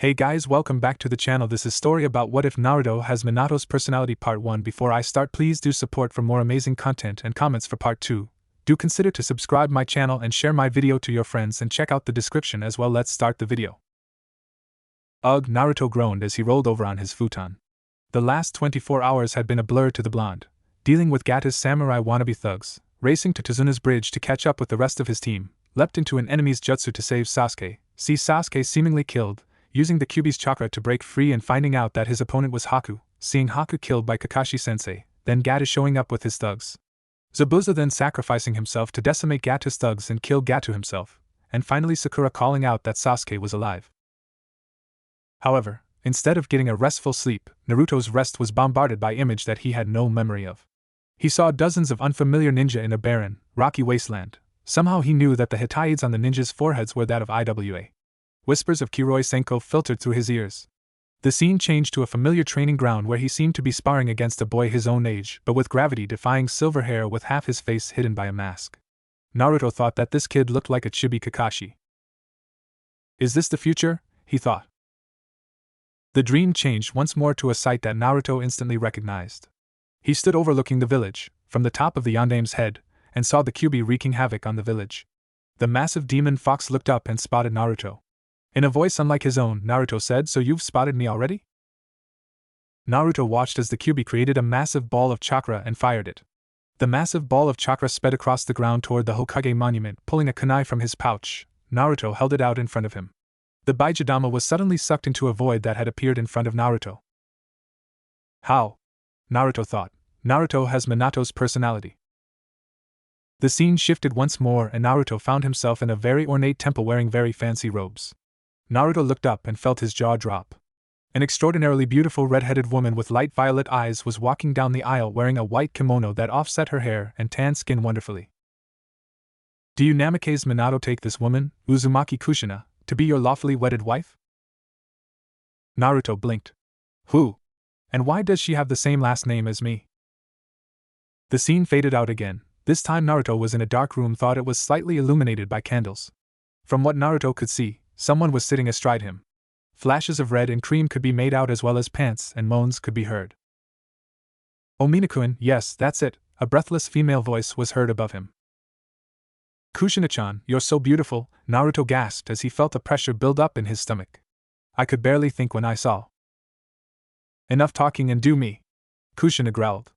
Hey guys, welcome back to the channel. This is story about what if Naruto has Minato's personality part 1. Before I start, please do support for more amazing content and comments for part 2. Do consider to subscribe my channel and share my video to your friends and check out the description as well. Let's start the video. Ugh, Naruto groaned as he rolled over on his futon. The last 24 hours had been a blur to the blonde, dealing with Gatta's samurai wannabe thugs, racing to Tazuna's bridge to catch up with the rest of his team, leapt into an enemy's jutsu to save Sasuke, see Sasuke seemingly killed, using the Kyuubi's chakra to break free and finding out that his opponent was Haku, seeing Haku killed by Kakashi-sensei, then Gatta showing up with his thugs. Zabuza then sacrificing himself to decimate Gatta's thugs and kill Gatta himself, and finally Sakura calling out that Sasuke was alive. However, instead of getting a restful sleep, Naruto's rest was bombarded by images that he had no memory of. He saw dozens of unfamiliar ninja in a barren, rocky wasteland. Somehow he knew that the Hitaids on the ninjas' foreheads were that of IWA. Whispers of Kiroi Senko filtered through his ears. The scene changed to a familiar training ground where he seemed to be sparring against a boy his own age, but with gravity-defying silver hair with half his face hidden by a mask. Naruto thought that this kid looked like a chibi Kakashi. Is this the future? He thought. The dream changed once more to a sight that Naruto instantly recognized. He stood overlooking the village, from the top of the Yandame's head, and saw the Kyuubi wreaking havoc on the village. The massive demon fox looked up and spotted Naruto. In a voice unlike his own, Naruto said, "So you've spotted me already?" Naruto watched as the Kyuubi created a massive ball of chakra and fired it. The massive ball of chakra sped across the ground toward the Hokage monument. Pulling a kunai from his pouch, Naruto held it out in front of him. The Baijidama was suddenly sucked into a void that had appeared in front of Naruto. How? Naruto thought. Naruto has Minato's personality. The scene shifted once more and Naruto found himself in a very ornate temple wearing very fancy robes. Naruto looked up and felt his jaw drop. An extraordinarily beautiful red-headed woman with light violet eyes was walking down the aisle wearing a white kimono that offset her hair and tan skin wonderfully. "Do you Namikaze Minato take this woman, Uzumaki Kushina, to be your lawfully wedded wife?" Naruto blinked. Who? And why does she have the same last name as me? The scene faded out again. This time Naruto was in a dark room, thought it was slightly illuminated by candles. From what Naruto could see, someone was sitting astride him. Flashes of red and cream could be made out as well as pants and moans could be heard. "Oh, Minakuin, yes, that's it," a breathless female voice was heard above him. "Kushina-chan, you're so beautiful," Naruto gasped as he felt a pressure build up in his stomach. "I could barely think when I saw." "Enough talking and do me," Kushina growled.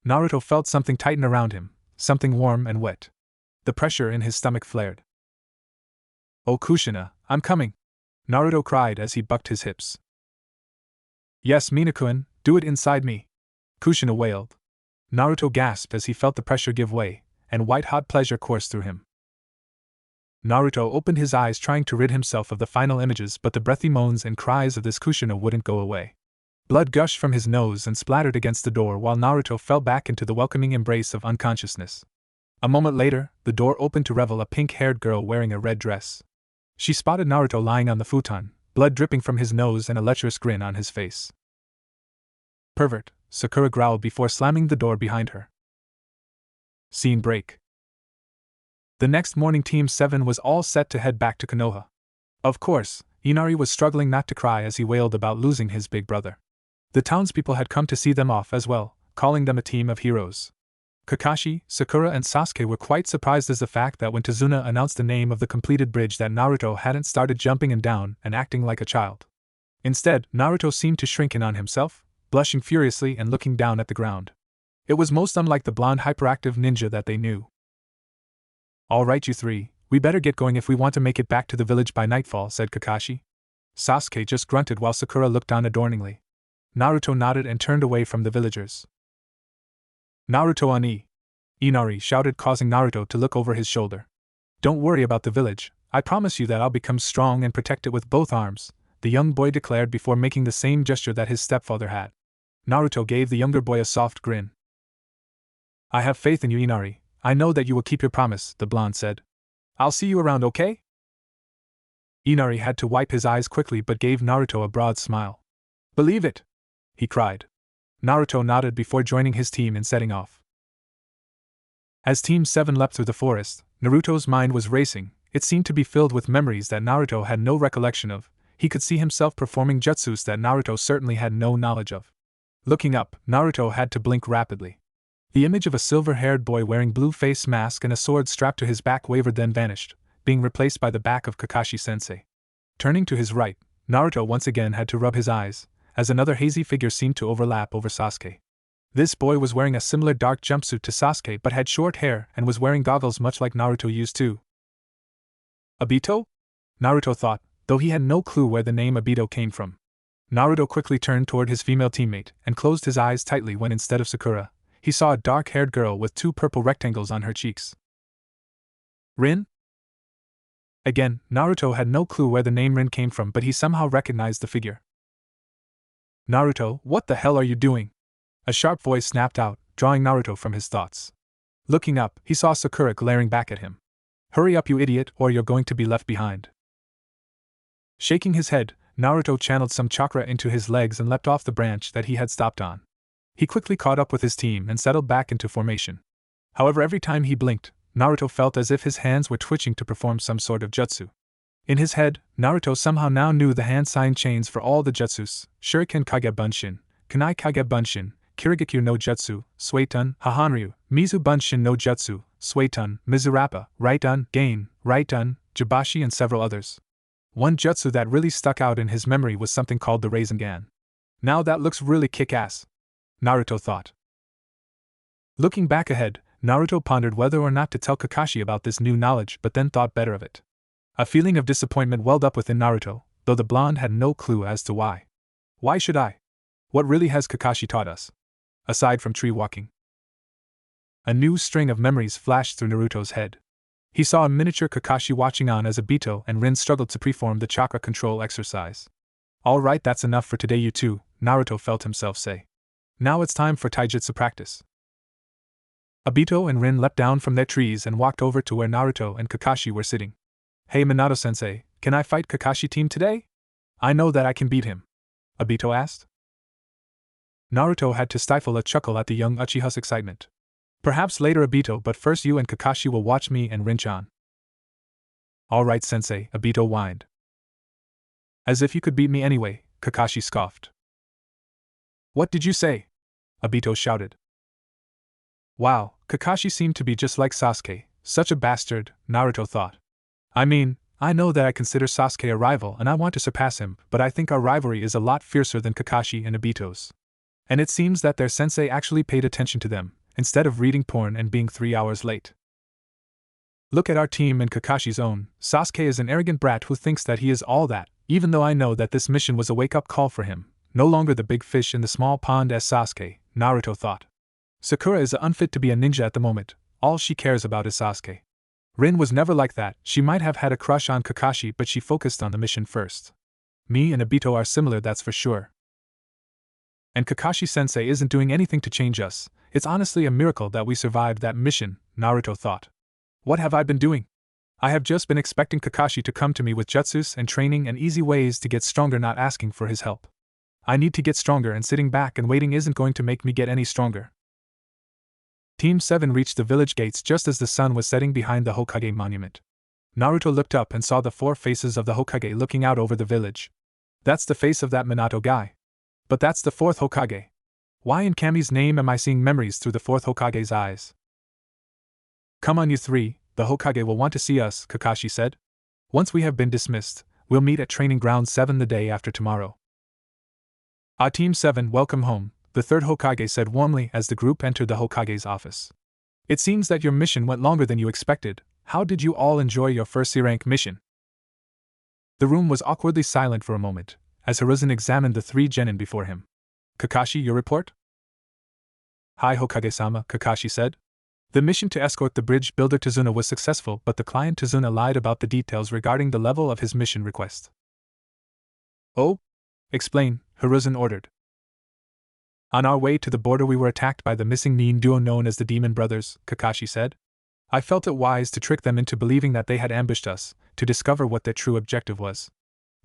Naruto felt something tighten around him, something warm and wet. The pressure in his stomach flared. "Oh Kushina, I'm coming!" Naruto cried as he bucked his hips. "Yes, Minakuin, do it inside me," Kushina wailed. Naruto gasped as he felt the pressure give way, and white-hot pleasure coursed through him. Naruto opened his eyes trying to rid himself of the final images, but the breathy moans and cries of this Kushina wouldn't go away. Blood gushed from his nose and splattered against the door while Naruto fell back into the welcoming embrace of unconsciousness. A moment later, the door opened to reveal a pink-haired girl wearing a red dress. She spotted Naruto lying on the futon, blood dripping from his nose and a lecherous grin on his face. "Pervert," Sakura growled before slamming the door behind her. Scene break. The next morning Team 7 was all set to head back to Konoha. Of course, Inari was struggling not to cry as he wailed about losing his big brother. The townspeople had come to see them off as well, calling them a team of heroes. Kakashi, Sakura and Sasuke were quite surprised as the fact that when Tazuna announced the name of the completed bridge that Naruto hadn't started jumping and down and acting like a child. Instead, Naruto seemed to shrink in on himself, blushing furiously and looking down at the ground. It was most unlike the blonde hyperactive ninja that they knew. "All right, you three, we better get going if we want to make it back to the village by nightfall," said Kakashi. Sasuke just grunted while Sakura looked on adorningly. Naruto nodded and turned away from the villagers. "Naruto ani!" Inari shouted, causing Naruto to look over his shoulder. "Don't worry about the village, I promise you that I'll become strong and protect it with both arms," the young boy declared before making the same gesture that his stepfather had. Naruto gave the younger boy a soft grin. "I have faith in you, Inari, I know that you will keep your promise," the blonde said. "I'll see you around, okay?" Inari had to wipe his eyes quickly but gave Naruto a broad smile. "Believe it!" he cried. Naruto nodded before joining his team and setting off. As Team 7 leapt through the forest, Naruto's mind was racing. It seemed to be filled with memories that Naruto had no recollection of. he could see himself performing jutsus that Naruto certainly had no knowledge of. Looking up, Naruto had to blink rapidly. The image of a silver-haired boy wearing blue face mask and a sword strapped to his back wavered then vanished, being replaced by the back of Kakashi-sensei. Turning to his right, Naruto once again had to rub his eyes, as another hazy figure seemed to overlap over Sasuke. This boy was wearing a similar dark jumpsuit to Sasuke but had short hair and was wearing goggles much like Naruto used to. Obito? Naruto thought, though he had no clue where the name Obito came from. Naruto quickly turned toward his female teammate and closed his eyes tightly when instead of Sakura, he saw a dark-haired girl with 2 purple rectangles on her cheeks. Rin? Again, Naruto had no clue where the name Rin came from, but he somehow recognized the figure. Naruto, what the hell are you doing? A sharp voice snapped out, drawing Naruto from his thoughts. Looking up, he saw Sakura glaring back at him. Hurry up, you idiot, or you're going to be left behind. Shaking his head, Naruto channeled some chakra into his legs and leapt off the branch that he had stopped on. He quickly caught up with his team and settled back into formation. However, every time he blinked, Naruto felt as if his hands were twitching to perform some sort of jutsu. In his head, Naruto somehow now knew the hand sign chains for all the jutsus: Shuriken Kage Bunshin, Kunai Kage Bunshin, Kirigakyu no Jutsu, Suetun, Hahanryu, Mizu Bunshin no Jutsu, Suetun, Mizurappa, Right-un, Gain, Right-un, Jibashi and several others. One jutsu that really stuck out in his memory was something called the Rasengan. Now that looks really kick-ass, Naruto thought. Looking back ahead, Naruto pondered whether or not to tell Kakashi about this new knowledge, but then thought better of it. A feeling of disappointment welled up within Naruto, though the blonde had no clue as to why. Why should I? What really has Kakashi taught us? Aside from tree walking. A new string of memories flashed through Naruto's head. He saw a miniature Kakashi watching on as Obito and Rin struggled to perform the chakra control exercise. Alright, that's enough for today, you two, Naruto felt himself say. Now it's time for taijutsu practice. Obito and Rin leapt down from their trees and walked over to where Naruto and Kakashi were sitting. Hey Minato-sensei, can I fight Kakashi team today? I know that I can beat him, Obito asked. Naruto had to stifle a chuckle at the young Uchiha's excitement. Perhaps later, Obito, but first you and Kakashi will watch me and Rin-chan. Alright sensei, Obito whined. As if you could beat me anyway, Kakashi scoffed. What did you say? Obito shouted. Wow, Kakashi seemed to be just like Sasuke, such a bastard, Naruto thought. I mean, I know that I consider Sasuke a rival and I want to surpass him, but I think our rivalry is a lot fiercer than Kakashi and Obito's. And it seems that their sensei actually paid attention to them, instead of reading porn and being 3 hours late. Look at our team and Kakashi's own. Sasuke is an arrogant brat who thinks that he is all that, even though I know that this mission was a wake-up call for him. No longer the big fish in the small pond as Sasuke, Naruto thought. Sakura is unfit to be a ninja at the moment, all she cares about is Sasuke. Rin was never like that, she might have had a crush on Kakashi but she focused on the mission first. Me and Obito are similar, that's for sure. And Kakashi-sensei isn't doing anything to change us. It's honestly a miracle that we survived that mission, Naruto thought. What have I been doing? I have just been expecting Kakashi to come to me with jutsus and training and easy ways to get stronger, not asking for his help. I need to get stronger and sitting back and waiting isn't going to make me get any stronger. Team 7 reached the village gates just as the sun was setting behind the Hokage monument. Naruto looked up and saw the 4 faces of the Hokage looking out over the village. That's the face of that Minato guy. But that's the 4th Hokage. Why in Kami's name am I seeing memories through the 4th Hokage's eyes? Come on you 3, the Hokage will want to see us, Kakashi said. Once we have been dismissed, we'll meet at Training Ground 7 the day after tomorrow. Ah, Team 7, welcome home, the 3rd Hokage said warmly as the group entered the Hokage's office. It seems that your mission went longer than you expected. How did you all enjoy your first C-rank mission? The room was awkwardly silent for a moment, as Hiruzen examined the 3 genin before him. Kakashi, your report? Hi Hokage-sama, Kakashi said. The mission to escort the bridge builder Tazuna was successful, but the client Tazuna lied about the details regarding the level of his mission request. Oh? Explain, Hiruzen ordered. On our way to the border we were attacked by the missing Nin duo known as the Demon Brothers, Kakashi said. I felt it wise to trick them into believing that they had ambushed us, to discover what their true objective was.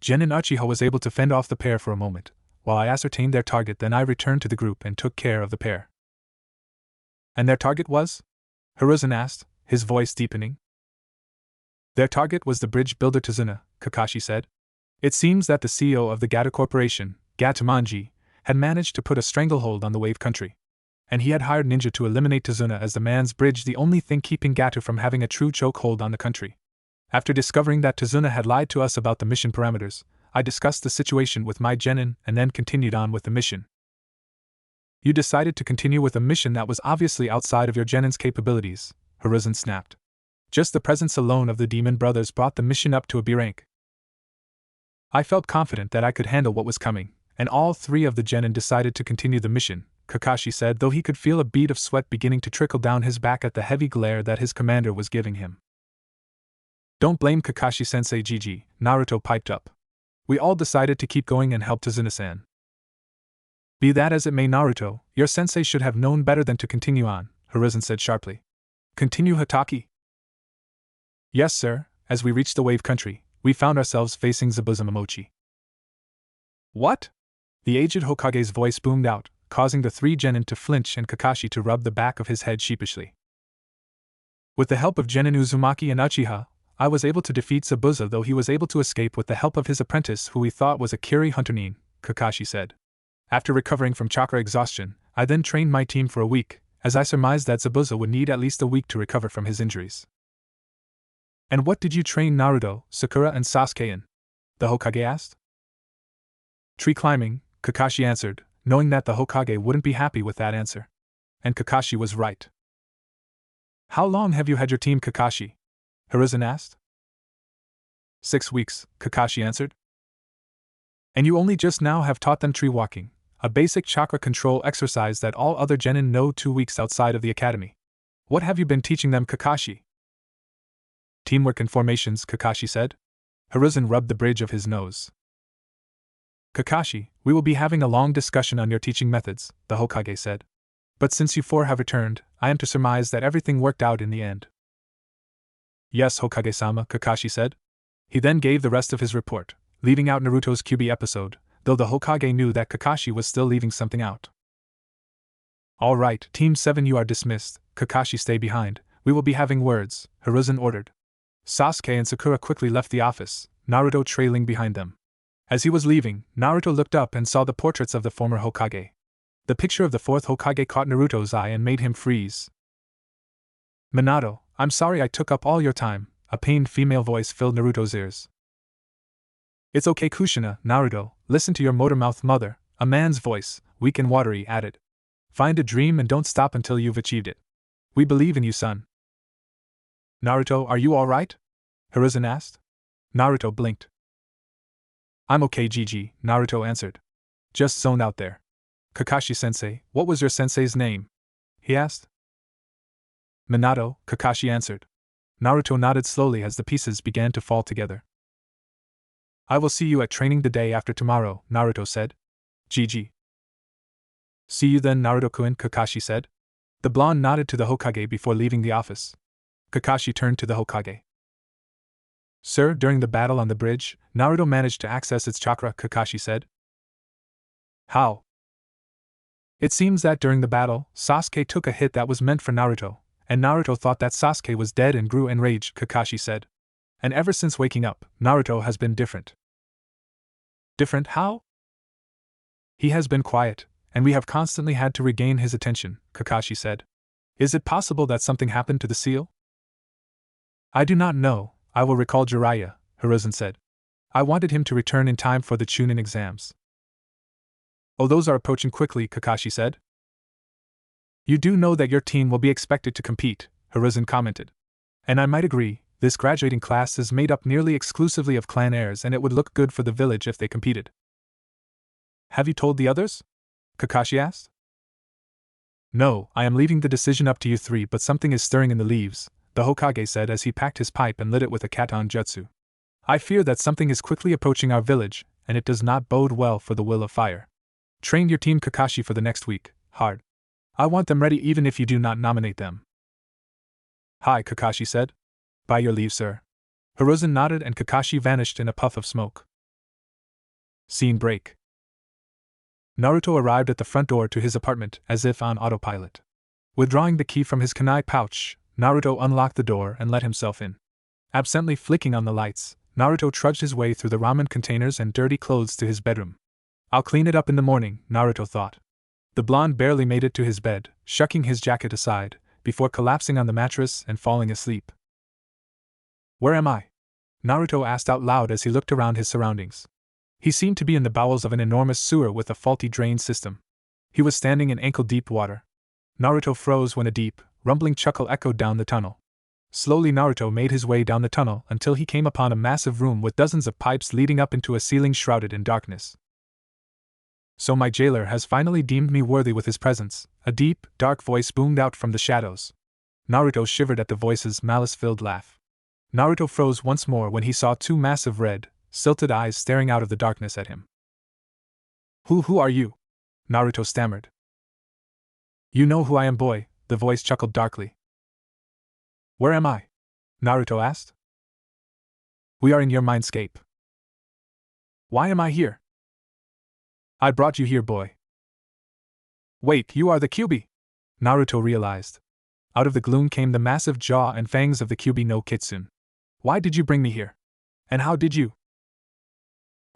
Genin Uchiha was able to fend off the pair for a moment, while I ascertained their target, then I returned to the group and took care of the pair. And their target was? Hiruzen asked, his voice deepening. Their target was the bridge builder Tazuna, Kakashi said. It seems that the CEO of the Gato Corporation, Gatomanji, had managed to put a stranglehold on the Wave Country. And he had hired Ninja to eliminate Tazuna as the man's bridge, the only thing keeping Gato from having a true chokehold on the country. After discovering that Tazuna had lied to us about the mission parameters, I discussed the situation with my genin and then continued on with the mission. You decided to continue with a mission that was obviously outside of your genin's capabilities, Hiruzen snapped. Just the presence alone of the demon brothers brought the mission up to a B rank. I felt confident that I could handle what was coming, and all three of the genin decided to continue the mission, Kakashi said, though he could feel a bead of sweat beginning to trickle down his back at the heavy glare that his commander was giving him. Don't blame Kakashi-sensei, Gigi, Naruto piped up. We all decided to keep going and help Tazuna-san. Be that as it may, Naruto, your sensei should have known better than to continue on, Hiruzen said sharply. Continue, Hataki? Yes, sir. As we reached the Wave Country, we found ourselves facing Zabuza Momochi. What? The aged Hokage's voice boomed out, causing the three genin to flinch and Kakashi to rub the back of his head sheepishly. With the help of Genin Uzumaki and Uchiha, I was able to defeat Zabuza, though he was able to escape with the help of his apprentice, who we thought was a Kiri Hunter Nin, Kakashi said. After recovering from chakra exhaustion, I then trained my team for a week, as I surmised that Zabuza would need at least a week to recover from his injuries. And what did you train Naruto, Sakura, and Sasuke in? The Hokage asked. Tree climbing, Kakashi answered, knowing that the Hokage wouldn't be happy with that answer. And Kakashi was right. How long have you had your team, Kakashi? Hiruzen asked. 6 weeks, Kakashi answered. And you only just now have taught them tree walking, a basic chakra control exercise that all other genin know 2 weeks outside of the academy. What have you been teaching them, Kakashi? Teamwork and formations, Kakashi said. Hiruzen rubbed the bridge of his nose. Kakashi, we will be having a long discussion on your teaching methods, the Hokage said. But since you four have returned, I am to surmise that everything worked out in the end. Yes, Hokage-sama, Kakashi said. He then gave the rest of his report, leaving out Naruto's QB episode, though the Hokage knew that Kakashi was still leaving something out. All right, Team 7, you are dismissed. Kakashi, stay behind. We will be having words, Hiruzen ordered. Sasuke and Sakura quickly left the office, Naruto trailing behind them. As he was leaving, Naruto looked up and saw the portraits of the former Hokage. The picture of the fourth Hokage caught Naruto's eye and made him freeze. Minato, I'm sorry I took up all your time, a pained female voice filled Naruto's ears. It's okay, Kushina, Naruto, listen to your motor-mouthed mother, a man's voice, weak and watery, added. Find a dream and don't stop until you've achieved it. We believe in you, son. Naruto, are you alright? Hiruzen asked. Naruto blinked. I'm okay, Gigi, Naruto answered. Just zoned out there. Kakashi-sensei, what was your sensei's name? He asked. Minato, Kakashi answered. Naruto nodded slowly as the pieces began to fall together. I will see you at training the day after tomorrow, Naruto said. Gigi. See you then, Naruto-kun, Kakashi said. The blonde nodded to the Hokage before leaving the office. Kakashi turned to the Hokage. Sir, during the battle on the bridge, Naruto managed to access its chakra, Kakashi said. How? It seems that during the battle, Sasuke took a hit that was meant for Naruto, and Naruto thought that Sasuke was dead and grew enraged, Kakashi said. And ever since waking up, Naruto has been different. Different how? He has been quiet, and we have constantly had to regain his attention, Kakashi said. Is it possible that something happened to the seal? I do not know. I will recall Jiraiya, Hiruzen said. I wanted him to return in time for the Chunin exams. Oh, those are approaching quickly, Kakashi said. You do know that your team will be expected to compete, Hiruzen commented. And I might agree, this graduating class is made up nearly exclusively of clan heirs and it would look good for the village if they competed. Have you told the others? Kakashi asked. No, I am leaving the decision up to you three, but something is stirring in the leaves, the Hokage said as he packed his pipe and lit it with a katon jutsu. I fear that something is quickly approaching our village, and it does not bode well for the will of fire. Train your team, Kakashi, for the next week, hard. I want them ready even if you do not nominate them. Hi, Kakashi said. By your leave, sir. Hiruzen nodded and Kakashi vanished in a puff of smoke. Scene break. Naruto arrived at the front door to his apartment as if on autopilot. Withdrawing the key from his kunai pouch, Naruto unlocked the door and let himself in. Absently flicking on the lights, Naruto trudged his way through the ramen containers and dirty clothes to his bedroom. I'll clean it up in the morning, Naruto thought. The blonde barely made it to his bed, shucking his jacket aside, before collapsing on the mattress and falling asleep. Where am I? Naruto asked out loud as he looked around his surroundings. He seemed to be in the bowels of an enormous sewer with a faulty drain system. He was standing in ankle-deep water. Naruto froze when a deep, rumbling chuckle echoed down the tunnel. Slowly Naruto made his way down the tunnel until he came upon a massive room with dozens of pipes leading up into a ceiling shrouded in darkness. So my jailer has finally deemed me worthy with his presence, a deep, dark voice boomed out from the shadows. Naruto shivered at the voice's malice-filled laugh. Naruto froze once more when he saw two massive red, silted eyes staring out of the darkness at him. Who are you? Naruto stammered. You know who I am, boy, the voice chuckled darkly. Where am I? Naruto asked. We are in your mindscape. Why am I here? I brought you here, boy. Wait, you are the Kyuubi? Naruto realized. Out of the gloom came the massive jaw and fangs of the Kyuubi no Kitsune. Why did you bring me here? And how did you?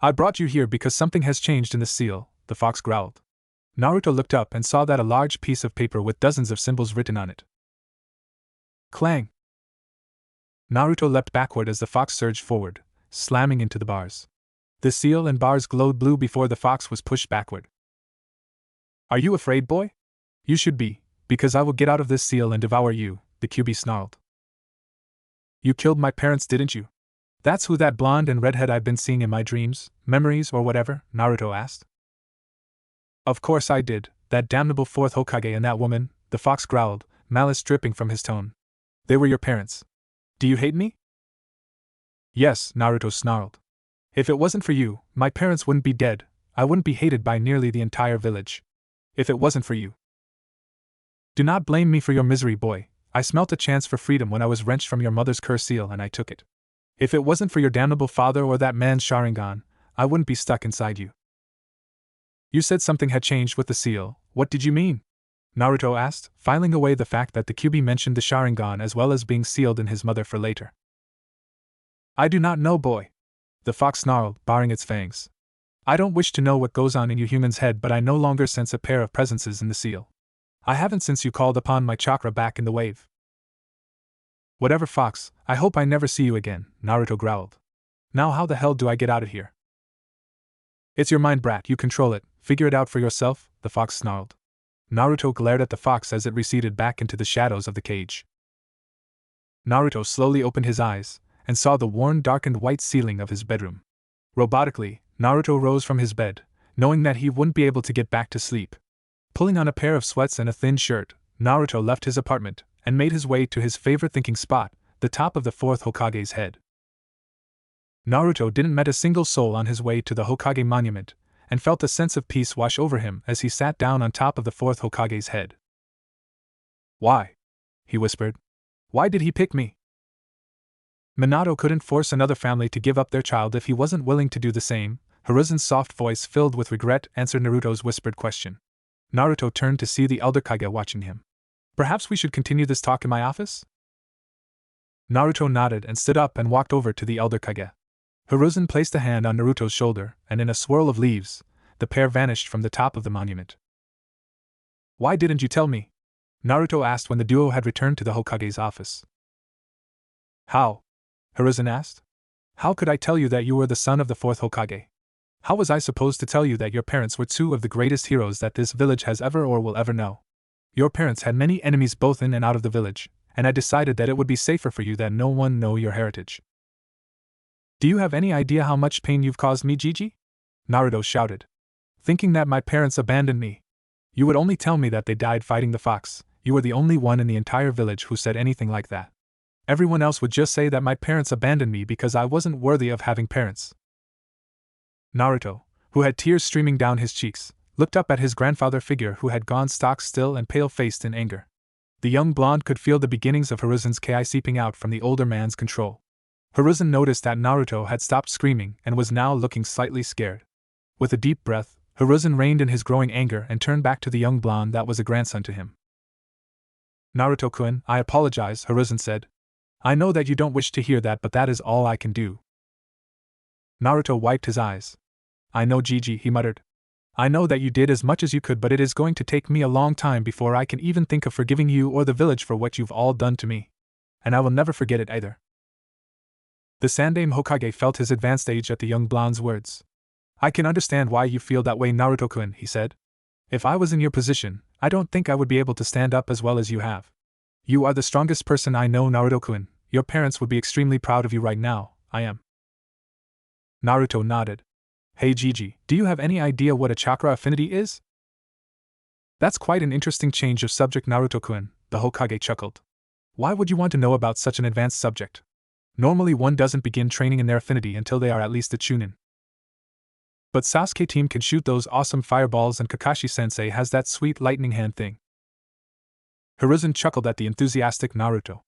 I brought you here because something has changed in the seal, the fox growled. Naruto looked up and saw that a large piece of paper with dozens of symbols written on it. Clang! Naruto leapt backward as the fox surged forward, slamming into the bars. The seal and bars glowed blue before the fox was pushed backward. Are you afraid, boy? You should be, because I will get out of this seal and devour you, the Kyuubi snarled. You killed my parents, didn't you? That's who that blonde and redhead I've been seeing in my dreams, memories or whatever, Naruto asked. Of course I did, that damnable fourth Hokage and that woman, the fox growled, malice dripping from his tone. They were your parents. Do you hate me? Yes, Naruto snarled. If it wasn't for you, my parents wouldn't be dead, I wouldn't be hated by nearly the entire village. If it wasn't for you. Do not blame me for your misery, boy. I smelt a chance for freedom when I was wrenched from your mother's curse seal and I took it. If it wasn't for your damnable father or that man's Sharingan, I wouldn't be stuck inside you. You said something had changed with the seal, what did you mean? Naruto asked, filing away the fact that the Kyuubi mentioned the Sharingan as well as being sealed in his mother for later. I do not know, boy. The fox snarled, baring its fangs. I don't wish to know what goes on in you human's head, but I no longer sense a pair of presences in the seal. I haven't since you called upon my chakra back in the wave. Whatever, fox, I hope I never see you again, Naruto growled. Now how the hell do I get out of here? It's your mind, brat, you control it, figure it out for yourself, the fox snarled. Naruto glared at the fox as it receded back into the shadows of the cage. Naruto slowly opened his eyes, and saw the worn, darkened white ceiling of his bedroom. Robotically, Naruto rose from his bed, knowing that he wouldn't be able to get back to sleep. Pulling on a pair of sweats and a thin shirt, Naruto left his apartment, and made his way to his favorite thinking spot, the top of the fourth Hokage's head. Naruto didn't meet a single soul on his way to the Hokage monument, and felt a sense of peace wash over him as he sat down on top of the fourth Hokage's head. Why? He whispered. Why did he pick me? Minato couldn't force another family to give up their child if he wasn't willing to do the same, Hiruzen's soft voice filled with regret answered Naruto's whispered question. Naruto turned to see the elder Kage watching him. Perhaps we should continue this talk in my office? Naruto nodded and stood up and walked over to the elder Kage. Hiruzen placed a hand on Naruto's shoulder, and in a swirl of leaves, the pair vanished from the top of the monument. Why didn't you tell me? Naruto asked when the duo had returned to the Hokage's office. How? Hiruzen asked. How could I tell you that you were the son of the fourth Hokage? How was I supposed to tell you that your parents were two of the greatest heroes that this village has ever or will ever know? Your parents had many enemies both in and out of the village, and I decided that it would be safer for you that no one know your heritage. Do you have any idea how much pain you've caused me, Gigi? Naruto shouted. Thinking that my parents abandoned me. You would only tell me that they died fighting the fox. You were the only one in the entire village who said anything like that. Everyone else would just say that my parents abandoned me because I wasn't worthy of having parents. Naruto, who had tears streaming down his cheeks, looked up at his grandfather figure who had gone stock still and pale-faced in anger. The young blonde could feel the beginnings of Hiruzen's ki seeping out from the older man's control. Hiruzen noticed that Naruto had stopped screaming and was now looking slightly scared. With a deep breath, Hiruzen reined in his growing anger and turned back to the young blonde that was a grandson to him. Naruto-kun, I apologize, Hiruzen said. I know that you don't wish to hear that, but that is all I can do. Naruto wiped his eyes. I know, Gigi, he muttered. I know that you did as much as you could, but it is going to take me a long time before I can even think of forgiving you or the village for what you've all done to me. And I will never forget it either. The Sandaime Hokage felt his advanced age at the young blonde's words. I can understand why you feel that way, Naruto-kun, he said. If I was in your position, I don't think I would be able to stand up as well as you have. You are the strongest person I know, Naruto-kun. Your parents would be extremely proud of you right now. I am. Naruto nodded. Hey Gigi, do you have any idea what a chakra affinity is? That's quite an interesting change of subject, Naruto-kun, the Hokage chuckled. Why would you want to know about such an advanced subject? Normally one doesn't begin training in their affinity until they are at least a chunin. But Sasuke team can shoot those awesome fireballs and Kakashi-sensei has that sweet lightning hand thing. Hiruzen chuckled at the enthusiastic Naruto.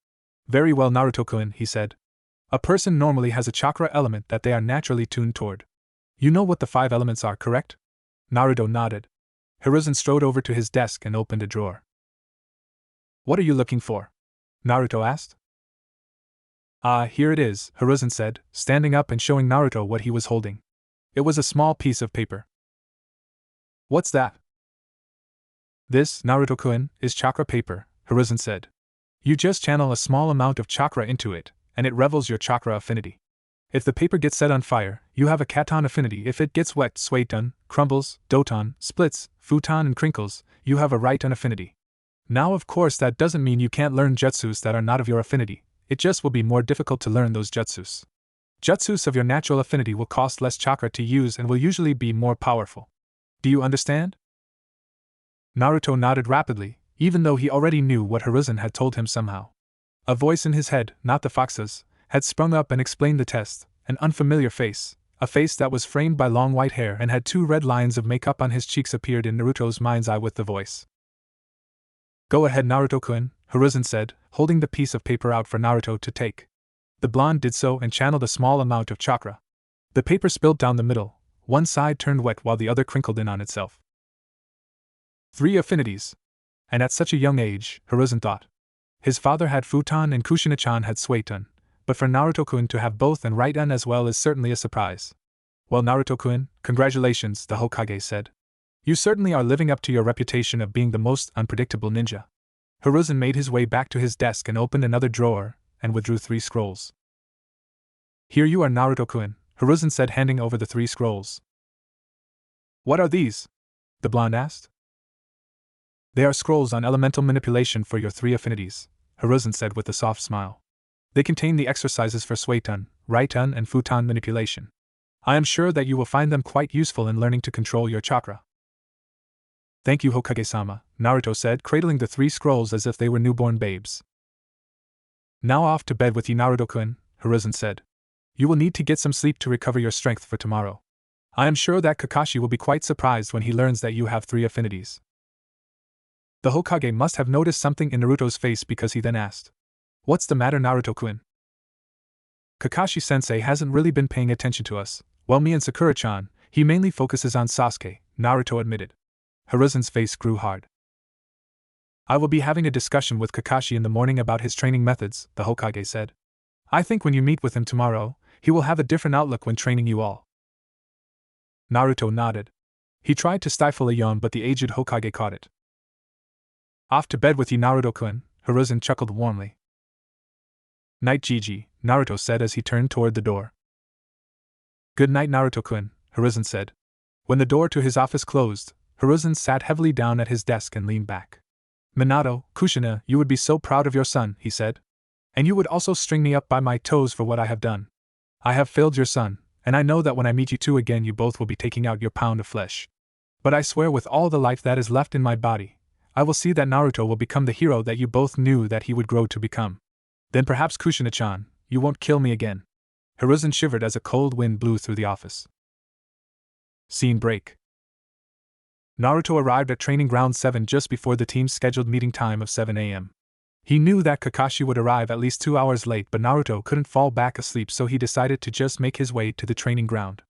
Very well, Naruto-kun, he said. A person normally has a chakra element that they are naturally tuned toward. You know what the 5 elements are, correct? Naruto nodded. Hiruzen strode over to his desk and opened a drawer. What are you looking for? Naruto asked. Ah, here it is, Hiruzen said, standing up and showing Naruto what he was holding. It was a small piece of paper. What's that? This, Naruto-kun, is chakra paper, Hiruzen said. You just channel a small amount of chakra into it, and it revels your chakra affinity. If the paper gets set on fire, you have a katon affinity. If it gets wet, swaiton, crumbles, doton, splits, futon and crinkles, you have a raiton affinity. Now of course that doesn't mean you can't learn jutsus that are not of your affinity, it just will be more difficult to learn those jutsus. Jutsus of your natural affinity will cost less chakra to use and will usually be more powerful. Do you understand? Naruto nodded rapidly, even though he already knew what Hiruzen had told him somehow. A voice in his head, not the fox's, had sprung up and explained the test. An unfamiliar face, a face that was framed by long white hair and had 2 red lines of makeup on his cheeks, appeared in Naruto's mind's eye with the voice. Go ahead, Naruto-kun, Hiruzen said, holding the piece of paper out for Naruto to take. The blonde did so and channeled a small amount of chakra. The paper spilled down the middle, one side turned wet while the other crinkled in on itself. 3 affinities. And at such a young age, Hiruzen thought. His father had futon and Kushina-chan had swaiton, but for Naruto-kun to have both and raiton as well is certainly a surprise. Well, Naruto-kun, congratulations, the Hokage said. You certainly are living up to your reputation of being the most unpredictable ninja. Hiruzen made his way back to his desk and opened another drawer, and withdrew 3 scrolls. Here you are, Naruto-kun, Hiruzen said, handing over the 3 scrolls. What are these? The blonde asked. They are scrolls on elemental manipulation for your 3 affinities, Hiruzen said with a soft smile. They contain the exercises for swaiton, raiton and futon manipulation. I am sure that you will find them quite useful in learning to control your chakra. Thank you, Hokage-sama, Naruto said, cradling the 3 scrolls as if they were newborn babes. Now off to bed with you, Naruto-kun, Hiruzen said. You will need to get some sleep to recover your strength for tomorrow. I am sure that Kakashi will be quite surprised when he learns that you have 3 affinities. The Hokage must have noticed something in Naruto's face because he then asked, What's the matter, Naruto-kun? Kakashi-sensei hasn't really been paying attention to us. Well, me and Sakura-chan, he mainly focuses on Sasuke, Naruto admitted. Hiruzen's face grew hard. I will be having a discussion with Kakashi in the morning about his training methods, the Hokage said. I think when you meet with him tomorrow, he will have a different outlook when training you all. Naruto nodded. He tried to stifle a yawn, but the aged Hokage caught it. Off to bed with you, Naruto-kun, Hiruzen chuckled warmly. Night, Gigi, Naruto said as he turned toward the door. Good night, Naruto-kun, Hiruzen said. When the door to his office closed, Hiruzen sat heavily down at his desk and leaned back. Minato, Kushina, you would be so proud of your son, he said. And you would also string me up by my toes for what I have done. I have failed your son, and I know that when I meet you 2 again you both will be taking out your pound of flesh. But I swear with all the life that is left in my body, I will see that Naruto will become the hero that you both knew that he would grow to become. Then perhaps, Kushina-chan, you won't kill me again. Hiruzen shivered as a cold wind blew through the office. Scene break. Naruto arrived at Training Ground 7 just before the team's scheduled meeting time of 7 a.m. He knew that Kakashi would arrive at least 2 hours late, but Naruto couldn't fall back asleep, so he decided to just make his way to the training ground.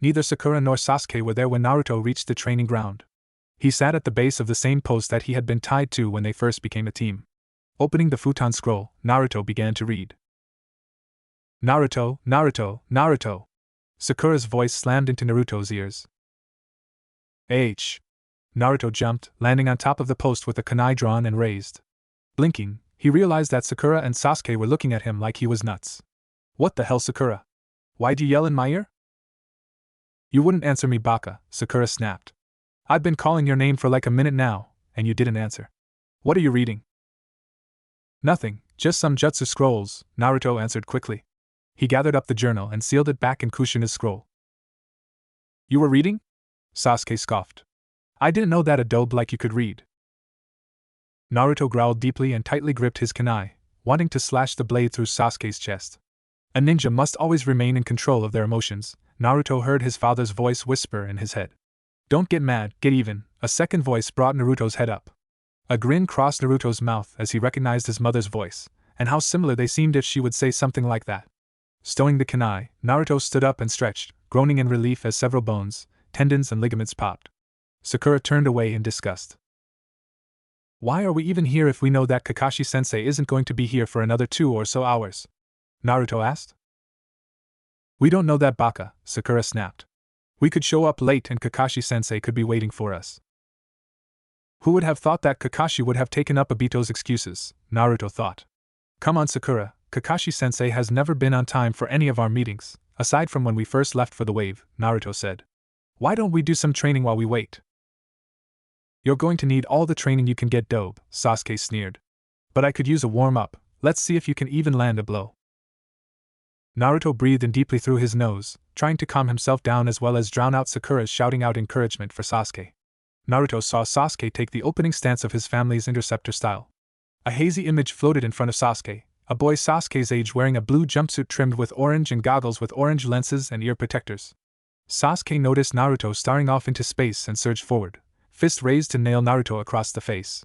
Neither Sakura nor Sasuke were there when Naruto reached the training ground. He sat at the base of the same post that he had been tied to when they first became a team. Opening the futon scroll, Naruto began to read. Naruto, Naruto, Naruto. Sakura's voice slammed into Naruto's ears. Naruto jumped, landing on top of the post with a kunai drawn and raised. Blinking, he realized that Sakura and Sasuke were looking at him like he was nuts. What the hell, Sakura? Why'd you yell in my ear? You wouldn't answer me, Baka, Sakura snapped. I've been calling your name for like a minute now, and you didn't answer. What are you reading? Nothing, just some jutsu scrolls, Naruto answered quickly. He gathered up the journal and sealed it back in Kushina's scroll. You were reading? Sasuke scoffed. I didn't know that a dobe like you could read. Naruto growled deeply and tightly gripped his kunai, wanting to slash the blade through Sasuke's chest. A ninja must always remain in control of their emotions, Naruto heard his father's voice whisper in his head. Don't get mad, get even, a second voice brought Naruto's head up. A grin crossed Naruto's mouth as he recognized his mother's voice, and how similar they seemed if she would say something like that. Stowing the kunai, Naruto stood up and stretched, groaning in relief as several bones, tendons and ligaments popped. Sakura turned away in disgust. Why are we even here if we know that Kakashi-sensei isn't going to be here for another 2 or so hours? Naruto asked. We don't know that, Baka, Sakura snapped. We could show up late and Kakashi-sensei could be waiting for us. Who would have thought that Kakashi would have taken up Obito's excuses, Naruto thought. Come on, Sakura, Kakashi-sensei has never been on time for any of our meetings, aside from when we first left for the wave, Naruto said. Why don't we do some training while we wait? You're going to need all the training you can get, dobe, Sasuke sneered. But I could use a warm-up, let's see if you can even land a blow. Naruto breathed in deeply through his nose, trying to calm himself down as well as drown out Sakura's shouting out encouragement for Sasuke. Naruto saw Sasuke take the opening stance of his family's interceptor style. A hazy image floated in front of Sasuke, a boy Sasuke's age wearing a blue jumpsuit trimmed with orange and goggles with orange lenses and ear protectors. Sasuke noticed Naruto staring off into space and surged forward, fist raised to nail Naruto across the face.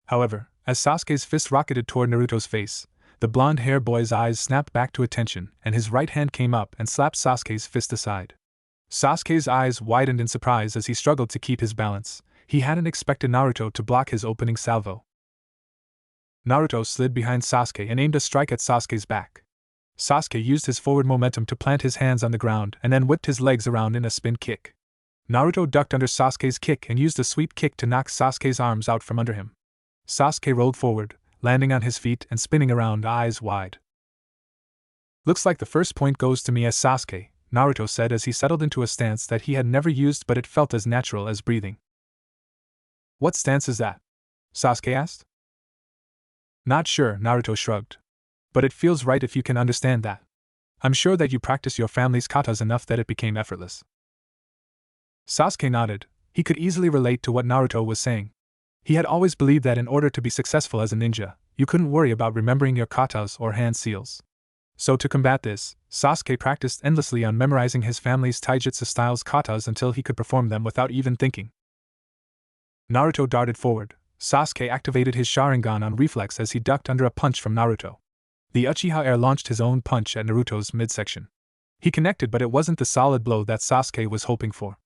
However, as Sasuke's fist rocketed toward Naruto's face, the blonde-haired boy's eyes snapped back to attention and his right hand came up and slapped Sasuke's fist aside. Sasuke's eyes widened in surprise as he struggled to keep his balance. He hadn't expected Naruto to block his opening salvo. Naruto slid behind Sasuke and aimed a strike at Sasuke's back. Sasuke used his forward momentum to plant his hands on the ground and then whipped his legs around in a spin kick. Naruto ducked under Sasuke's kick and used a sweep kick to knock Sasuke's arms out from under him. Sasuke rolled forward, landing on his feet and spinning around, eyes wide. Looks like the first point goes to me as Sasuke, Naruto said as he settled into a stance that he had never used but it felt as natural as breathing. What stance is that? Sasuke asked. Not sure, Naruto shrugged. But it feels right if you can understand that. I'm sure that you practice your family's katas enough that it became effortless. Sasuke nodded. He could easily relate to what Naruto was saying. He had always believed that in order to be successful as a ninja, you couldn't worry about remembering your katas or hand seals. So to combat this, Sasuke practiced endlessly on memorizing his family's taijutsu-styles katas until he could perform them without even thinking. Naruto darted forward. Sasuke activated his Sharingan on reflex as he ducked under a punch from Naruto. The Uchiha heir launched his own punch at Naruto's midsection. He connected, but it wasn't the solid blow that Sasuke was hoping for.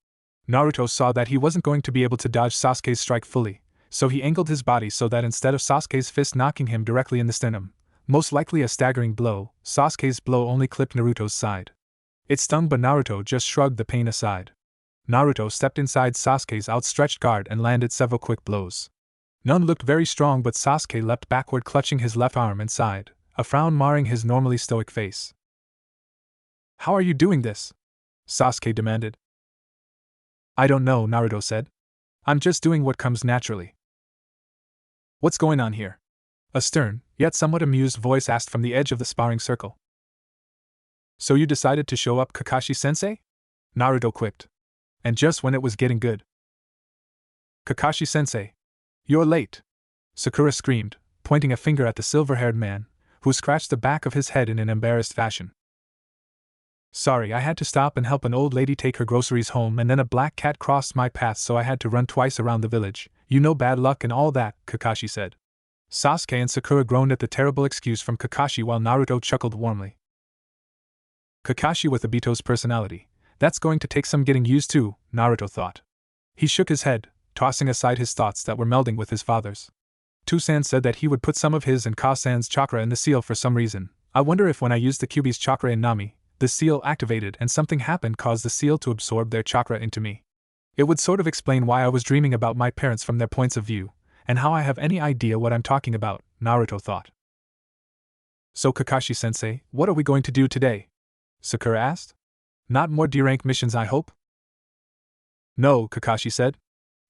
Naruto saw that he wasn't going to be able to dodge Sasuke's strike fully, so he angled his body so that instead of Sasuke's fist knocking him directly in the sternum, most likely a staggering blow, Sasuke's blow only clipped Naruto's side. It stung, but Naruto just shrugged the pain aside. Naruto stepped inside Sasuke's outstretched guard and landed several quick blows. None looked very strong, but Sasuke leapt backward, clutching his left arm and side, a frown marring his normally stoic face. How are you doing this? Sasuke demanded. I don't know, Naruto said. I'm just doing what comes naturally. What's going on here? A stern, yet somewhat amused voice asked from the edge of the sparring circle. So you decided to show up, Kakashi-sensei? Naruto quipped. And just when it was getting good. Kakashi-sensei. You're late. Sakura screamed, pointing a finger at the silver-haired man, who scratched the back of his head in an embarrassed fashion. Sorry, I had to stop and help an old lady take her groceries home, and then a black cat crossed my path, so I had to run twice around the village. You know, bad luck and all that, Kakashi said. Sasuke and Sakura groaned at the terrible excuse from Kakashi while Naruto chuckled warmly. Kakashi with Obito's personality. That's going to take some getting used to, Naruto thought. He shook his head, tossing aside his thoughts that were melding with his father's. Toussaint said that he would put some of his and Kasan's chakra in the seal for some reason. I wonder if when I use the Kyuubi's chakra in Nami, The seal activated and something happened caused the seal to absorb their chakra into me. It would sort of explain why I was dreaming about my parents from their points of view, and how I have any idea what I'm talking about, Naruto thought. So Kakashi-sensei, what are we going to do today? Sakura asked. Not more D-rank missions, I hope? No, Kakashi said.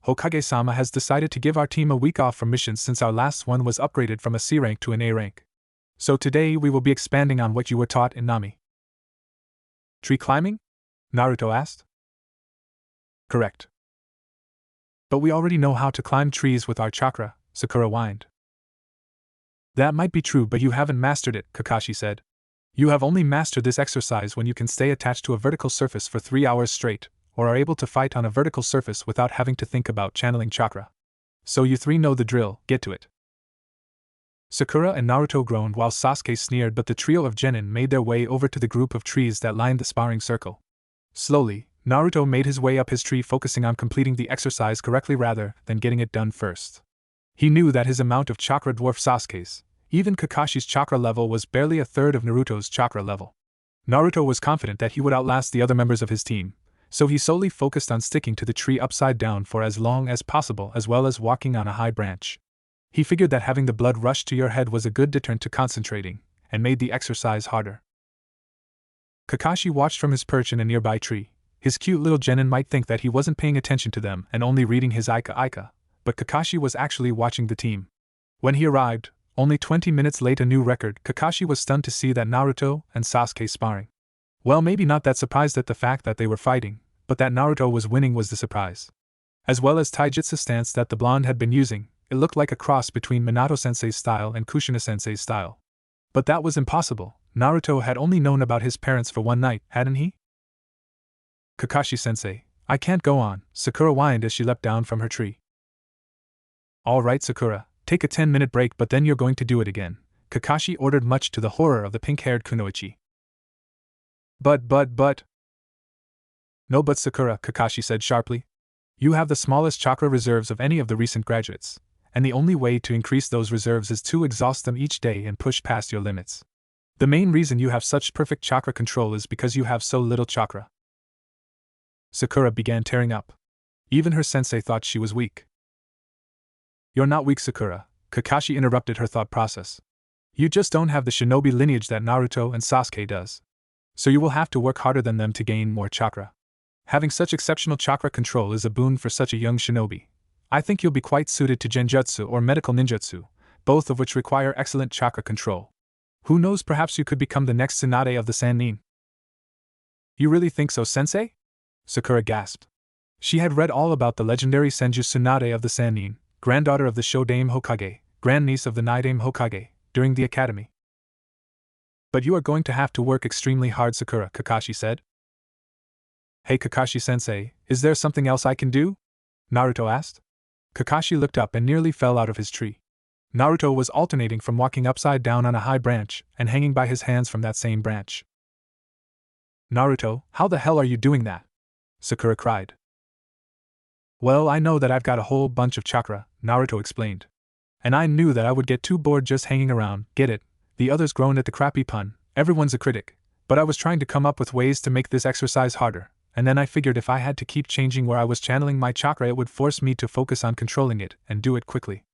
Hokage-sama has decided to give our team a week off from missions since our last one was upgraded from a C rank to an A rank. So today we will be expanding on what you were taught in Nami. Tree climbing? Naruto asked. Correct. But we already know how to climb trees with our chakra, Sakura whined. That might be true, but you haven't mastered it, Kakashi said. You have only mastered this exercise when you can stay attached to a vertical surface for 3 hours straight, or are able to fight on a vertical surface without having to think about channeling chakra. So you three know the drill, get to it. Sakura and Naruto groaned while Sasuke sneered, but the trio of genin made their way over to the group of trees that lined the sparring circle. Slowly, Naruto made his way up his tree, focusing on completing the exercise correctly rather than getting it done first. He knew that his amount of chakra dwarfed Sasuke's. Even Kakashi's chakra level was barely a third of Naruto's chakra level. Naruto was confident that he would outlast the other members of his team, so he solely focused on sticking to the tree upside down for as long as possible, as well as walking on a high branch. He figured that having the blood rush to your head was a good deterrent to concentrating, and made the exercise harder. Kakashi watched from his perch in a nearby tree. His cute little genin might think that he wasn't paying attention to them and only reading his Aika, but Kakashi was actually watching the team. When he arrived, only 20 minutes late, a new record, Kakashi was stunned to see that Naruto and Sasuke sparring. Well, maybe not that surprised at the fact that they were fighting, but that Naruto was winning was the surprise. As well as taijutsu stance that the blonde had been using, it looked like a cross between Minato-sensei's style and Kushina-sensei's style. But that was impossible. Naruto had only known about his parents for one night, hadn't he? Kakashi-sensei, I can't go on, Sakura whined as she leapt down from her tree. All right, Sakura, take a 10-minute break, but then you're going to do it again, Kakashi ordered, much to the horror of the pink-haired Kunoichi. But. No but, Sakura, Kakashi said sharply. You have the smallest chakra reserves of any of the recent graduates, and the only way to increase those reserves is to exhaust them each day and push past your limits. The main reason you have such perfect chakra control is because you have so little chakra. Sakura began tearing up. Even her sensei thought she was weak. You're not weak, Sakura, Kakashi interrupted her thought process. You just don't have the shinobi lineage that Naruto and Sasuke does. So you will have to work harder than them to gain more chakra. Having such exceptional chakra control is a boon for such a young shinobi. I think you'll be quite suited to genjutsu or medical ninjutsu, both of which require excellent chakra control. Who knows, perhaps you could become the next Tsunade of the Sannin. You really think so, sensei? Sakura gasped. She had read all about the legendary Senju Tsunade of the Sannin, granddaughter of the Shodame Hokage, grandniece of the Naidame Hokage, during the academy. But you are going to have to work extremely hard, Sakura, Kakashi said. Hey Kakashi-sensei, is there something else I can do? Naruto asked. Kakashi looked up and nearly fell out of his tree. Naruto was alternating from walking upside down on a high branch and hanging by his hands from that same branch. Naruto, how the hell are you doing that? Sakura cried. Well, I know that I've got a whole bunch of chakra, Naruto explained. And I knew that I would get too bored just hanging around, get it? The others groaned at the crappy pun. Everyone's a critic. But I was trying to come up with ways to make this exercise harder, and then I figured if I had to keep changing where I was channeling my chakra, it would force me to focus on controlling it and do it quickly.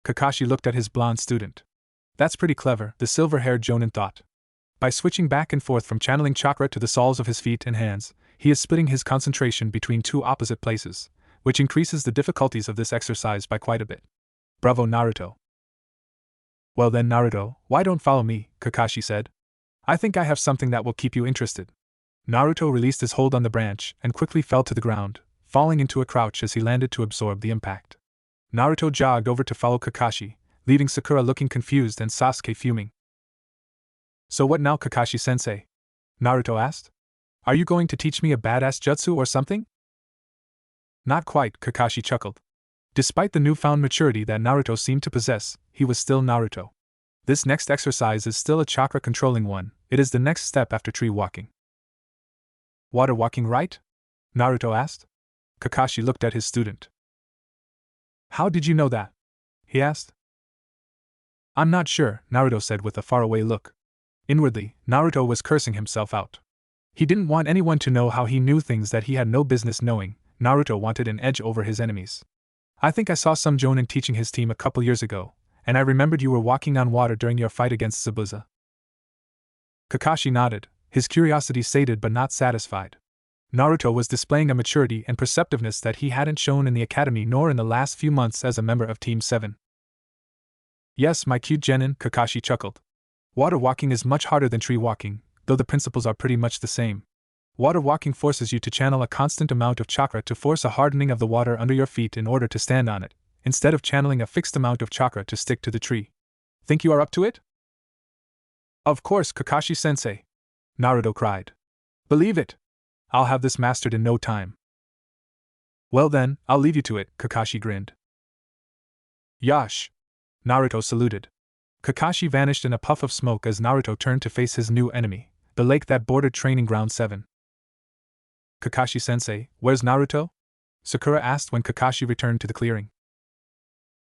Kakashi looked at his blonde student. That's pretty clever, the silver-haired jonin thought. By switching back and forth from channeling chakra to the soles of his feet and hands, he is splitting his concentration between two opposite places, which increases the difficulties of this exercise by quite a bit. Bravo, Naruto. Well then, Naruto, why don't follow me, Kakashi said. I think I have something that will keep you interested. Naruto released his hold on the branch and quickly fell to the ground, falling into a crouch as he landed to absorb the impact. Naruto jogged over to follow Kakashi, leaving Sakura looking confused and Sasuke fuming. So what now, Kakashi-sensei? Naruto asked. Are you going to teach me a badass jutsu or something? Not quite, Kakashi chuckled. Despite the newfound maturity that Naruto seemed to possess, he was still Naruto. This next exercise is still a chakra-controlling one. It is the next step after tree walking. Water walking, right? Naruto asked. Kakashi looked at his student. How did you know that? He asked. I'm not sure, Naruto said with a faraway look. Inwardly, Naruto was cursing himself out. He didn't want anyone to know how he knew things that he had no business knowing. Naruto wanted an edge over his enemies. I think I saw some Jonin teaching his team a couple years ago, and I remembered you were walking on water during your fight against Zabuza. Kakashi nodded, his curiosity sated but not satisfied. Naruto was displaying a maturity and perceptiveness that he hadn't shown in the academy nor in the last few months as a member of Team 7. Yes, my cute genin, Kakashi chuckled. Water walking is much harder than tree walking, though the principles are pretty much the same. Water walking forces you to channel a constant amount of chakra to force a hardening of the water under your feet in order to stand on it, instead of channeling a fixed amount of chakra to stick to the tree. Think you are up to it? Of course, Kakashi-sensei, Naruto cried. Believe it. I'll have this mastered in no time. Well then, I'll leave you to it, Kakashi grinned. Yash! Naruto saluted. Kakashi vanished in a puff of smoke as Naruto turned to face his new enemy, the lake that bordered Training Ground 7. Kakashi-sensei, where's Naruto? Sakura asked when Kakashi returned to the clearing.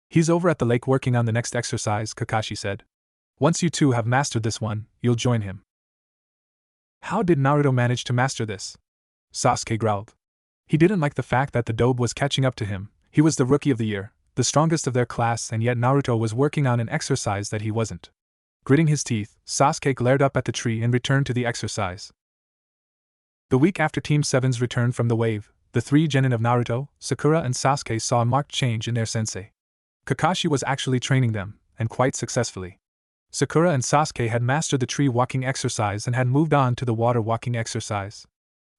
He's over at the lake working on the next exercise, Kakashi said. Once you two have mastered this one, you'll join him. How did Naruto manage to master this? Sasuke growled. He didn't like the fact that the dobe was catching up to him. He was the rookie of the year, the strongest of their class, and yet Naruto was working on an exercise that he wasn't. Gritting his teeth, Sasuke glared up at the tree and returned to the exercise. The week after Team 7's return from the wave, the three genin of Naruto, Sakura and Sasuke saw a marked change in their sensei. Kakashi was actually training them, and quite successfully. Sakura and Sasuke had mastered the tree walking exercise and had moved on to the water walking exercise.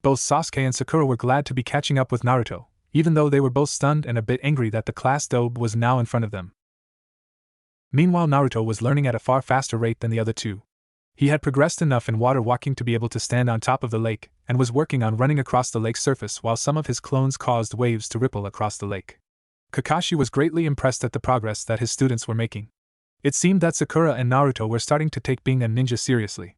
Both Sasuke and Sakura were glad to be catching up with Naruto, even though they were both stunned and a bit angry that the class dobe was now in front of them. Meanwhile, Naruto was learning at a far faster rate than the other two. He had progressed enough in water walking to be able to stand on top of the lake, and was working on running across the lake's surface while some of his clones caused waves to ripple across the lake. Kakashi was greatly impressed at the progress that his students were making. It seemed that Sakura and Naruto were starting to take being a ninja seriously.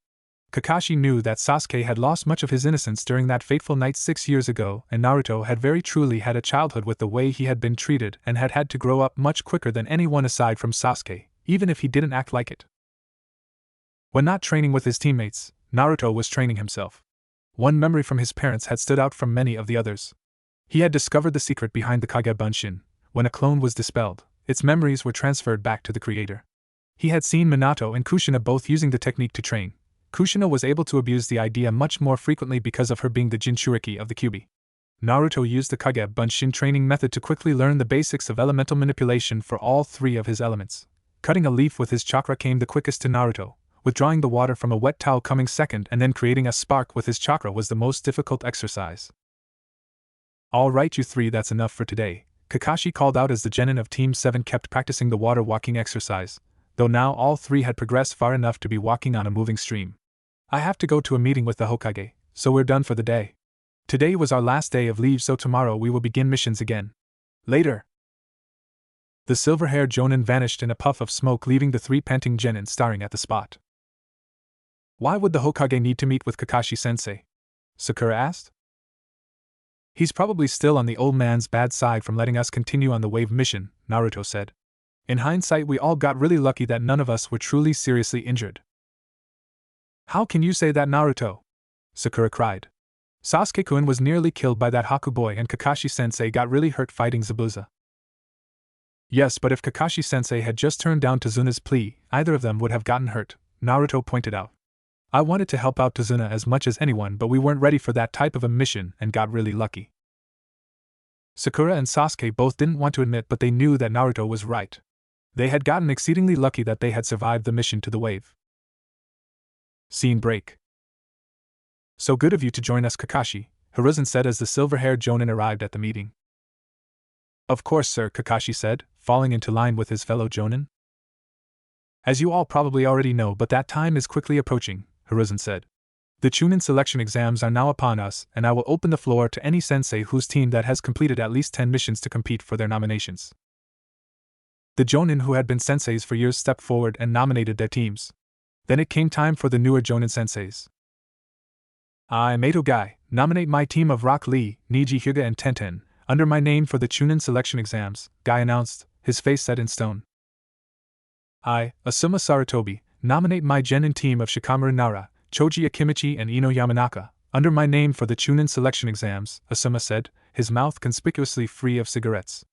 Kakashi knew that Sasuke had lost much of his innocence during that fateful night 6 years ago, and Naruto had very truly had a childhood with the way he had been treated and had had to grow up much quicker than anyone aside from Sasuke, even if he didn't act like it. When not training with his teammates, Naruto was training himself. One memory from his parents had stood out from many of the others. He had discovered the secret behind the Kage Bunshin. When a clone was dispelled, its memories were transferred back to the creator. He had seen Minato and Kushina both using the technique to train. Kushina was able to abuse the idea much more frequently because of her being the Jinchuriki of the Kyuubi. Naruto used the Kage Bunshin training method to quickly learn the basics of elemental manipulation for all three of his elements. Cutting a leaf with his chakra came the quickest to Naruto. Withdrawing the water from a wet towel coming second, and then creating a spark with his chakra was the most difficult exercise. Alright you three, that's enough for today, Kakashi called out as the genin of Team 7 kept practicing the water walking exercise, though now all three had progressed far enough to be walking on a moving stream. I have to go to a meeting with the Hokage, so we're done for the day. Today was our last day of leave, so tomorrow we will begin missions again. Later. The silver-haired Jonin vanished in a puff of smoke, leaving the three panting genin staring at the spot. Why would the Hokage need to meet with Kakashi-sensei? Sakura asked. He's probably still on the old man's bad side from letting us continue on the wave mission, Naruto said. In hindsight, we all got really lucky that none of us were truly seriously injured. How can you say that, Naruto? Sakura cried. Sasuke-kun was nearly killed by that Haku boy, and Kakashi-sensei got really hurt fighting Zabuza. Yes, but if Kakashi-sensei had just turned down Tazuna's plea, either of them would have gotten hurt, Naruto pointed out. I wanted to help out Tazuna as much as anyone, but we weren't ready for that type of a mission and got really lucky. Sakura and Sasuke both didn't want to admit, but they knew that Naruto was right. They had gotten exceedingly lucky that they had survived the mission to the wave. Scene break. So good of you to join us, Kakashi, Hiruzen said as the silver-haired Jonin arrived at the meeting. Of course, sir, Kakashi said, falling into line with his fellow Jonin. As you all probably already know, but that time is quickly approaching, Hiruzen said. The Chunin selection exams are now upon us, and I will open the floor to any sensei whose team that has completed at least 10 missions to compete for their nominations. The Jonin who had been senseis for years stepped forward and nominated their teams. Then it came time for the newer Jonin senseis. I, Mato Gai, nominate my team of Rock Lee, Niji Hyuga and Tenten, under my name for the Chunin selection exams, Gai announced, his face set in stone. I, Asuma Sarutobi, nominate my genin team of Shikamaru Nara, Choji Akimichi and Ino Yamanaka, under my name for the Chunin selection exams, Asuma said, his mouth conspicuously free of cigarettes.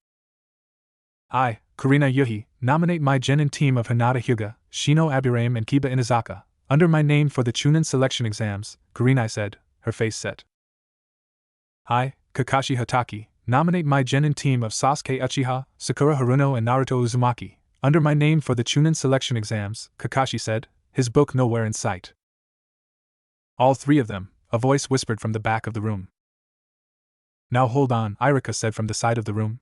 I, Kurina Yuhi, nominate my genin team of Hinata Hyuga, Shino Abirame and Kiba Inazaka, under my name for the Chunin selection exams, Kurinai said, her face set. I, Kakashi Hataki, nominate my genin team of Sasuke Uchiha, Sakura Haruno and Naruto Uzumaki, under my name for the Chunin selection exams, Kakashi said, his book nowhere in sight. All three of them, a voice whispered from the back of the room. Now hold on, Irika said from the side of the room.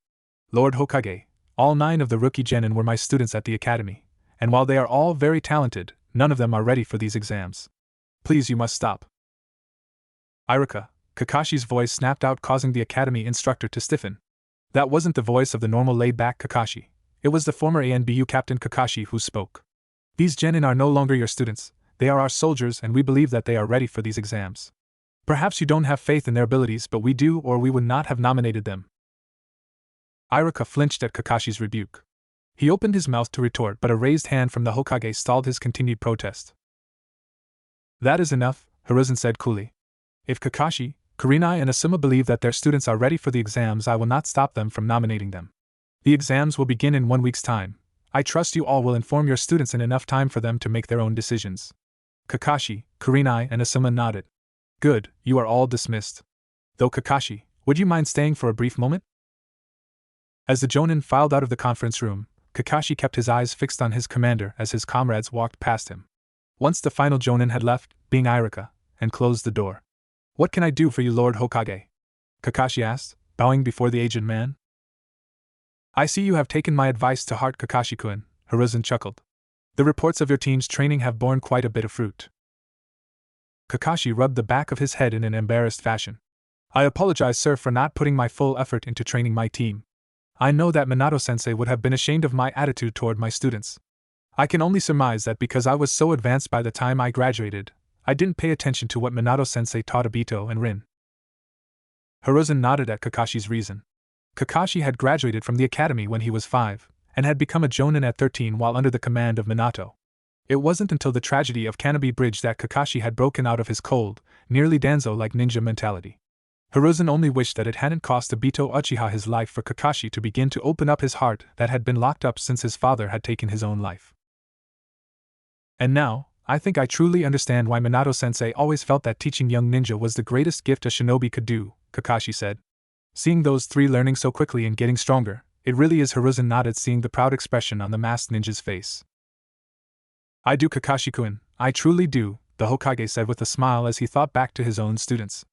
Lord Hokage, all 9 of the rookie genin were my students at the academy, and while they are all very talented, none of them are ready for these exams. Please, you must stop. Irika, Kakashi's voice snapped out, causing the academy instructor to stiffen. That wasn't the voice of the normal laid-back Kakashi. It was the former ANBU captain Kakashi who spoke. These genin are no longer your students, they are our soldiers and we believe that they are ready for these exams. Perhaps you don't have faith in their abilities, but we do, or we would not have nominated them. Irika flinched at Kakashi's rebuke. He opened his mouth to retort, but a raised hand from the Hokage stalled his continued protest. That is enough, Hiruzen said coolly. If Kakashi, Kurinai and Asuma believe that their students are ready for the exams, I will not stop them from nominating them. The exams will begin in 1 week's time. I trust you all will inform your students in enough time for them to make their own decisions. Kakashi, Kurinai and Asuma nodded. Good, you are all dismissed. Though Kakashi, would you mind staying for a brief moment? As the Jonin filed out of the conference room, Kakashi kept his eyes fixed on his commander as his comrades walked past him. Once the final Jonin had left, being Irika, and closed the door. What can I do for you, Lord Hokage? Kakashi asked, bowing before the aged man. I see you have taken my advice to heart, Kakashi-kun, Hiruzen chuckled. The reports of your team's training have borne quite a bit of fruit. Kakashi rubbed the back of his head in an embarrassed fashion. I apologize, sir, for not putting my full effort into training my team. I know that Minato-sensei would have been ashamed of my attitude toward my students. I can only surmise that because I was so advanced by the time I graduated, I didn't pay attention to what Minato-sensei taught Obito and Rin. Hiruzen nodded at Kakashi's reason. Kakashi had graduated from the academy when he was 5, and had become a Jonin at 13 while under the command of Minato. It wasn't until the tragedy of Kanobi Bridge that Kakashi had broken out of his cold, nearly Danzo-like ninja mentality. Hiruzen only wished that it hadn't cost Obito Uchiha his life for Kakashi to begin to open up his heart that had been locked up since his father had taken his own life. And now, I think I truly understand why Minato-sensei always felt that teaching young ninja was the greatest gift a shinobi could do, Kakashi said. Seeing those 3 learning so quickly and getting stronger, it really is. Hiruzen nodded, seeing the proud expression on the masked ninja's face. I do, Kakashi-kun, I truly do, the Hokage said with a smile as he thought back to his own students.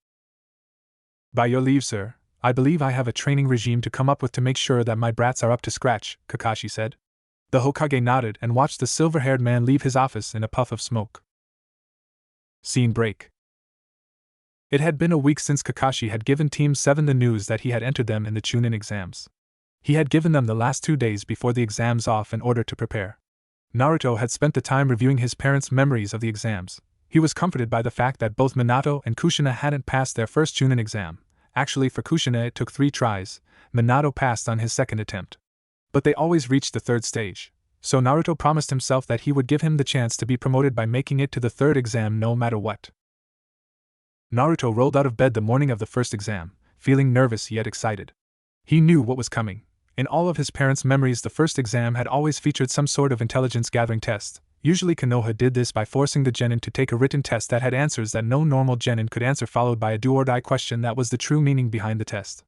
By your leave, sir, I believe I have a training regime to come up with to make sure that my brats are up to scratch, Kakashi said. The Hokage nodded and watched the silver-haired man leave his office in a puff of smoke. Scene break. It had been a week since Kakashi had given Team 7 the news that he had entered them in the Chunin exams. He had given them the last 2 days before the exams off in order to prepare. Naruto had spent the time reviewing his parents' memories of the exams. He was comforted by the fact that both Minato and Kushina hadn't passed their first Chunin exam. Actually, for Kushina it took 3 tries. Minato passed on his second attempt. But they always reached the 3rd stage, so Naruto promised himself that he would give him the chance to be promoted by making it to the 3rd exam no matter what. Naruto rolled out of bed the morning of the first exam, feeling nervous yet excited. He knew what was coming. In all of his parents' memories, the first exam had always featured some sort of intelligence-gathering test. Usually Konoha did this by forcing the genin to take a written test that had answers that no normal genin could answer, followed by a do-or-die question that was the true meaning behind the test.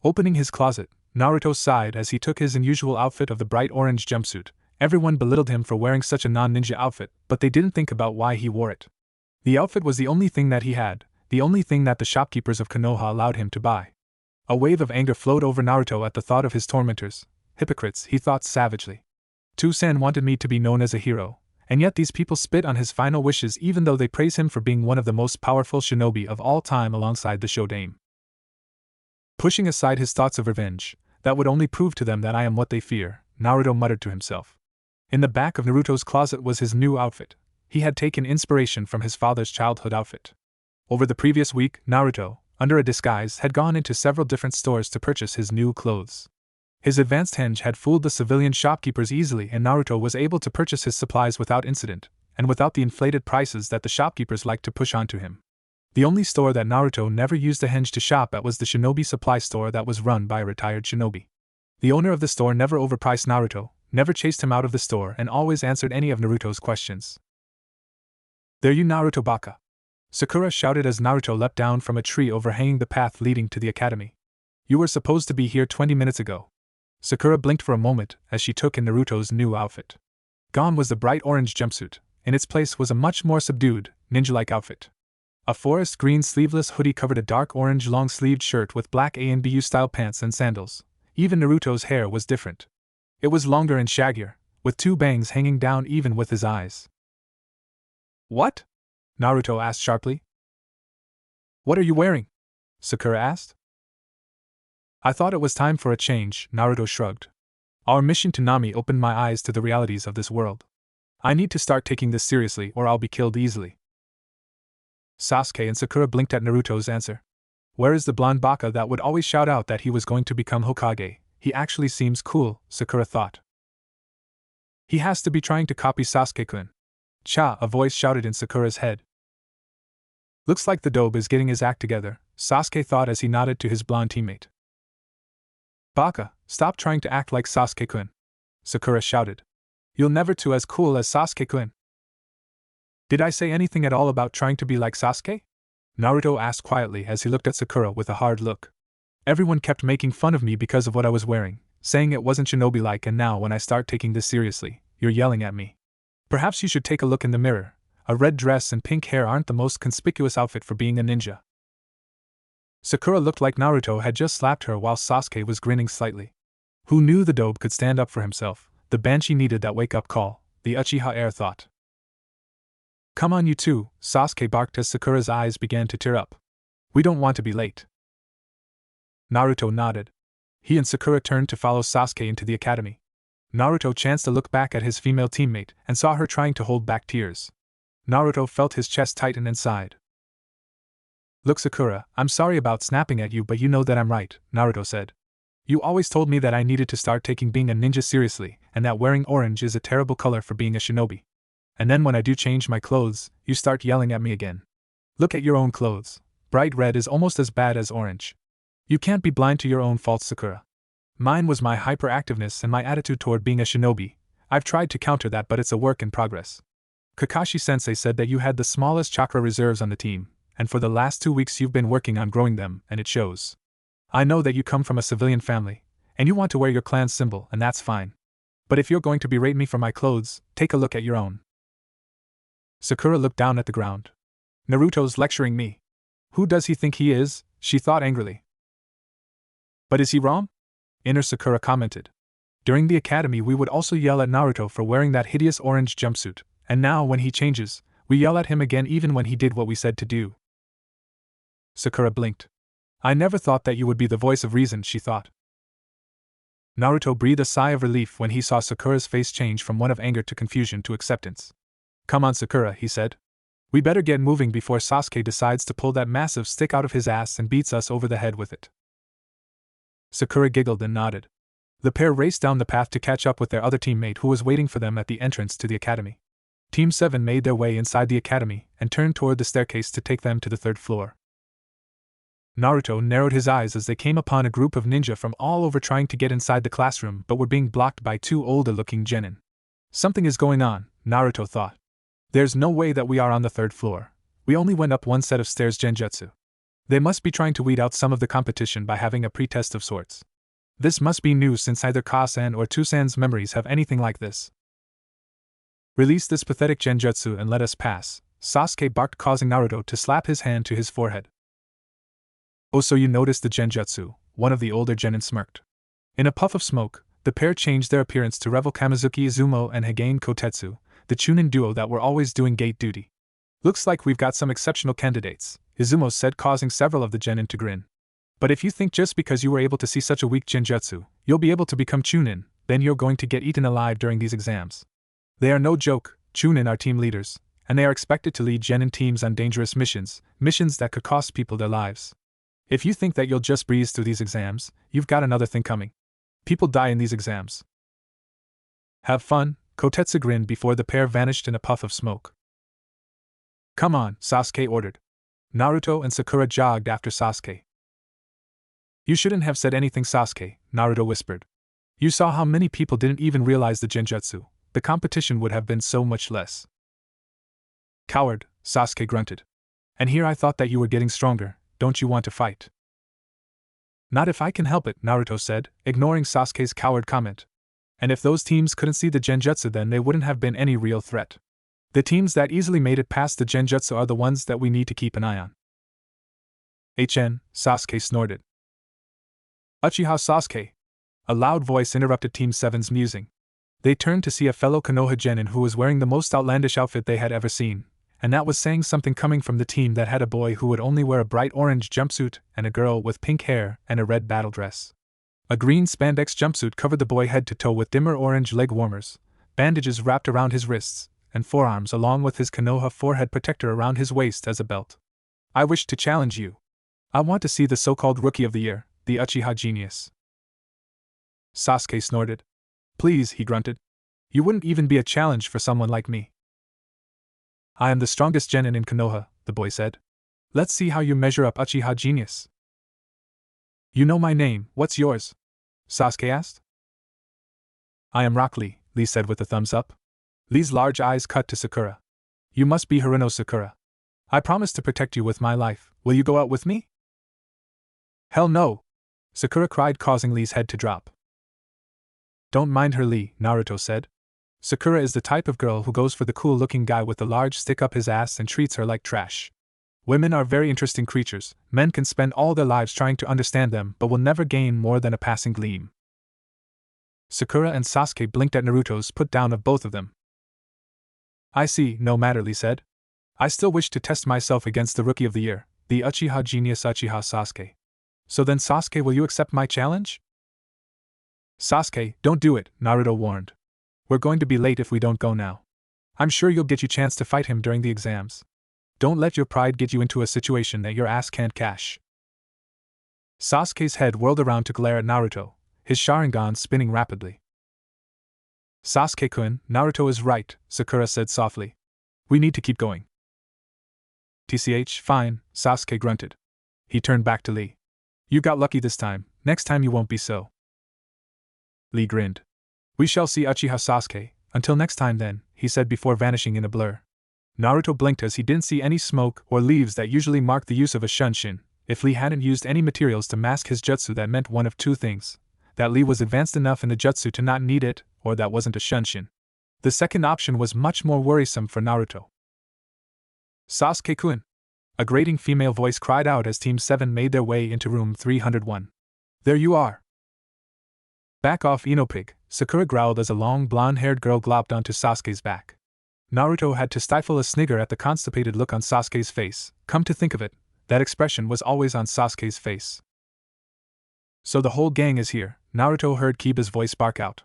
Opening his closet, Naruto sighed as he took his unusual outfit of the bright orange jumpsuit. Everyone belittled him for wearing such a non-ninja outfit, but they didn't think about why he wore it. The outfit was the only thing that he had, the only thing that the shopkeepers of Konoha allowed him to buy. A wave of anger flowed over Naruto at the thought of his tormentors. Hypocrites, he thought savagely. Toussaint wanted me to be known as a hero, and yet these people spit on his final wishes even though they praise him for being one of the most powerful shinobi of all time alongside the Shodaime. Pushing aside his thoughts of revenge, that would only prove to them that I am what they fear, Naruto muttered to himself. In the back of Naruto's closet was his new outfit. He had taken inspiration from his father's childhood outfit. Over the previous week, Naruto, under a disguise, had gone into several different stores to purchase his new clothes. His advanced henge had fooled the civilian shopkeepers easily, and Naruto was able to purchase his supplies without incident. and without the inflated prices that the shopkeepers liked to push onto him. The only store that Naruto never used a henge to shop at was the shinobi supply store that was run by a retired shinobi. The owner of the store never overpriced Naruto, never chased him out of the store, and always answered any of Naruto's questions. "There you Naruto baka!" Sakura shouted as Naruto leapt down from a tree overhanging the path leading to the academy. "You were supposed to be here 20 minutes ago." Sakura blinked for a moment as she took in Naruto's new outfit. Gone was the bright orange jumpsuit, in its place was a much more subdued, ninja-like outfit. A forest green sleeveless hoodie covered a dark orange long-sleeved shirt with black A&BU-style pants and sandals. Even Naruto's hair was different. It was longer and shaggier, with 2 bangs hanging down even with his eyes. "What?" Naruto asked sharply. "What are you wearing?" Sakura asked. "I thought it was time for a change," Naruto shrugged. "Our mission to Nami opened my eyes to the realities of this world. I need to start taking this seriously or I'll be killed easily." Sasuke and Sakura blinked at Naruto's answer. "Where is the blonde baka that would always shout out that he was going to become Hokage? He actually seems cool," Sakura thought. "He has to be trying to copy Sasuke-kun." "Cha!" a voice shouted in Sakura's head. "Looks like the dobe is getting his act together," Sasuke thought as he nodded to his blonde teammate. "Baka, stop trying to act like Sasuke-kun," Sakura shouted. "You'll never be as cool as Sasuke-kun." "Did I say anything at all about trying to be like Sasuke?" Naruto asked quietly as he looked at Sakura with a hard look. "Everyone kept making fun of me because of what I was wearing, saying it wasn't shinobi-like, and now when I start taking this seriously, you're yelling at me. Perhaps you should take a look in the mirror. A red dress and pink hair aren't the most conspicuous outfit for being a ninja." Sakura looked like Naruto had just slapped her while Sasuke was grinning slightly. Who knew the dobe could stand up for himself? The Banshee needed that wake-up call, the Uchiha heir thought. "Come on you two," Sasuke barked as Sakura's eyes began to tear up. "We don't want to be late." Naruto nodded. He and Sakura turned to follow Sasuke into the academy. Naruto chanced to look back at his female teammate and saw her trying to hold back tears. Naruto felt his chest tighten and sighed. "Look Sakura, I'm sorry about snapping at you, but you know that I'm right," Naruto said. "You always told me that I needed to start taking being a ninja seriously, and that wearing orange is a terrible color for being a shinobi. And then when I do change my clothes, you start yelling at me again. Look at your own clothes. Bright red is almost as bad as orange. You can't be blind to your own faults, Sakura. Mine was my hyperactiveness and my attitude toward being a shinobi. I've tried to counter that, but it's a work in progress. Kakashi-sensei said that you had the smallest chakra reserves on the team, and for the last 2 weeks you've been working on growing them, and it shows. I know that you come from a civilian family, and you want to wear your clan's symbol, and that's fine. But if you're going to berate me for my clothes, take a look at your own." Sakura looked down at the ground. "Naruto's lecturing me. Who does he think he is?" she thought angrily. "But is he wrong?" Inner Sakura commented. "During the academy we would also yell at Naruto for wearing that hideous orange jumpsuit, and now when he changes, we yell at him again even when he did what we said to do." Sakura blinked. "I never thought that you would be the voice of reason," she thought. Naruto breathed a sigh of relief when he saw Sakura's face change from one of anger to confusion to acceptance. "Come on Sakura," he said. "We better get moving before Sasuke decides to pull that massive stick out of his ass and beats us over the head with it." Sakura giggled and nodded. The pair raced down the path to catch up with their other teammate who was waiting for them at the entrance to the academy. Team 7 made their way inside the academy and turned toward the staircase to take them to the 3rd floor. Naruto narrowed his eyes as they came upon a group of ninja from all over trying to get inside the classroom but were being blocked by 2 older-looking genin. Something is going on, Naruto thought. There's no way that we are on the 3rd floor. We only went up 1 set of stairs genjutsu. They must be trying to weed out some of the competition by having a pretest of sorts. This must be new since either Ka-san or Tu-san's memories have anything like this. "Release this pathetic genjutsu and let us pass," Sasuke barked, causing Naruto to slap his hand to his forehead. "Oh, so you noticed the genjutsu," one of the older genin smirked. In a puff of smoke, the pair changed their appearance to revel Kamizuki Izumo and Hagain Kotetsu, the Chunin duo that were always doing gate duty. "Looks like we've got some exceptional candidates," Izumo said, causing several of the genin to grin. "But if you think just because you were able to see such a weak genjutsu, you'll be able to become Chunin, then you're going to get eaten alive during these exams. They are no joke. Chunin are team leaders, and they are expected to lead genin teams on dangerous missions that could cost people their lives. If you think that you'll just breeze through these exams, you've got another thing coming. People die in these exams." "Have fun," Kotetsu grinned before the pair vanished in a puff of smoke. Come on, Sasuke ordered. Naruto and Sakura jogged after Sasuke. You shouldn't have said anything, Sasuke, Naruto whispered. You saw how many people didn't even realize the genjutsu. The competition would have been so much less. Coward, Sasuke grunted. And here I thought that you were getting stronger. Don't you want to fight? Not if I can help it, Naruto said, ignoring Sasuke's coward comment. And if those teams couldn't see the genjutsu, then they wouldn't have been any real threat. The teams that easily made it past the genjutsu are the ones that we need to keep an eye on. Sasuke snorted. Uchiha Sasuke! A loud voice interrupted Team 7's musing. They turned to see a fellow Konoha genin who was wearing the most outlandish outfit they had ever seen, and that was saying something coming from the team that had a boy who would only wear a bright orange jumpsuit and a girl with pink hair and a red battle dress. A green spandex jumpsuit covered the boy head to toe with dimmer orange leg warmers, bandages wrapped around his wrists and forearms along with his Konoha forehead protector around his waist as a belt. I wish to challenge you. I want to see the so-called Rookie of the Year, the Uchiha Genius. Sasuke snorted. Please, he grunted. You wouldn't even be a challenge for someone like me. I am the strongest genin in Konoha, the boy said. Let's see how you measure up, Uchiha Genius. You know my name, what's yours? Sasuke asked. I am Rock Lee, Lee said with a thumbs up. Lee's large eyes cut to Sakura. You must be Haruno Sakura. I promise to protect you with my life. Will you go out with me? Hell no! Sakura cried, causing Lee's head to drop. Don't mind her, Lee, Naruto said. Sakura is the type of girl who goes for the cool-looking guy with the large stick up his ass and treats her like trash. Women are very interesting creatures. Men can spend all their lives trying to understand them but will never gain more than a passing gleam. Sakura and Sasuke blinked at Naruto's put-down of both of them. I see, no matter, Lee said. I still wish to test myself against the Rookie of the Year, the Uchiha Genius Uchiha Sasuke. So then, Sasuke, will you accept my challenge? Sasuke, don't do it, Naruto warned. We're going to be late if we don't go now. I'm sure you'll get your chance to fight him during the exams. Don't let your pride get you into a situation that your ass can't cash. Sasuke's head whirled around to glare at Naruto, his Sharingan spinning rapidly. Sasuke-kun, Naruto is right, Sakura said softly. We need to keep going. TCH, fine, Sasuke grunted. He turned back to Lee. You got lucky this time, next time you won't be so. Lee grinned. We shall see, Uchiha Sasuke. Until next time then, he said before vanishing in a blur. Naruto blinked as he didn't see any smoke or leaves that usually mark the use of a shunshin. If Lee hadn't used any materials to mask his jutsu, that meant one of two things. That Lee was advanced enough in the jutsu to not need it, or that wasn't a shunshin. The second option was much more worrisome for Naruto. Sasuke-kun! A grating female voice cried out as Team 7 made their way into room 301. There you are! Back off, Inopig, Sakura growled as a long blonde-haired girl glopped onto Sasuke's back. Naruto had to stifle a snigger at the constipated look on Sasuke's face. Come to think of it, that expression was always on Sasuke's face. So the whole gang is here, Naruto heard Kiba's voice bark out.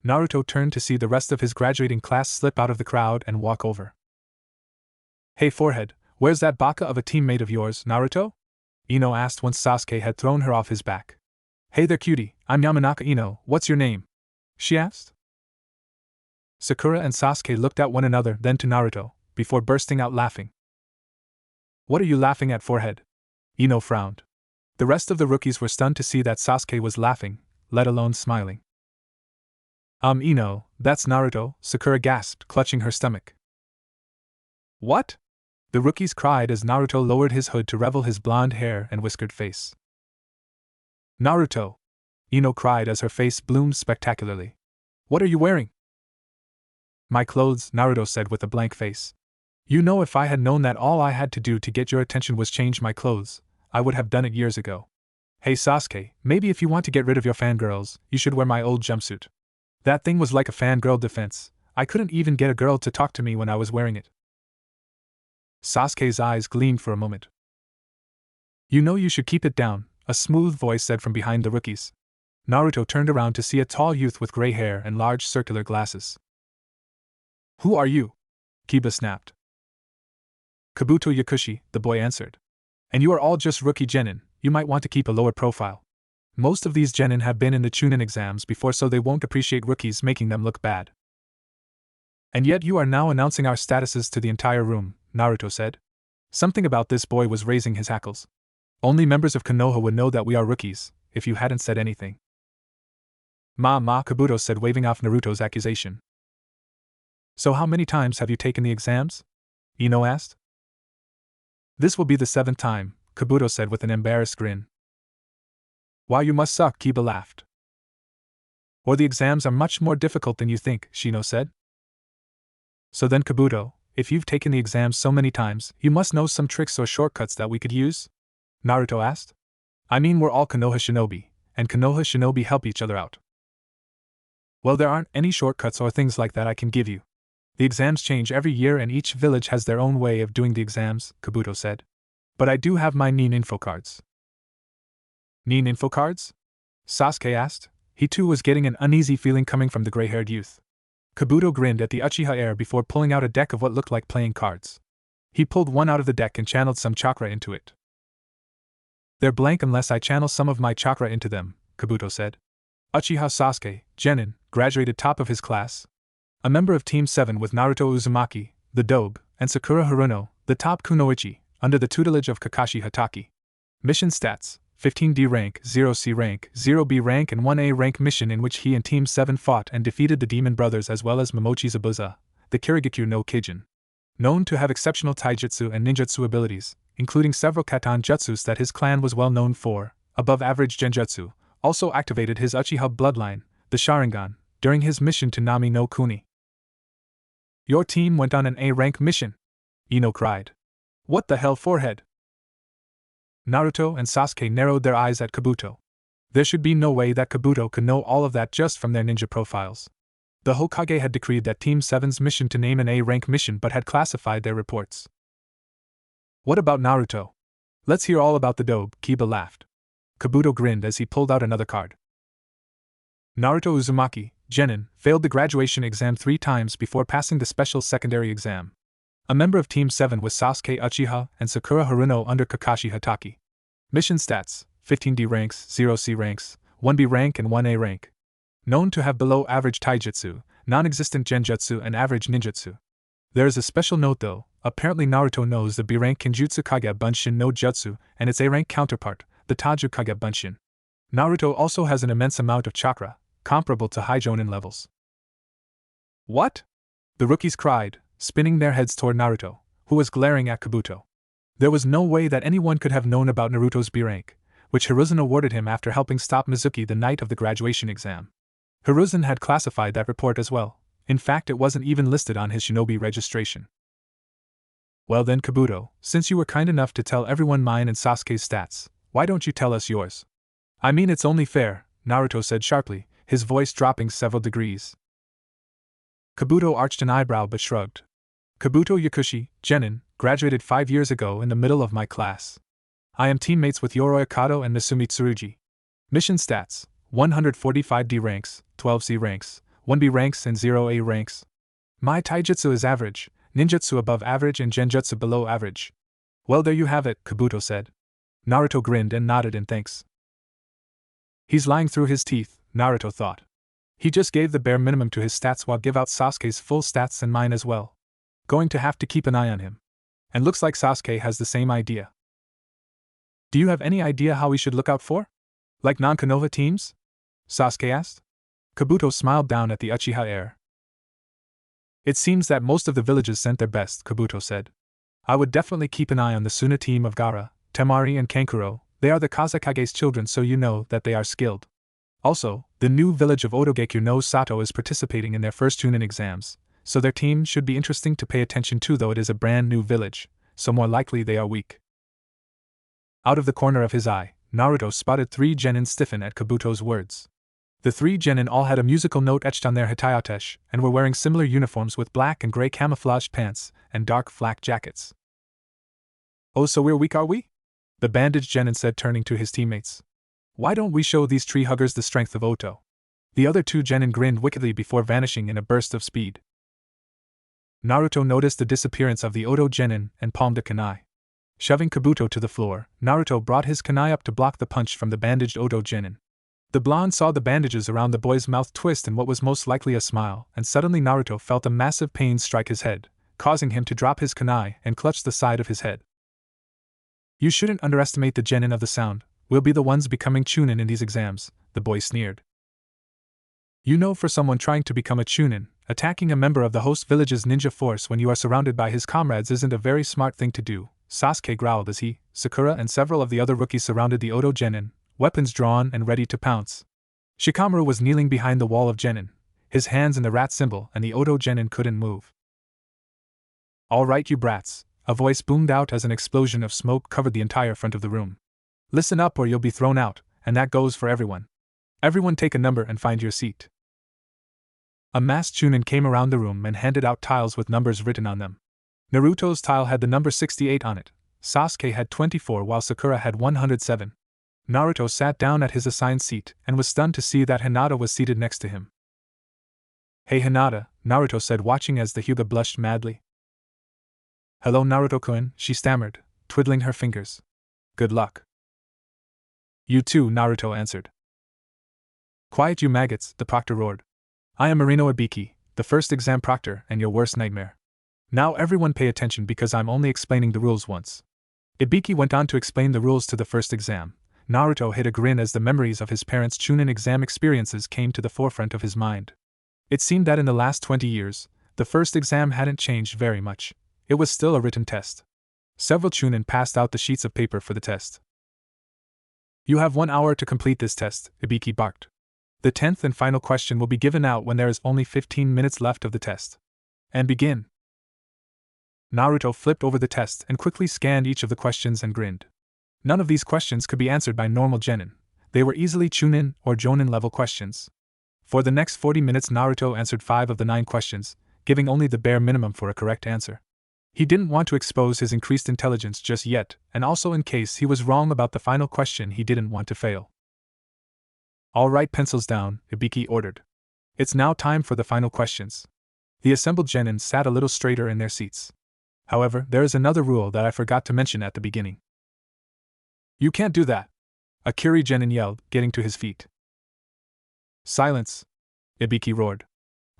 Naruto turned to see the rest of his graduating class slip out of the crowd and walk over. Hey forehead, where's that baka of a teammate of yours, Naruto? Ino asked once Sasuke had thrown her off his back. Hey there cutie, I'm Yamanaka Ino, what's your name? She asked. Sakura and Sasuke looked at one another, then to Naruto, before bursting out laughing. What are you laughing at, forehead? Ino frowned. The rest of the rookies were stunned to see that Sasuke was laughing, let alone smiling. Ino, that's Naruto, Sakura gasped, clutching her stomach. What? The rookies cried as Naruto lowered his hood to reveal his blonde hair and whiskered face. Naruto! Ino cried as her face bloomed spectacularly. What are you wearing? My clothes, Naruto said with a blank face. You know, if I had known that all I had to do to get your attention was change my clothes, I would have done it years ago. Hey Sasuke, maybe if you want to get rid of your fangirls, you should wear my old jumpsuit. That thing was like a fangirl defense. I couldn't even get a girl to talk to me when I was wearing it. Sasuke's eyes gleamed for a moment. You know you should keep it down, a smooth voice said from behind the rookies. Naruto turned around to see a tall youth with gray hair and large circular glasses. Who are you? Kiba snapped. Kabuto Yakushi, the boy answered. And you are all just rookie genin, you might want to keep a lower profile. Most of these genin have been in the Chunin exams before, so they won't appreciate rookies making them look bad. And yet you are now announcing our statuses to the entire room, Naruto said. Something about this boy was raising his hackles. Only members of Konoha would know that we are rookies, if you hadn't said anything. Ma, Kabuto said, waving off Naruto's accusation. So how many times have you taken the exams? Ino asked. This will be the 7th time, Kabuto said with an embarrassed grin. Why, you must suck, Kiba laughed. Or the exams are much more difficult than you think, Shino said. So then, Kabuto, if you've taken the exams so many times, you must know some tricks or shortcuts that we could use? Naruto asked. I mean, we're all Konoha shinobi, and Konoha shinobi help each other out. Well, there aren't any shortcuts or things like that I can give you. The exams change every year and each village has their own way of doing the exams, Kabuto said. But I do have my Nin info cards. Nin info cards? Sasuke asked. He too was getting an uneasy feeling coming from the gray-haired youth. Kabuto grinned at the Uchiha heir before pulling out a deck of what looked like playing cards. He pulled one out of the deck and channeled some chakra into it. They're blank unless I channel some of my chakra into them, Kabuto said. Uchiha Sasuke, Genin, graduated top of his class. A member of Team 7 with Naruto Uzumaki, the Dobe, and Sakura Haruno, the top kunoichi, under the tutelage of Kakashi Hatake. Mission stats: 15D rank, 0C rank, 0B rank and 1A rank mission in which he and Team 7 fought and defeated the Demon Brothers as well as Momochi Zabuza, the Kirigikyu no Kijin. Known to have exceptional taijutsu and ninjutsu abilities, including several katan jutsus that his clan was well known for, above average genjutsu, also activated his Uchiha bloodline, the Sharingan, during his mission to Nami no Kuni. Your team went on an A-rank mission, Ino cried. What the hell, forehead? Naruto and Sasuke narrowed their eyes at Kabuto. There should be no way that Kabuto could know all of that just from their ninja profiles. The Hokage had decreed that Team 7's mission to name an A-rank mission but had classified their reports. What about Naruto? Let's hear all about the Dobe, Kiba laughed. Kabuto grinned as he pulled out another card. Naruto Uzumaki, Genin, failed the graduation exam 3 times before passing the special secondary exam. A member of Team 7 was Sasuke Uchiha and Sakura Haruno under Kakashi Hatake. Mission stats: 15D ranks, 0C ranks, 1B rank and 1A rank. Known to have below average taijutsu, non-existent genjutsu and average ninjutsu. There is a special note though, apparently Naruto knows the B rank Kenjutsu Kage Bunshin no Jutsu and its A rank counterpart, the Taju Kage Bunshin. Naruto also has an immense amount of chakra, comparable to high Jonin levels. What? The rookies cried, spinning their heads toward Naruto, who was glaring at Kabuto. There was no way that anyone could have known about Naruto's B rank, which Hiruzen awarded him after helping stop Mizuki the night of the graduation exam. Hiruzen had classified that report as well. In fact, it wasn't even listed on his shinobi registration. Well then, Kabuto, since you were kind enough to tell everyone mine and Sasuke's stats, why don't you tell us yours? I mean, it's only fair, Naruto said sharply, his voice dropping several degrees. Kabuto arched an eyebrow but shrugged. Kabuto Yakushi, Genin, graduated 5 years ago in the middle of my class. I am teammates with Yoroi Akato and Nasumi Tsurugi. Mission stats: 145D ranks, 12C ranks, 1B ranks and 0A ranks. My taijutsu is average, ninjutsu above average and genjutsu below average. Well, there you have it, Kabuto said. Naruto grinned and nodded in thanks. He's lying through his teeth, Naruto thought. He just gave the bare minimum to his stats while give out Sasuke's full stats and mine as well. Going to have to keep an eye on him. And looks like Sasuke has the same idea. Do you have any idea how we should look out for? Like non-Konoha teams? Sasuke asked. Kabuto smiled down at the Uchiha heir. It seems that most of the villages sent their best, Kabuto said. I would definitely keep an eye on the Suna team of Gaara, Temari and Kankuro. They are the Kazekage's children, so you know that they are skilled. Also, the new village of Otogekyu no Sato is participating in their first Chunin exams, so their team should be interesting to pay attention to, though it is a brand new village, so more likely they are weak. Out of the corner of his eye, Naruto spotted 3 genin stiffen at Kabuto's words. The 3 genin all had a musical note etched on their hitayatesh and were wearing similar uniforms with black and gray camouflage pants and dark flak jackets. Oh, so we're weak, are we? The bandaged genin said, turning to his teammates. Why don't we show these tree huggers the strength of Oto? The other 2 genin grinned wickedly before vanishing in a burst of speed. Naruto noticed the disappearance of the Oto genin and palmed a kunai. Shoving Kabuto to the floor, Naruto brought his kunai up to block the punch from the bandaged Oto genin. The blonde saw the bandages around the boy's mouth twist in what was most likely a smile, and suddenly Naruto felt a massive pain strike his head, causing him to drop his kunai and clutch the side of his head. You shouldn't underestimate the genin of the sound. We'll be the ones becoming chunin in these exams, the boy sneered. You know, for someone trying to become a chunin, attacking a member of the host village's ninja force when you are surrounded by his comrades isn't a very smart thing to do, Sasuke growled as he, Sakura and several of the other rookies surrounded the Oto genin, weapons drawn and ready to pounce. Shikamaru was kneeling behind the wall of genin, his hands in the rat symbol, and the Oto genin couldn't move. All right, you brats, a voice boomed out as an explosion of smoke covered the entire front of the room. Listen up or you'll be thrown out, and that goes for everyone. Everyone take a number and find your seat. A masked chunin came around the room and handed out tiles with numbers written on them. Naruto's tile had the number 68 on it, Sasuke had 24 while Sakura had 107. Naruto sat down at his assigned seat and was stunned to see that Hinata was seated next to him. Hey Hinata, Naruto said, watching as the Hyuga blushed madly. Hello Naruto-kun, she stammered, twiddling her fingers. Good luck. You too, Naruto answered. Quiet you maggots, the proctor roared. I am Marino Ibiki, the first exam proctor and your worst nightmare. Now everyone pay attention because I'm only explaining the rules once. Ibiki went on to explain the rules to the first exam. Naruto hid a grin as the memories of his parents' chunin exam experiences came to the forefront of his mind. It seemed that in the last 20 years, the first exam hadn't changed very much. It was still a written test. Several chunin passed out the sheets of paper for the test. You have 1 hour to complete this test, Ibiki barked. The 10th and final question will be given out when there is only 15 minutes left of the test. And begin. Naruto flipped over the test and quickly scanned each of the questions and grinned. None of these questions could be answered by normal genin. They were easily chunin or jonin level questions. For the next 40 minutes Naruto answered 5 of the 9 questions, giving only the bare minimum for a correct answer. He didn't want to expose his increased intelligence just yet, and also in case he was wrong about the final question he didn't want to fail. All right, pencils down, Ibiki ordered. It's now time for the final questions. The assembled genin sat a little straighter in their seats. However, there is another rule that I forgot to mention at the beginning. You can't do that, a Kiri genin yelled, getting to his feet. Silence, Ibiki roared.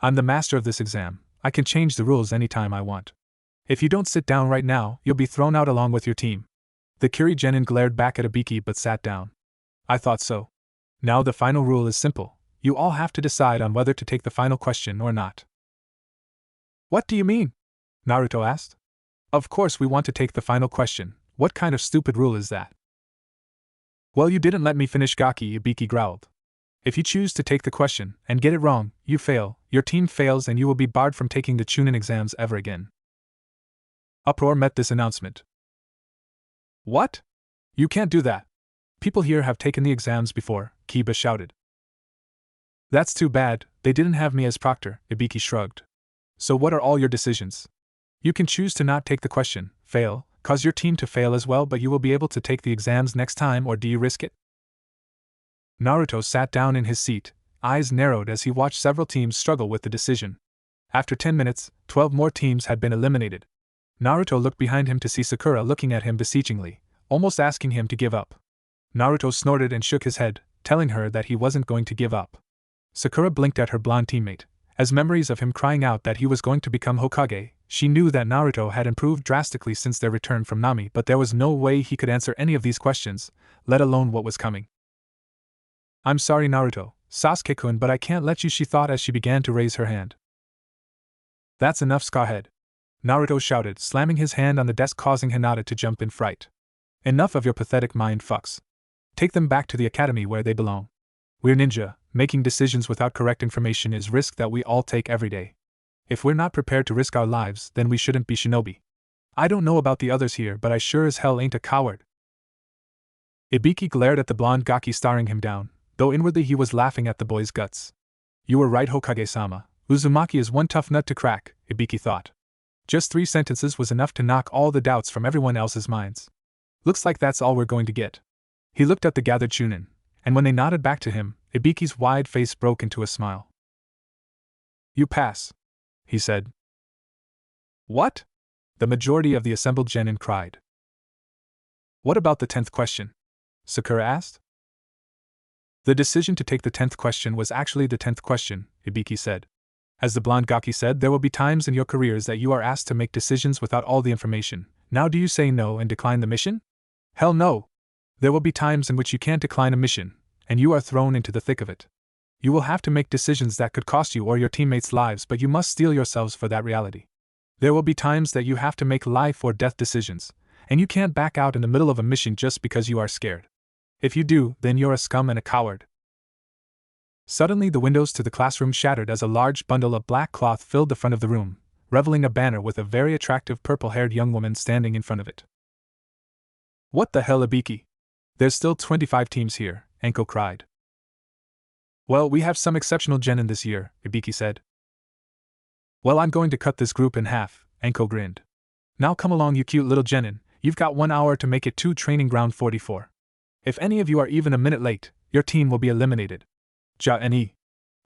I'm the master of this exam. I can change the rules anytime I want. If you don't sit down right now, you'll be thrown out along with your team. The Kiri genin glared back at Ibiki but sat down. I thought so. Now the final rule is simple. You all have to decide on whether to take the final question or not. What do you mean? Naruto asked. Of course we want to take the final question. What kind of stupid rule is that? Well, you didn't let me finish, Gaki, Ibiki growled. If you choose to take the question and get it wrong, you fail, your team fails, and you will be barred from taking the chunin exams ever again. Uproar met this announcement. What? You can't do that. People here have taken the exams before, Kiba shouted. That's too bad, they didn't have me as proctor, Ibiki shrugged. So what are all your decisions? You can choose to not take the question, fail, cause your team to fail as well, but you will be able to take the exams next time, or do you risk it? Naruto sat down in his seat, eyes narrowed as he watched several teams struggle with the decision. After 10 minutes, 12 more teams had been eliminated. Naruto looked behind him to see Sakura looking at him beseechingly, almost asking him to give up. Naruto snorted and shook his head, telling her that he wasn't going to give up. Sakura blinked at her blonde teammate. As memories of him crying out that he was going to become Hokage, she knew that Naruto had improved drastically since their return from Nami, but there was no way he could answer any of these questions, let alone what was coming. I'm sorry, Naruto, Sasuke-kun, but I can't let you, she thought as she began to raise her hand. That's enough, Scarhead, Naruto shouted, slamming his hand on the desk, causing Hinata to jump in fright. Enough of your pathetic mind fucks. Take them back to the academy where they belong. We're ninja. Making decisions without correct information is risk that we all take every day. If we're not prepared to risk our lives, then we shouldn't be shinobi. I don't know about the others here, but I sure as hell ain't a coward. Ibiki glared at the blonde Gaki, staring him down, though inwardly he was laughing at the boy's guts. You were right, Hokage-sama. Uzumaki is one tough nut to crack, Ibiki thought. Just 3 sentences was enough to knock all the doubts from everyone else's minds. Looks like that's all we're going to get. He looked at the gathered chunin, and when they nodded back to him, Ibiki's wide face broke into a smile. You pass, he said. What? The majority of the assembled genin cried. What about the 10th question? Sakura asked. The decision to take the 10th question was actually the 10th question, Ibiki said. As the blonde Gaki said, there will be times in your careers that you are asked to make decisions without all the information. Now do you say no and decline the mission? Hell no! There will be times in which you can't decline a mission, and you are thrown into the thick of it. You will have to make decisions that could cost you or your teammates' lives, but you must steel yourselves for that reality. There will be times that you have to make life or death decisions, and you can't back out in the middle of a mission just because you are scared. If you do, then you're a scum and a coward. Suddenly the windows to the classroom shattered as a large bundle of black cloth filled the front of the room, revealing a banner with a very attractive purple-haired young woman standing in front of it. What the hell, Ibiki? There's still 25 teams here, Enko cried. Well, we have some exceptional genin this year, Ibiki said. Well, I'm going to cut this group in half, Enko grinned. Now come along, you cute little genin, you've got 1 hour to make it to training ground 44. If any of you are even a minute late, your team will be eliminated. Ja-ne.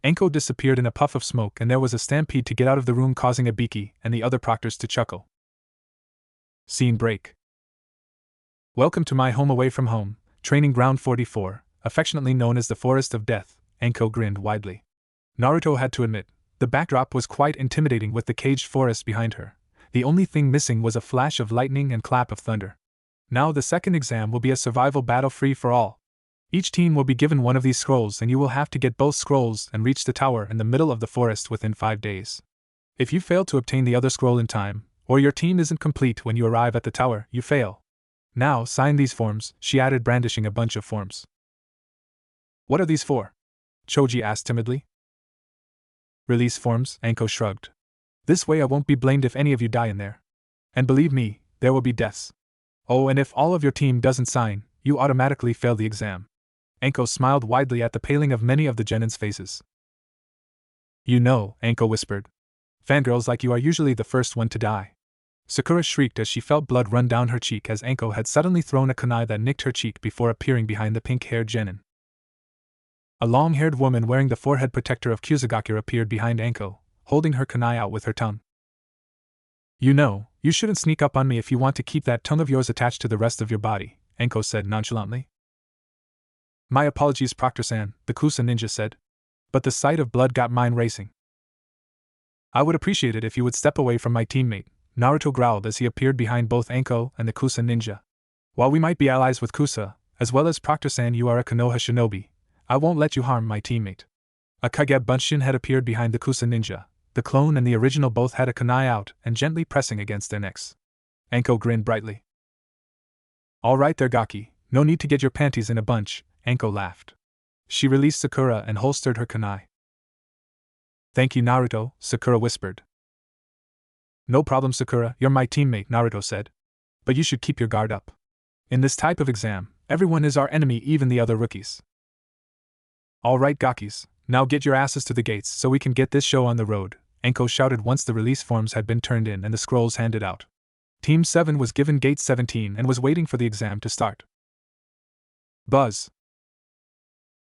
Enko disappeared in a puff of smoke and there was a stampede to get out of the room, causing Ibiki and the other proctors to chuckle. Scene break. Welcome to my home away from home, training ground 44, affectionately known as the Forest of Death, Enko grinned widely. Naruto had to admit, the backdrop was quite intimidating with the caged forest behind her. The only thing missing was a flash of lightning and clap of thunder. Now the second exam will be a survival battle free for all. Each team will be given one of these scrolls and you will have to get both scrolls and reach the tower in the middle of the forest within 5 days. If you fail to obtain the other scroll in time, or your team isn't complete when you arrive at the tower, you fail. Now sign these forms, she added, brandishing a bunch of forms. What are these for? Choji asked timidly. Release forms, Enko shrugged. This way I won't be blamed if any of you die in there. And believe me, there will be deaths. Oh, and if all of your team doesn't sign, you automatically fail the exam. Enko smiled widely at the paling of many of the genin's faces. You know, Enko whispered. Fangirls like you are usually the first one to die. Sakura shrieked as she felt blood run down her cheek as Enko had suddenly thrown a kunai that nicked her cheek before appearing behind the pink-haired genin. A long-haired woman wearing the forehead protector of Kusagakure appeared behind Enko, holding her kunai out with her tongue. You know, you shouldn't sneak up on me if you want to keep that tongue of yours attached to the rest of your body, Enko said nonchalantly. My apologies, Proctor-san, the Kusa ninja said. But the sight of blood got mine racing. I would appreciate it if you would step away from my teammate, Naruto growled as he appeared behind both Enko and the Kusa ninja. While we might be allies with Kusa, as well as Proctor-san, you are a Konoha shinobi. I won't let you harm my teammate. A Kage Bunshin had appeared behind the Kusa ninja. The clone and the original both had a kunai out and gently pressing against their necks. Enko grinned brightly. All right there, Gaki, no need to get your panties in a bunch, Enko laughed. She released Sakura and holstered her kunai. Thank you, Naruto, Sakura whispered. No problem, Sakura, you're my teammate, Naruto said. But you should keep your guard up. In this type of exam, everyone is our enemy, even the other rookies. All right, Gakis, now get your asses to the gates so we can get this show on the road, Enko shouted once the release forms had been turned in and the scrolls handed out. Team 7 was given Gate 17 and was waiting for the exam to start. Buzz!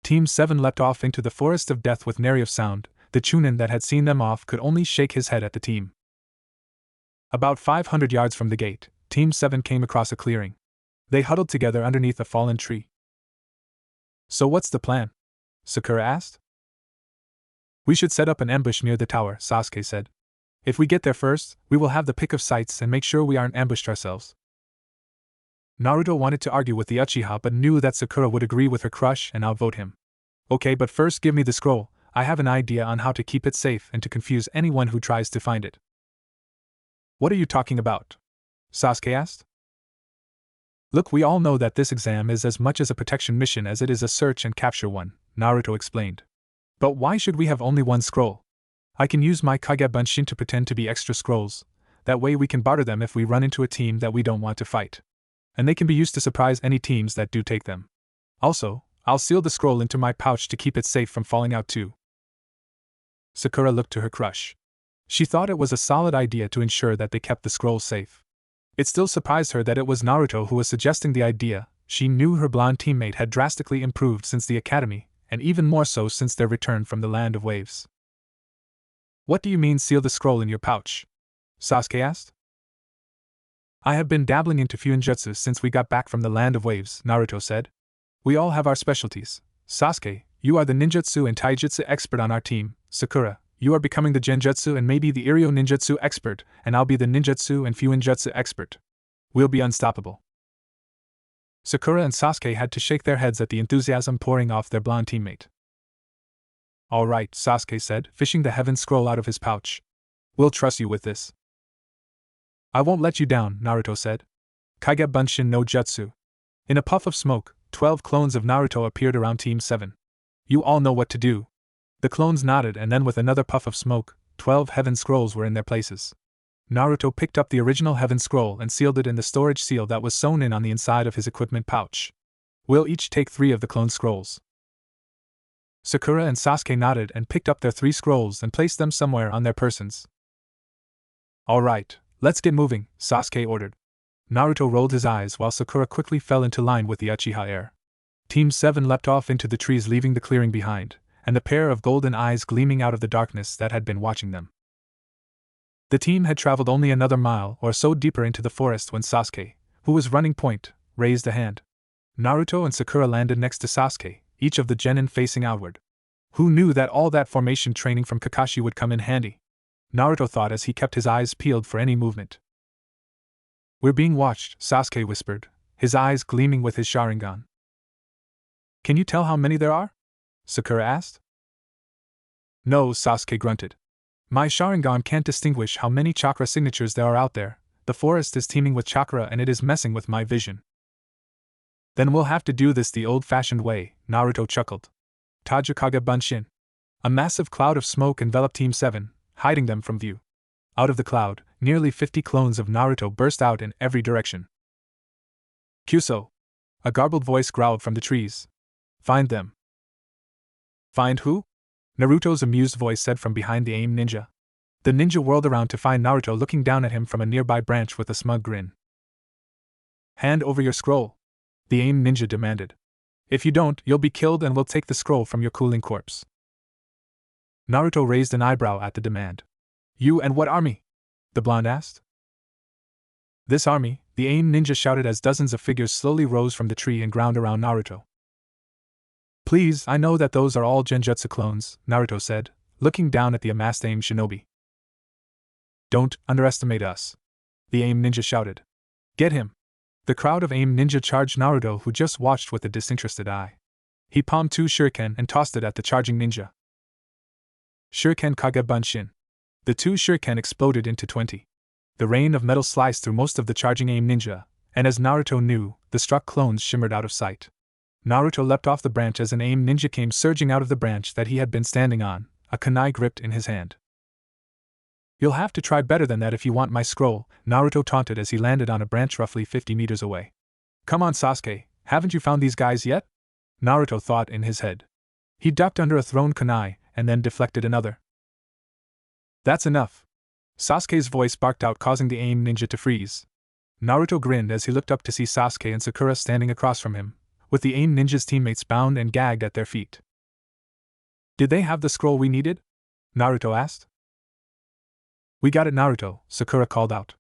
Team 7 leapt off into the Forest of Death with nary of sound. The Chunin that had seen them off could only shake his head at the team. About 500 yards from the gate, Team 7 came across a clearing. They huddled together underneath a fallen tree. So what's the plan? Sakura asked. We should set up an ambush near the tower, Sasuke said. If we get there first, we will have the pick of sights and make sure we aren't ambushed ourselves. Naruto wanted to argue with the Uchiha but knew that Sakura would agree with her crush and outvote him. Okay, but first give me the scroll. I have an idea on how to keep it safe and to confuse anyone who tries to find it. What are you talking about? Sasuke asked. Look, we all know that this exam is as much as a protection mission as it is a search and capture one, Naruto explained. But why should we have only one scroll? I can use my Kage Bunshin to pretend to be extra scrolls. That way we can barter them if we run into a team that we don't want to fight. And they can be used to surprise any teams that do take them. Also, I'll seal the scroll into my pouch to keep it safe from falling out too. Sakura looked to her crush. She thought it was a solid idea to ensure that they kept the scroll safe. It still surprised her that it was Naruto who was suggesting the idea. She knew her blonde teammate had drastically improved since the academy, and even more so since their return from the Land of Waves. What do you mean seal the scroll in your pouch? Sasuke asked. I have been dabbling into Fuinjutsu since we got back from the Land of Waves, Naruto said. We all have our specialties, Sasuke, you are the ninjutsu and taijutsu expert on our team. Sakura, you are becoming the genjutsu and maybe the Iryo ninjutsu expert, and I'll be the ninjutsu and fuinjutsu expert. We'll be unstoppable. Sakura and Sasuke had to shake their heads at the enthusiasm pouring off their blonde teammate. All right, Sasuke said, fishing the heaven scroll out of his pouch. We'll trust you with this. I won't let you down, Naruto said. Kage Bunshin no Jutsu. In a puff of smoke, 12 clones of Naruto appeared around Team 7. You all know what to do. The clones nodded, and then with another puff of smoke, 12 heaven scrolls were in their places. Naruto picked up the original heaven scroll and sealed it in the storage seal that was sewn in on the inside of his equipment pouch. We'll each take 3 of the clone scrolls. Sakura and Sasuke nodded and picked up their 3 scrolls and placed them somewhere on their persons. All right, let's get moving, Sasuke ordered. Naruto rolled his eyes while Sakura quickly fell into line with the Uchiha heir. Team 7 leapt off into the trees, leaving the clearing behind, and the pair of golden eyes gleaming out of the darkness that had been watching them. The team had traveled only another mile or so deeper into the forest when Sasuke, who was running point, raised a hand. Naruto and Sakura landed next to Sasuke, each of the genin facing outward. Who knew that all that formation training from Kakashi would come in handy? Naruto thought as he kept his eyes peeled for any movement. We're being watched, Sasuke whispered, his eyes gleaming with his Sharingan. Can you tell how many there are? Sakura asked. No, Sasuke grunted. My Sharingan can't distinguish how many chakra signatures there are out there. The forest is teeming with chakra and it is messing with my vision. Then we'll have to do this the old-fashioned way, Naruto chuckled. Tajikage Bunshin. A massive cloud of smoke enveloped Team 7, hiding them from view. Out of the cloud, nearly 50 clones of Naruto burst out in every direction. Kyuso. A garbled voice growled from the trees. Find them. Find who? Naruto's amused voice said from behind the AIM ninja. The ninja whirled around to find Naruto looking down at him from a nearby branch with a smug grin. Hand over your scroll, the AIM ninja demanded. If you don't, you'll be killed and we'll take the scroll from your cooling corpse. Naruto raised an eyebrow at the demand. You and what army? The blonde asked. This army, the AIM ninja shouted as dozens of figures slowly rose from the tree and ground around Naruto. Please, I know that those are all genjutsu clones, Naruto said, looking down at the amassed AIM shinobi. Don't underestimate us, the AIM ninja shouted. Get him. The crowd of AIM ninja charged Naruto, who just watched with a disinterested eye. He palmed 2 shuriken and tossed it at the charging ninja. Shuriken Kage Bunshin. The 2 shuriken exploded into 20. The rain of metal sliced through most of the charging AIM ninja, and as Naruto knew, the struck clones shimmered out of sight. Naruto leapt off the branch as an AIM ninja came surging out of the branch that he had been standing on, a kunai gripped in his hand. You'll have to try better than that if you want my scroll, Naruto taunted as he landed on a branch roughly 50 meters away. Come on, Sasuke, haven't you found these guys yet? Naruto thought in his head. He ducked under a thrown kunai, and then deflected another. That's enough. Sasuke's voice barked out, causing the AIM ninja to freeze. Naruto grinned as he looked up to see Sasuke and Sakura standing across from him, with the AIM ninja's teammates bound and gagged at their feet. Did they have the scroll we needed? Naruto asked. We got it, Naruto, Sakura called out.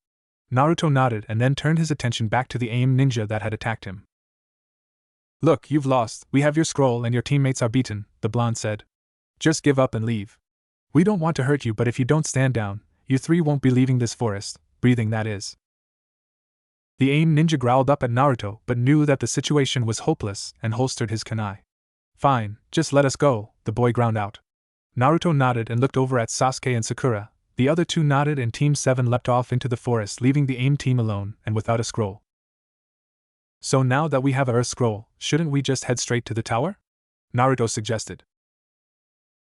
Naruto nodded and then turned his attention back to the AIM ninja that had attacked him. Look, you've lost, we have your scroll and your teammates are beaten, the blonde said. Just give up and leave. We don't want to hurt you, but if you don't stand down, you 3 won't be leaving this forest, breathing that is. The AIM ninja growled up at Naruto but knew that the situation was hopeless and holstered his kunai. Fine, just let us go, the boy ground out. Naruto nodded and looked over at Sasuke and Sakura. The other 2 nodded and Team 7 leapt off into the forest, leaving the AIM team alone and without a scroll. So now that we have our scroll, shouldn't we just head straight to the tower? Naruto suggested.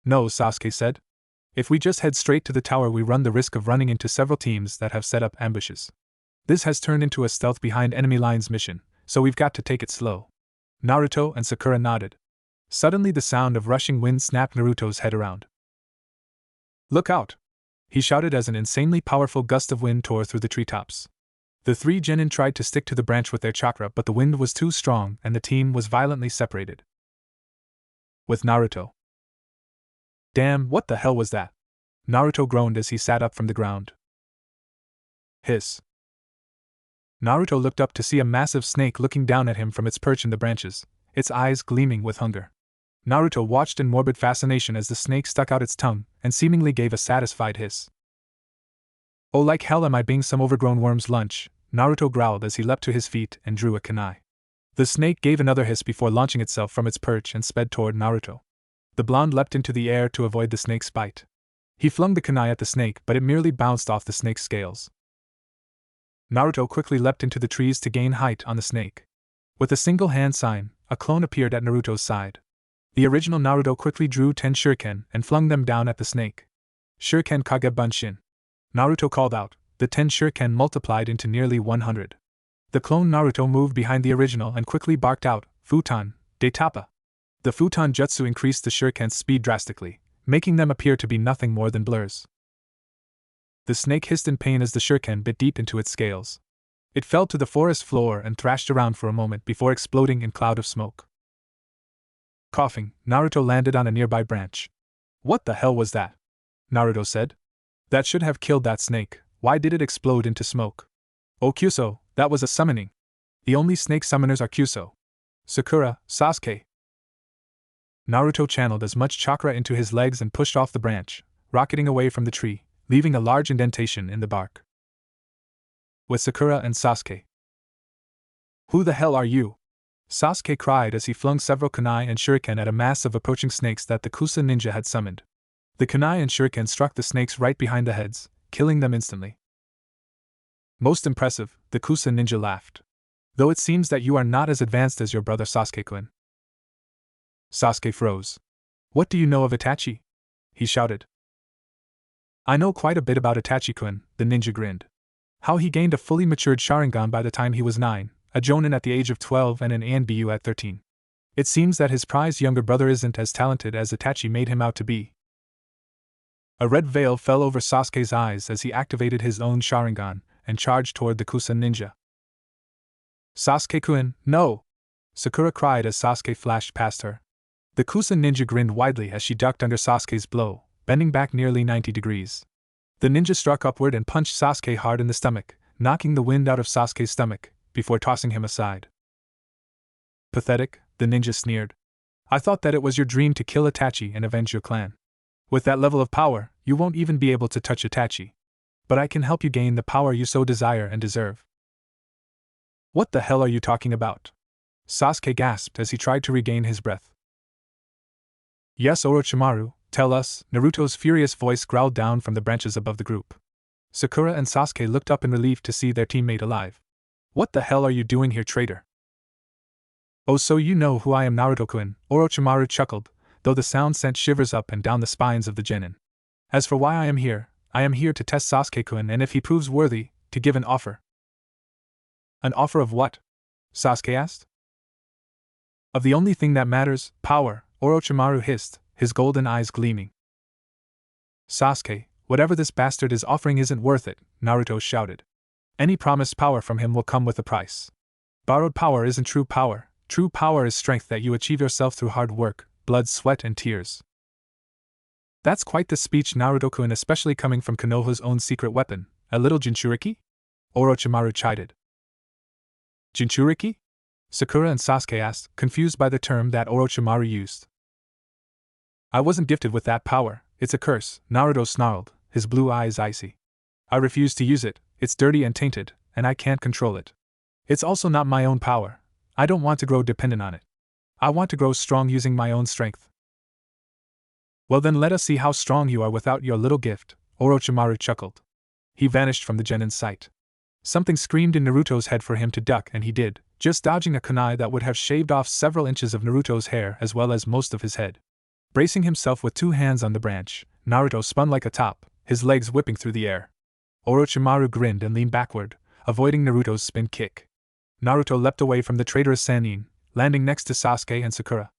No, Sasuke said. If we just head straight to the tower, we run the risk of running into several teams that have set up ambushes. This has turned into a stealth behind enemy lines mission, so we've got to take it slow. Naruto and Sakura nodded. Suddenly the sound of rushing wind snapped Naruto's head around. Look out! He shouted as an insanely powerful gust of wind tore through the treetops. The 3 genin tried to stick to the branch with their chakra, but the wind was too strong and the team was violently separated. With Naruto. Damn, what the hell was that? Naruto groaned as he sat up from the ground. Hiss. Naruto looked up to see a massive snake looking down at him from its perch in the branches, its eyes gleaming with hunger. Naruto watched in morbid fascination as the snake stuck out its tongue and seemingly gave a satisfied hiss. "Oh, like hell am I being some overgrown worm's lunch," Naruto growled as he leapt to his feet and drew a kunai. The snake gave another hiss before launching itself from its perch and sped toward Naruto. The blonde leapt into the air to avoid the snake's bite. He flung the kunai at the snake, but it merely bounced off the snake's scales. Naruto quickly leapt into the trees to gain height on the snake. With a single hand sign, a clone appeared at Naruto's side. The original Naruto quickly drew 10 shuriken and flung them down at the snake. "Shuriken Kage Bunshin!" Naruto called out. The 10 shuriken multiplied into nearly 100. The clone Naruto moved behind the original and quickly barked out, "Futon, de Tapa!" The Futon Jutsu increased the shuriken's speed drastically, making them appear to be nothing more than blurs. The snake hissed in pain as the shuriken bit deep into its scales. It fell to the forest floor and thrashed around for a moment before exploding in a cloud of smoke. Coughing, Naruto landed on a nearby branch. "What the hell was that?" Naruto said. "That should have killed that snake. Why did it explode into smoke?" "Oh, Kyuso, that was a summoning. The only snake summoners are Kyuso, Sakura, Sasuke." Naruto channeled as much chakra into his legs and pushed off the branch, rocketing away from the tree, leaving a large indentation in the bark. With Sakura and Sasuke. "Who the hell are you?" Sasuke cried as he flung several kunai and shuriken at a mass of approaching snakes that the Kusa ninja had summoned. The kunai and shuriken struck the snakes right behind the heads, killing them instantly. "Most impressive," the Kusa ninja laughed. "Though it seems that you are not as advanced as your brother Sasuke-kun." Sasuke froze. "What do you know of Itachi?" he shouted. "I know quite a bit about Itachi-kun," the ninja grinned. "How he gained a fully matured Sharingan by the time he was 9, a Jonin at the age of 12 and an Anbu at 13. It seems that his prized younger brother isn't as talented as Itachi made him out to be." A red veil fell over Sasuke's eyes as he activated his own Sharingan and charged toward the Kusa ninja. "Sasuke-kun, no!" Sakura cried as Sasuke flashed past her. The Kusa ninja grinned widely as she ducked under Sasuke's blow, bending back nearly 90 degrees. The ninja struck upward and punched Sasuke hard in the stomach, knocking the wind out of Sasuke's stomach, before tossing him aside. "Pathetic," the ninja sneered. "I thought that it was your dream to kill Itachi and avenge your clan. With that level of power, you won't even be able to touch Itachi. But I can help you gain the power you so desire and deserve." "What the hell are you talking about?" Sasuke gasped as he tried to regain his breath. "Yes, Orochimaru, tell us," Naruto's furious voice growled down from the branches above the group. Sakura and Sasuke looked up in relief to see their teammate alive. "What the hell are you doing here, traitor?" "Oh, so you know who I am, Naruto-kun," Orochimaru chuckled, though the sound sent shivers up and down the spines of the genin. "As for why I am here to test Sasuke-kun and if he proves worthy, to give an offer." "An offer of what?" Sasuke asked. "Of the only thing that matters, power," Orochimaru hissed, his golden eyes gleaming. "Sasuke, whatever this bastard is offering isn't worth it," Naruto shouted. "Any promised power from him will come with a price. Borrowed power isn't true power is strength that you achieve yourself through hard work, blood, sweat, and tears." "That's quite the speech, Naruto-kun, especially coming from Konoha's own secret weapon, a little Jinchuriki?" Orochimaru chided. "Jinchuriki?" Sakura and Sasuke asked, confused by the term that Orochimaru used. "I wasn't gifted with that power, it's a curse," Naruto snarled, his blue eyes icy. "I refuse to use it, it's dirty and tainted, and I can't control it. It's also not my own power. I don't want to grow dependent on it. I want to grow strong using my own strength." "Well then let us see how strong you are without your little gift," Orochimaru chuckled. He vanished from the genin's sight. Something screamed in Naruto's head for him to duck, and he did, just dodging a kunai that would have shaved off several inches of Naruto's hair as well as most of his head. Bracing himself with 2 hands on the branch, Naruto spun like a top, his legs whipping through the air. Orochimaru grinned and leaned backward, avoiding Naruto's spin kick. Naruto leapt away from the traitorous Sannin, landing next to Sasuke and Sakura.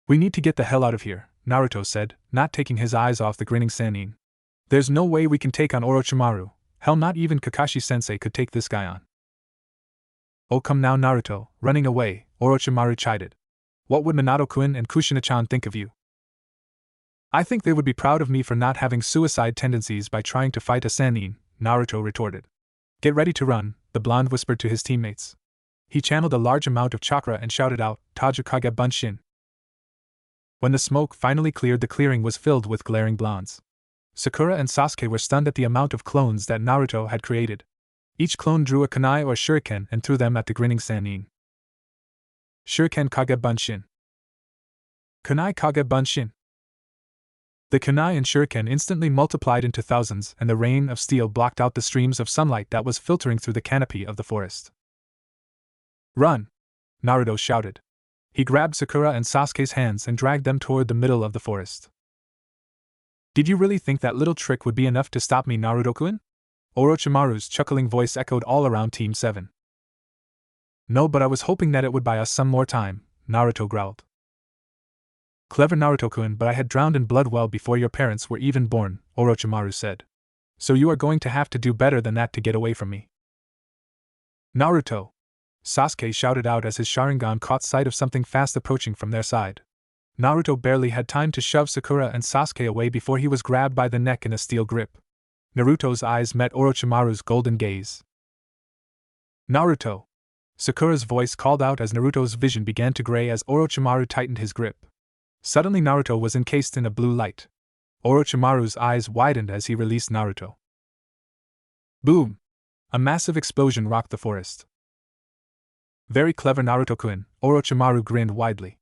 "We need to get the hell out of here," Naruto said, not taking his eyes off the grinning Sannin. "There's no way we can take on Orochimaru. Hell, not even Kakashi-sensei could take this guy on." "Oh come now, Naruto, running away," Orochimaru chided. "What would Minato-kun and Kushina-chan think of you?" "I think they would be proud of me for not having suicide tendencies by trying to fight a Sannin," Naruto retorted. "Get ready to run," the blonde whispered to his teammates. He channeled a large amount of chakra and shouted out, "Taja Kage Bunshin." When the smoke finally cleared, the clearing was filled with glaring blondes. Sakura and Sasuke were stunned at the amount of clones that Naruto had created. Each clone drew a kunai or shuriken and threw them at the grinning Sannin. Shuriken Kage Bunshin. Kunai Kage Bunshin. The kunai and shuriken instantly multiplied into thousands, and the rain of steel blocked out the streams of sunlight that was filtering through the canopy of the forest. Run! Naruto shouted. He grabbed Sakura and Sasuke's hands and dragged them toward the middle of the forest. Did you really think that little trick would be enough to stop me, Naruto-kun? Orochimaru's chuckling voice echoed all around Team 7. No, but I was hoping that it would buy us some more time, Naruto growled. Clever Naruto-kun, but I had drowned in blood well before your parents were even born, Orochimaru said. So you are going to have to do better than that to get away from me. Naruto! Sasuke shouted out as his Sharingan caught sight of something fast approaching from their side. Naruto barely had time to shove Sakura and Sasuke away before he was grabbed by the neck in a steel grip. Naruto's eyes met Orochimaru's golden gaze. Naruto! Sakura's voice called out as Naruto's vision began to gray as Orochimaru tightened his grip. Suddenly Naruto was encased in a blue light. Orochimaru's eyes widened as he released Naruto. Boom! A massive explosion rocked the forest. Very clever Naruto-kun, Orochimaru grinned widely.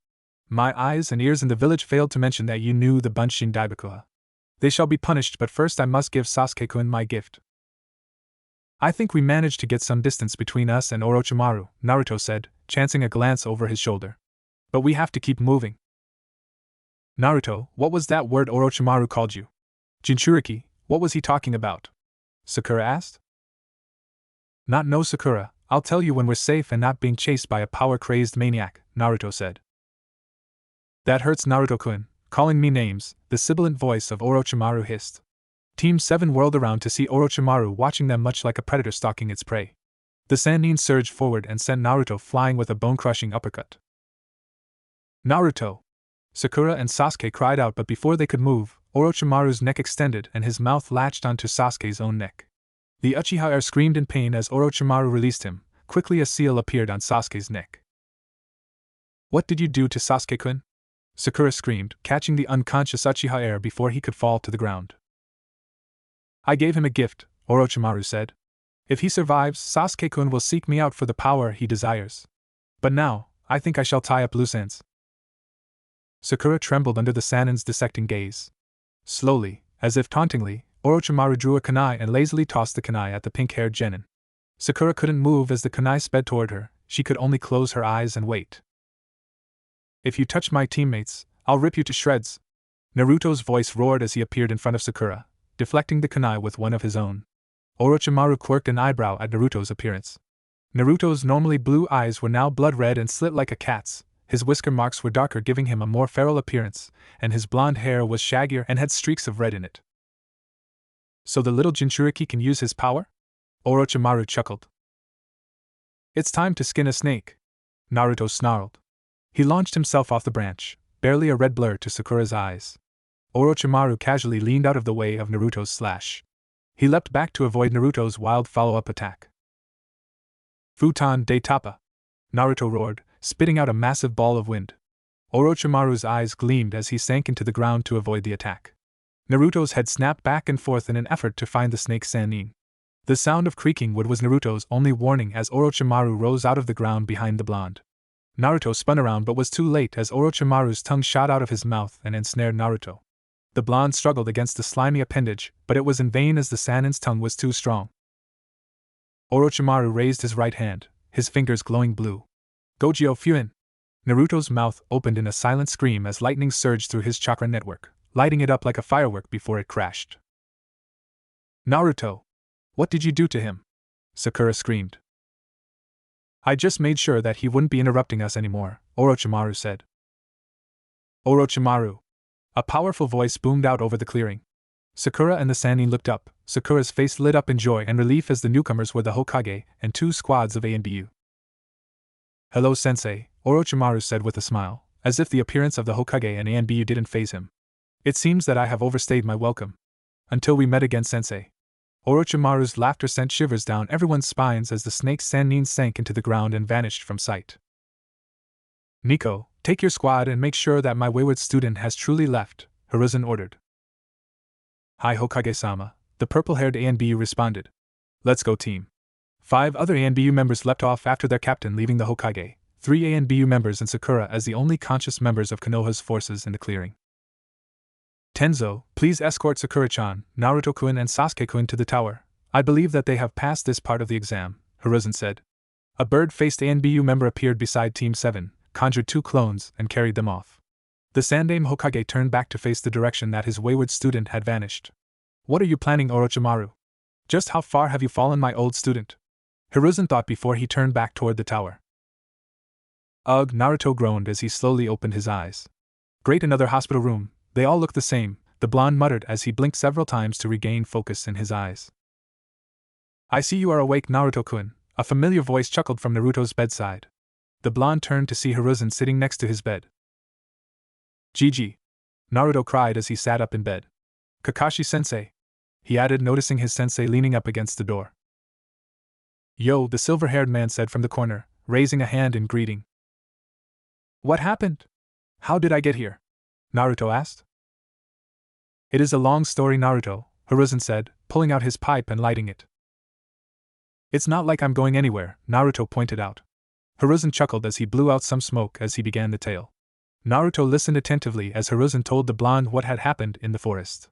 My eyes and ears in the village failed to mention that you knew the Bunshin Daibakuha. They shall be punished, but first I must give Sasuke-kun my gift. I think we managed to get some distance between us and Orochimaru, Naruto said, chancing a glance over his shoulder. But we have to keep moving. Naruto, what was that word Orochimaru called you? Jinchuriki, what was he talking about? Sakura asked. Not no Sakura, I'll tell you when we're safe and not being chased by a power-crazed maniac, Naruto said. That hurts, Naruto-kun, calling me names, the sibilant voice of Orochimaru hissed. Team 7 whirled around to see Orochimaru watching them much like a predator stalking its prey. The Sannin surged forward and sent Naruto flying with a bone-crushing uppercut. Naruto! Sakura and Sasuke cried out, but before they could move, Orochimaru's neck extended and his mouth latched onto Sasuke's own neck. The Uchiha screamed in pain as Orochimaru released him. Quickly a seal appeared on Sasuke's neck. What did you do to Sasuke-kun? Sakura screamed, catching the unconscious Uchiha before he could fall to the ground. I gave him a gift, Orochimaru said. If he survives, Sasuke-kun will seek me out for the power he desires. But now, I think I shall tie up loose ends. Sakura trembled under the Sannin's dissecting gaze. Slowly, as if tauntingly, Orochimaru drew a kunai and lazily tossed the kunai at the pink-haired genin. Sakura couldn't move as the kunai sped toward her, she could only close her eyes and wait. If you touch my teammates, I'll rip you to shreds. Naruto's voice roared as he appeared in front of Sakura, deflecting the kunai with one of his own. Orochimaru quirked an eyebrow at Naruto's appearance. Naruto's normally blue eyes were now blood-red and slit like a cat's, his whisker marks were darker giving him a more feral appearance, and his blonde hair was shaggier and had streaks of red in it. So the little Jinchuriki can use his power? Orochimaru chuckled. It's time to skin a snake, Naruto snarled. He launched himself off the branch, barely a red blur to Sakura's eyes. Orochimaru casually leaned out of the way of Naruto's slash. He leapt back to avoid Naruto's wild follow-up attack. Futon de Tapa! Naruto roared, spitting out a massive ball of wind. Orochimaru's eyes gleamed as he sank into the ground to avoid the attack. Naruto's head snapped back and forth in an effort to find the snake Sannin. The sound of creaking wood was Naruto's only warning as Orochimaru rose out of the ground behind the blonde. Naruto spun around but was too late as Orochimaru's tongue shot out of his mouth and ensnared Naruto. The blonde struggled against the slimy appendage, but it was in vain as the Sannin's tongue was too strong. Orochimaru raised his right hand, his fingers glowing blue. Gojyo Fuin! Naruto's mouth opened in a silent scream as lightning surged through his chakra network, lighting it up like a firework before it crashed. Naruto! What did you do to him? Sakura screamed. I just made sure that he wouldn't be interrupting us anymore, Orochimaru said. Orochimaru! A powerful voice boomed out over the clearing. Sakura and the Sannin looked up, Sakura's face lit up in joy and relief as the newcomers were the Hokage and 2 squads of ANBU. Hello sensei, Orochimaru said with a smile, as if the appearance of the Hokage and ANBU didn't faze him. It seems that I have overstayed my welcome. Until we met again, sensei. Orochimaru's laughter sent shivers down everyone's spines as the snake Sannin sank into the ground and vanished from sight. Nico, Take your squad and make sure that my wayward student has truly left, Hiruzen ordered. Hi Hokage-sama, the purple-haired ANBU responded. Let's go team. 5 other ANBU members leapt off after their captain leaving the Hokage, 3 ANBU members and Sakura as the only conscious members of Konoha's forces in the clearing. Tenzo, please escort Sakura-chan, Naruto-kun and Sasuke-kun to the tower. I believe that they have passed this part of the exam, Hiruzen said. A bird-faced ANBU member appeared beside Team 7, conjured 2 clones, and carried them off. The Sandaime Hokage turned back to face the direction that his wayward student had vanished. What are you planning, Orochimaru? Just how far have you fallen, my old student? Hiruzen thought before he turned back toward the tower. Ugh, Naruto groaned as he slowly opened his eyes. Great, another hospital room. They all look the same, the blonde muttered as he blinked several times to regain focus in his eyes. I see you are awake, Naruto-kun, a familiar voice chuckled from Naruto's bedside. The blonde turned to see Hiruzen sitting next to his bed. Gigi! Naruto cried as he sat up in bed. Kakashi-sensei! He added, noticing his sensei leaning up against the door. Yo, the silver-haired man said from the corner, raising a hand in greeting. What happened? How did I get here? Naruto asked. It is a long story, Naruto, Hiruzen said, pulling out his pipe and lighting it. It's not like I'm going anywhere, Naruto pointed out. Hiruzen chuckled as he blew out some smoke as he began the tale. Naruto listened attentively as Hiruzen told the blonde what had happened in the forest.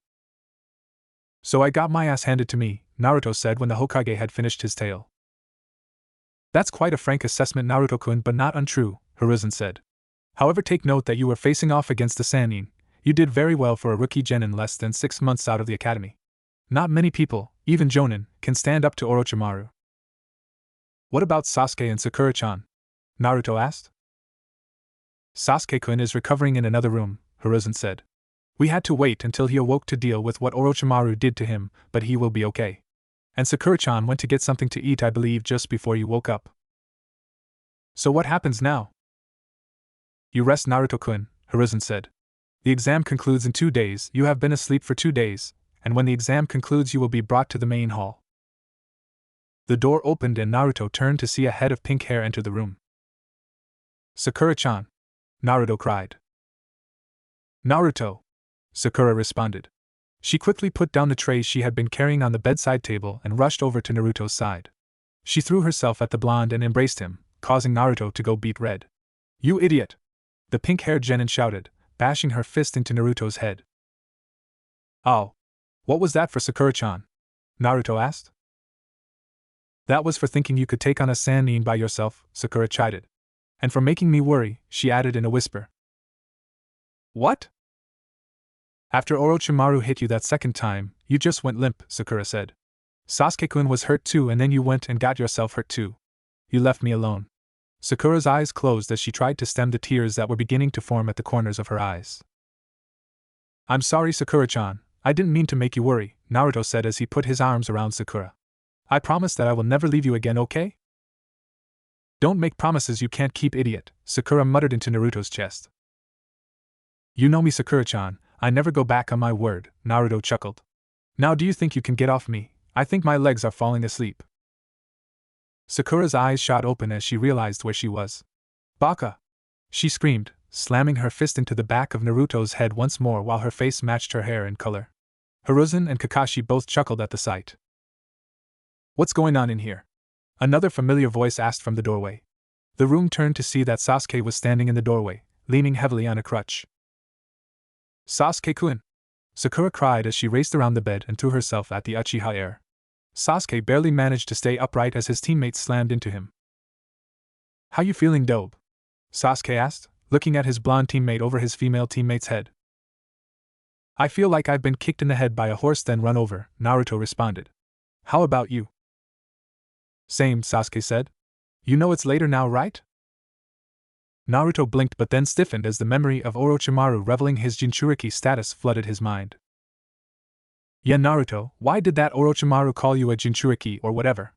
So I got my ass handed to me, Naruto said when the Hokage had finished his tale. That's quite a frank assessment, Naruto-kun, but not untrue, Hiruzen said. However, take note that you were facing off against the Sannin. You did very well for a rookie genin less than 6 months out of the academy. Not many people, even jonin, can stand up to Orochimaru. What about Sasuke and Sakura-chan? Naruto asked. Sasuke-kun is recovering in another room, Hiruzen said. We had to wait until he awoke to deal with what Orochimaru did to him, but he will be okay. And Sakura-chan went to get something to eat, I believe, just before you woke up. So what happens now? You rest, Naruto-kun, Hiruzen said. The exam concludes in 2 days. You have been asleep for 2 days, and when the exam concludes you will be brought to the main hall. The door opened and Naruto turned to see a head of pink hair enter the room. Sakura-chan! Naruto cried. Naruto! Sakura responded. She quickly put down the tray she had been carrying on the bedside table and rushed over to Naruto's side. She threw herself at the blonde and embraced him, causing Naruto to go beet red. You idiot! The pink-haired genin shouted, bashing her fist into Naruto's head. Oh! What was that for, Sakura-chan? Naruto asked. That was for thinking you could take on a Sannin by yourself, Sakura chided. And for making me worry, she added in a whisper. What? After Orochimaru hit you that second time, you just went limp, Sakura said. Sasuke-kun was hurt too, and then you went and got yourself hurt too. You left me alone. Sakura's eyes closed as she tried to stem the tears that were beginning to form at the corners of her eyes. I'm sorry, Sakura-chan, I didn't mean to make you worry, Naruto said as he put his arms around Sakura. I promise that I will never leave you again, okay? Don't make promises you can't keep, idiot, Sakura muttered into Naruto's chest. You know me, Sakura-chan, I never go back on my word, Naruto chuckled. Now do you think you can get off me? I think my legs are falling asleep. Sakura's eyes shot open as she realized where she was. Baka! She screamed, slamming her fist into the back of Naruto's head once more while her face matched her hair in color. Hiruzen and Kakashi both chuckled at the sight. What's going on in here? Another familiar voice asked from the doorway. The room turned to see that Sasuke was standing in the doorway, leaning heavily on a crutch. Sasuke-kun! Sakura cried as she raced around the bed and threw herself at the Uchiha heir. Sasuke barely managed to stay upright as his teammates slammed into him. How you feeling, Dobe? Sasuke asked, looking at his blonde teammate over his female teammate's head. I feel like I've been kicked in the head by a horse then run over, Naruto responded. How about you? Same, Sasuke said. You know it's later now, right? Naruto blinked but then stiffened as the memory of Orochimaru reveling his Jinchuriki status flooded his mind. Yeah, Naruto, why did that Orochimaru call you a Jinchuriki or whatever?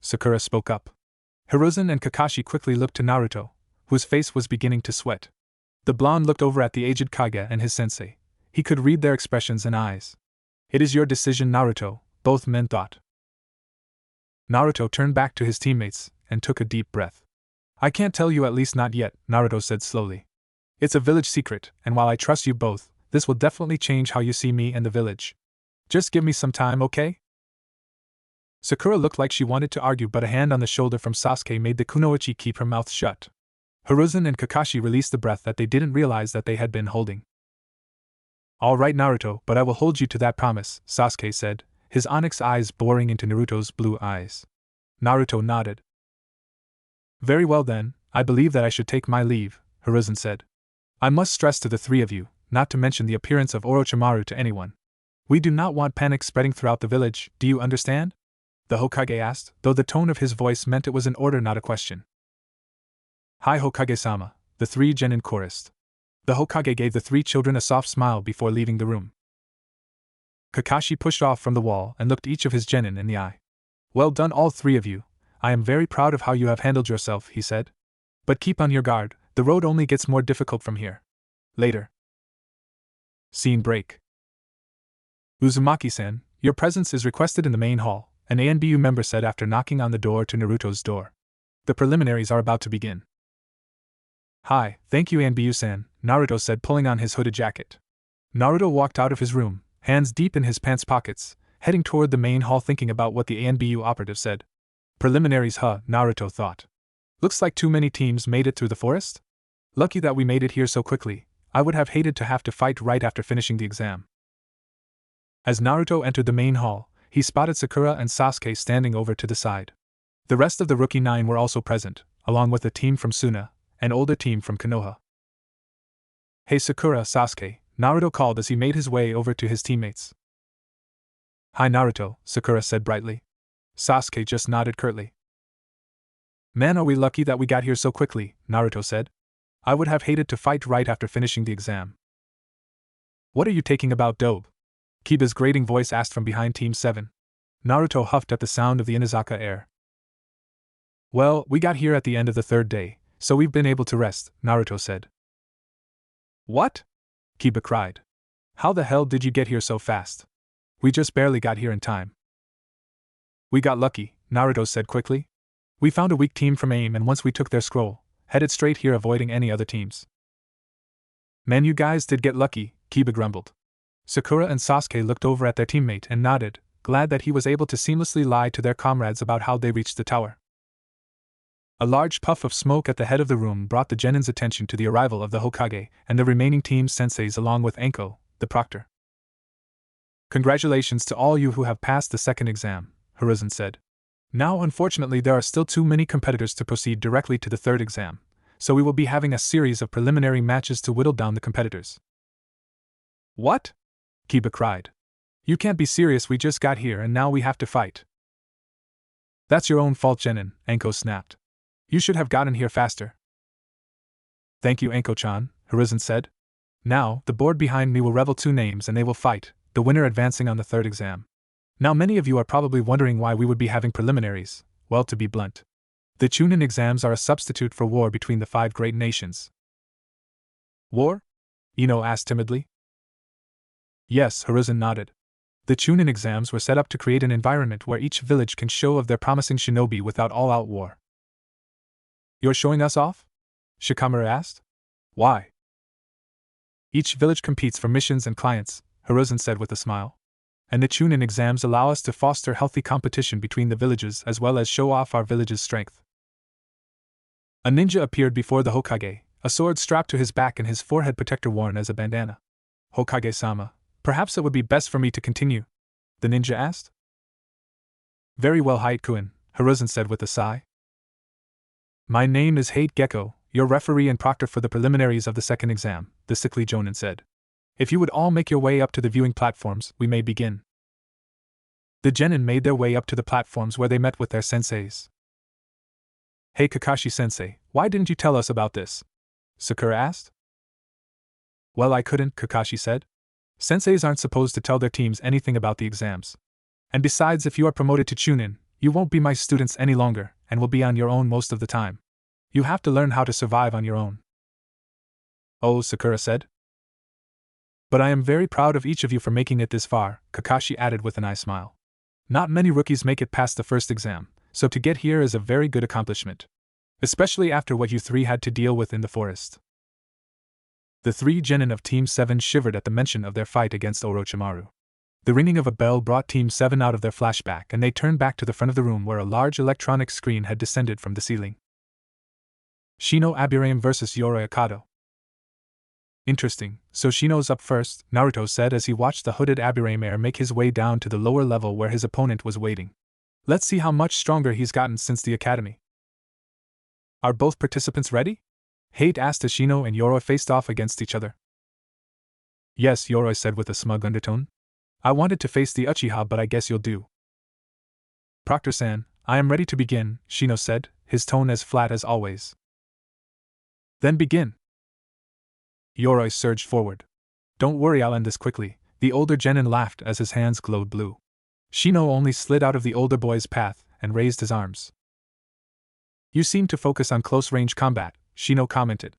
Sakura spoke up. Hiruzen and Kakashi quickly looked to Naruto, whose face was beginning to sweat. The blonde looked over at the aged Kage and his sensei. He could read their expressions and eyes. It is your decision, Naruto, both men thought. Naruto turned back to his teammates and took a deep breath. I can't tell you, at least not yet, Naruto said slowly. It's a village secret, and while I trust you both, this will definitely change how you see me and the village. Just give me some time, okay? Sakura looked like she wanted to argue, but a hand on the shoulder from Sasuke made the kunoichi keep her mouth shut. Hiruzen and Kakashi released the breath that they didn't realize that they had been holding. All right, Naruto, but I will hold you to that promise, Sasuke said, his onyx eyes boring into Naruto's blue eyes. Naruto nodded. Very well then, I believe that I should take my leave, Hiruzen said. I must stress to the three of you, not to mention the appearance of Orochimaru to anyone. We do not want panic spreading throughout the village, do you understand? The Hokage asked, though the tone of his voice meant it was an order, not a question. Hi Hokage-sama, the three genin chorused. The Hokage gave the three children a soft smile before leaving the room. Kakashi pushed off from the wall and looked each of his genin in the eye. Well done all three of you. I am very proud of how you have handled yourself, he said. But keep on your guard, the road only gets more difficult from here. Later. Scene break. Uzumaki-san, your presence is requested in the main hall, an ANBU member said after knocking on the door to Naruto's door. The preliminaries are about to begin. Hi, thank you ANBU-san, Naruto said, pulling on his hooded jacket. Naruto walked out of his room, hands deep in his pants pockets, heading toward the main hall thinking about what the ANBU operative said. Preliminaries, Naruto thought. Looks like too many teams made it through the forest? Lucky that we made it here so quickly. I would have hated to have to fight right after finishing the exam. As Naruto entered the main hall, he spotted Sakura and Sasuke standing over to the side. The rest of the Rookie 9 were also present, along with a team from Suna, an older team from Konoha. Hey Sakura, Sasuke, Naruto called as he made his way over to his teammates. Hi Naruto, Sakura said brightly. Sasuke just nodded curtly. Man, are we lucky that we got here so quickly, Naruto said. I would have hated to fight right after finishing the exam. What are you taking about, Dobe? Kiba's grating voice asked from behind Team 7. Naruto huffed at the sound of the Inazaka air. Well, we got here at the end of the third day, so we've been able to rest, Naruto said. What? Kiba cried. How the hell did you get here so fast? We just barely got here in time. We got lucky, Naruto said quickly. We found a weak team from AIM, and once we took their scroll, headed straight here avoiding any other teams. Man, you guys did get lucky, Kiba grumbled. Sakura and Sasuke looked over at their teammate and nodded, glad that he was able to seamlessly lie to their comrades about how they reached the tower. A large puff of smoke at the head of the room brought the genin's attention to the arrival of the Hokage and the remaining team senseis along with Anko, the proctor. Congratulations to all you who have passed the second exam, Hiruzen said. Now unfortunately there are still too many competitors to proceed directly to the third exam, so we will be having a series of preliminary matches to whittle down the competitors. What? Kiba cried. You can't be serious, we just got here and now we have to fight. That's your own fault, Genin, Anko snapped. You should have gotten here faster. Thank you, Anko-chan, Hiruzen said. Now, the board behind me will reveal two names and they will fight, the winner advancing on the third exam. Now many of you are probably wondering why we would be having preliminaries. Well, to be blunt, the Chunin exams are a substitute for war between the 5 great nations. War? Ino asked timidly. Yes, Hiruzen nodded. The Chunin exams were set up to create an environment where each village can show of their promising shinobi without all-out war. You're showing us off? Shikamaru asked. Why? Each village competes for missions and clients, Hiruzen said with a smile. And the Chunin exams allow us to foster healthy competition between the villages as well as show off our village's strength. A ninja appeared before the Hokage, a sword strapped to his back and his forehead protector worn as a bandana. Hokage-sama, perhaps it would be best for me to continue, the ninja asked. Very well, Haikuin, Hiruzen said with a sigh. My name is Hate Gecko, your referee and proctor for the preliminaries of the second exam, the sickly Jonin said. If you would all make your way up to the viewing platforms, we may begin. The genin made their way up to the platforms where they met with their senseis. Hey Kakashi-sensei, why didn't you tell us about this? Sakura asked. Well, I couldn't, Kakashi said. Senseis aren't supposed to tell their teams anything about the exams. And besides, if you are promoted to Chunin, you won't be my students any longer, and will be on your own most of the time. You have to learn how to survive on your own. Oh, Sakura said. But I am very proud of each of you for making it this far, Kakashi added with an eye smile. Not many rookies make it past the first exam, so to get here is a very good accomplishment. Especially after what you three had to deal with in the forest. The 3 genin of Team 7 shivered at the mention of their fight against Orochimaru. The ringing of a bell brought Team 7 out of their flashback and they turned back to the front of the room where a large electronic screen had descended from the ceiling. Shino Aburame vs. Yoroi Akado. Interesting, so Shino's up first, Naruto said as he watched the hooded Aburame heir make his way down to the lower level where his opponent was waiting. Let's see how much stronger he's gotten since the academy. Are both participants ready? Hate asked as Shino and Yoroi faced off against each other. Yes, Yoroi said with a smug undertone. I wanted to face the Uchiha, but I guess you'll do. Proctor-san, I am ready to begin, Shino said, his tone as flat as always. Then begin. Yoroi surged forward. Don't worry, I'll end this quickly, the older genin laughed as his hands glowed blue. Shino only slid out of the older boy's path and raised his arms. You seem to focus on close-range combat, Shino commented.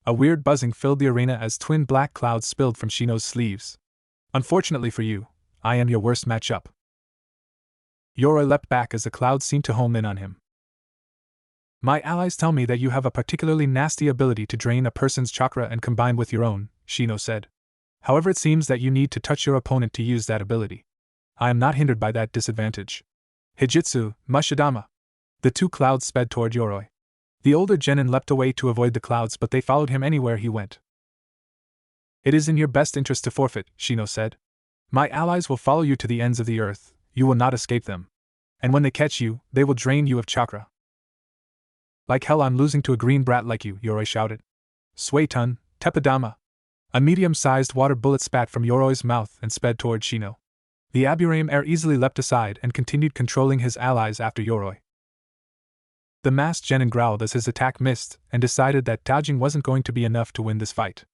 A weird buzzing filled the arena as twin black clouds spilled from Shino's sleeves. Unfortunately for you, I am your worst matchup. Yoroi leapt back as the clouds seemed to home in on him. My allies tell me that you have a particularly nasty ability to drain a person's chakra and combine with your own, Shino said. However, it seems that you need to touch your opponent to use that ability. I am not hindered by that disadvantage. Hijitsu, Mushidama. The 2 clouds sped toward Yoroi. The older genin leapt away to avoid the clouds, but they followed him anywhere he went. It is in your best interest to forfeit, Shino said. My allies will follow you to the ends of the earth, you will not escape them. And when they catch you, they will drain you of chakra. Like hell, I'm losing to a green brat like you, Yoroi shouted. Suetun, Teppadama. A medium-sized water bullet spat from Yoroi's mouth and sped toward Shino. The Aburame heir easily leapt aside and continued controlling his allies after Yoroi. The masked genin growled as his attack missed and decided that dodging wasn't going to be enough to win this fight.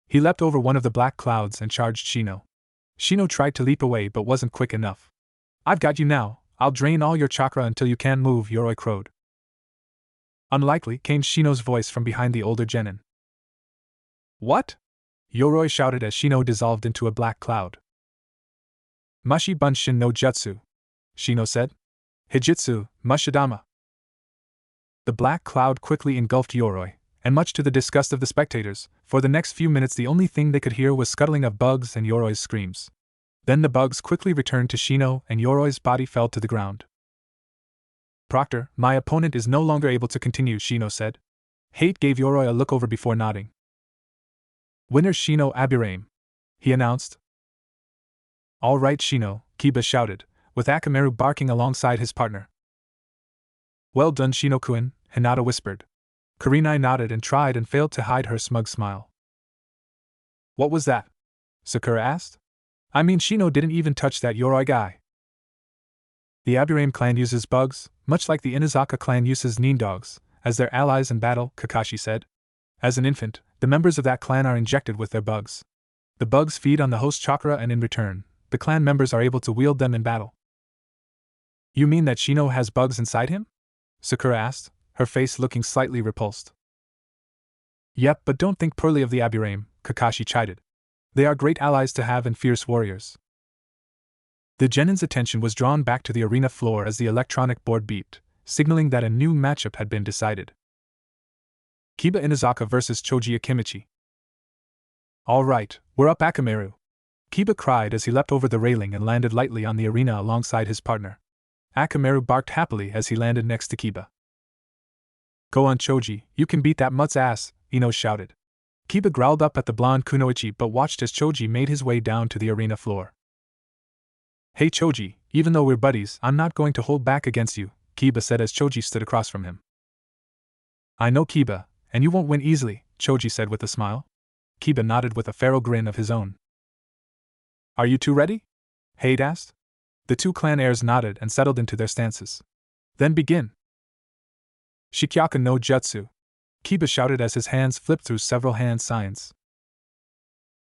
He leapt over one of the black clouds and charged Shino. Shino tried to leap away but wasn't quick enough. I've got you now, I'll drain all your chakra until you can't move, Yoroi crowed. Unlikely, came Shino's voice from behind the older genin. What? Yoroi shouted as Shino dissolved into a black cloud. Mushi Bunshin no Jutsu, Shino said. Hijitsu, Mushidama. The black cloud quickly engulfed Yoroi, and much to the disgust of the spectators, for the next few minutes the only thing they could hear was scuttling of bugs and Yoroi's screams. Then the bugs quickly returned to Shino and Yoroi's body fell to the ground. Proctor, my opponent is no longer able to continue, Shino said. Hate gave Yoroi a look over before nodding. Winner Shino Aburame, he announced. All right, Shino, Kiba shouted, with Akamaru barking alongside his partner. Well done, Shino-kun, Hinata whispered. Kurenai nodded and tried and failed to hide her smug smile. What was that? Sakura asked. I mean, Shino didn't even touch that Yoroi guy. The Aburame clan uses bugs, much like the Inazaka clan uses nindogs, as their allies in battle, Kakashi said. As an infant, the members of that clan are injected with their bugs. The bugs feed on the host chakra and in return, the clan members are able to wield them in battle. You mean that Shino has bugs inside him? Sakura asked, her face looking slightly repulsed. Yep, but don't think poorly of the Aburame, Kakashi chided. They are great allies to have and fierce warriors. The genin's attention was drawn back to the arena floor as the electronic board beeped, signaling that a new matchup had been decided. Kiba Inazaka vs. Choji Akimichi. All right, we're up, Akamaru. Kiba cried as he leapt over the railing and landed lightly on the arena alongside his partner. Akamaru barked happily as he landed next to Kiba. Go on, Choji, you can beat that mutt's ass, Ino shouted. Kiba growled up at the blonde kunoichi but watched as Choji made his way down to the arena floor. Hey Choji, even though we're buddies, I'm not going to hold back against you, Kiba said as Choji stood across from him. I know, Kiba, and you won't win easily, Choji said with a smile. Kiba nodded with a feral grin of his own. Are you two ready? Hade asked. The 2 clan heirs nodded and settled into their stances. Then begin. Shikyaku no Jutsu, Kiba shouted as his hands flipped through several hand signs.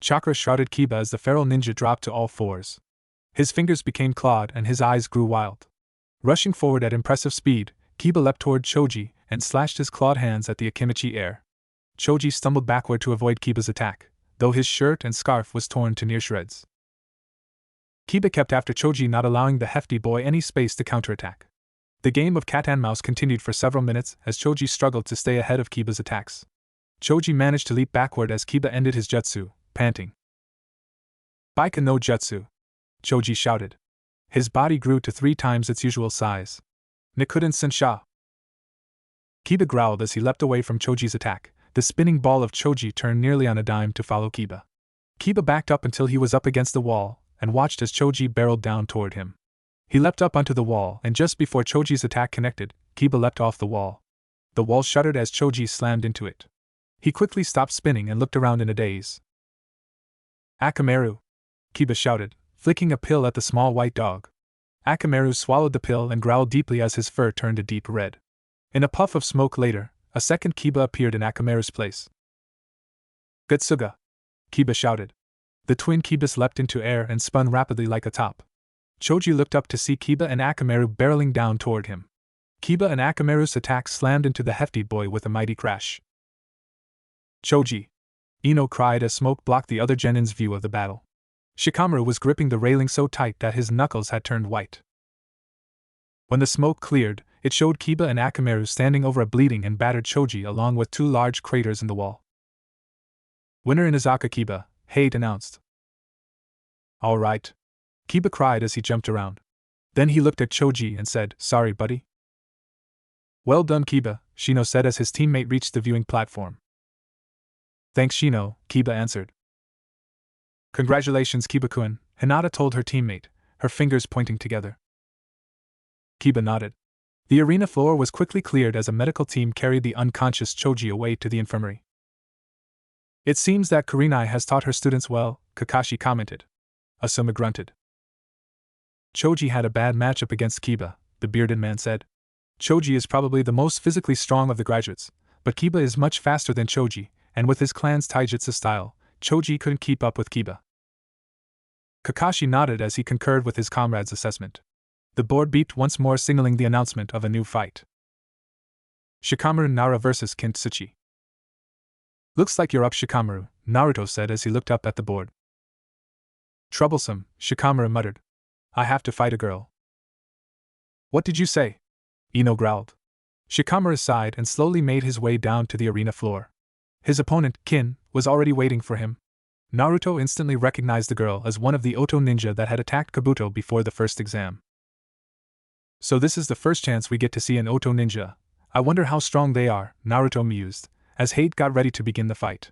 Chakra shrouded Kiba as the feral ninja dropped to all fours. His fingers became clawed and his eyes grew wild. Rushing forward at impressive speed, Kiba leapt toward Choji and slashed his clawed hands at the Akimichi heir. Choji stumbled backward to avoid Kiba's attack, though his shirt and scarf was torn to near shreds. Kiba kept after Choji, not allowing the hefty boy any space to counterattack. The game of cat and mouse continued for several minutes as Choji struggled to stay ahead of Kiba's attacks. Choji managed to leap backward as Kiba ended his jutsu, panting. Baika no jutsu! Choji shouted. His body grew to 3 times its usual size. Nikuden sensha! Kiba growled as he leapt away from Choji's attack. The spinning ball of Choji turned nearly on a dime to follow Kiba. Kiba backed up until he was up against the wall, and watched as Choji barreled down toward him. He leapt up onto the wall, and just before Choji's attack connected, Kiba leapt off the wall. The wall shuddered as Choji slammed into it. He quickly stopped spinning and looked around in a daze. Akamaru! Kiba shouted, flicking a pill at the small white dog. Akamaru swallowed the pill and growled deeply as his fur turned a deep red. In a puff of smoke later, a second Kiba appeared in Akamaru's place. Gutsuga! Kiba shouted. The twin Kibas leapt into air and spun rapidly like a top. Choji looked up to see Kiba and Akamaru barreling down toward him. Kiba and Akamaru's attack slammed into the hefty boy with a mighty crash. Choji! Ino cried as smoke blocked the other genin's view of the battle. Shikamaru was gripping the railing so tight that his knuckles had turned white. When the smoke cleared, it showed Kiba and Akamaru standing over a bleeding and battered Choji along with 2 large craters in the wall. Winner Inazaka Kiba, Hate announced. All right. Kiba cried as he jumped around. Then he looked at Choji and said, Sorry, buddy. Well done, Kiba, Shino said as his teammate reached the viewing platform. Thanks, Shino, Kiba answered. Congratulations, Kiba-kun, Hinata told her teammate, her fingers pointing together. Kiba nodded. The arena floor was quickly cleared as a medical team carried the unconscious Choji away to the infirmary. It seems that Kurenai has taught her students well, Kakashi commented. Asuma grunted. Choji had a bad matchup against Kiba, the bearded man said. Choji is probably the most physically strong of the graduates, but Kiba is much faster than Choji, and with his clan's taijutsu style, Choji couldn't keep up with Kiba. Kakashi nodded as he concurred with his comrade's assessment. The board beeped once more, signaling the announcement of a new fight. Shikamaru Nara vs. Kintsuchi. Looks like you're up, Shikamaru, Naruto said as he looked up at the board. Troublesome, Shikamaru muttered. I have to fight a girl. What did you say? Ino growled. Shikamaru sighed and slowly made his way down to the arena floor. His opponent, Kin, was already waiting for him. Naruto instantly recognized the girl as one of the Oto ninja that had attacked Kabuto before the first exam. So this is the first chance we get to see an Oto ninja. I wonder how strong they are, Naruto mused, as Hate got ready to begin the fight.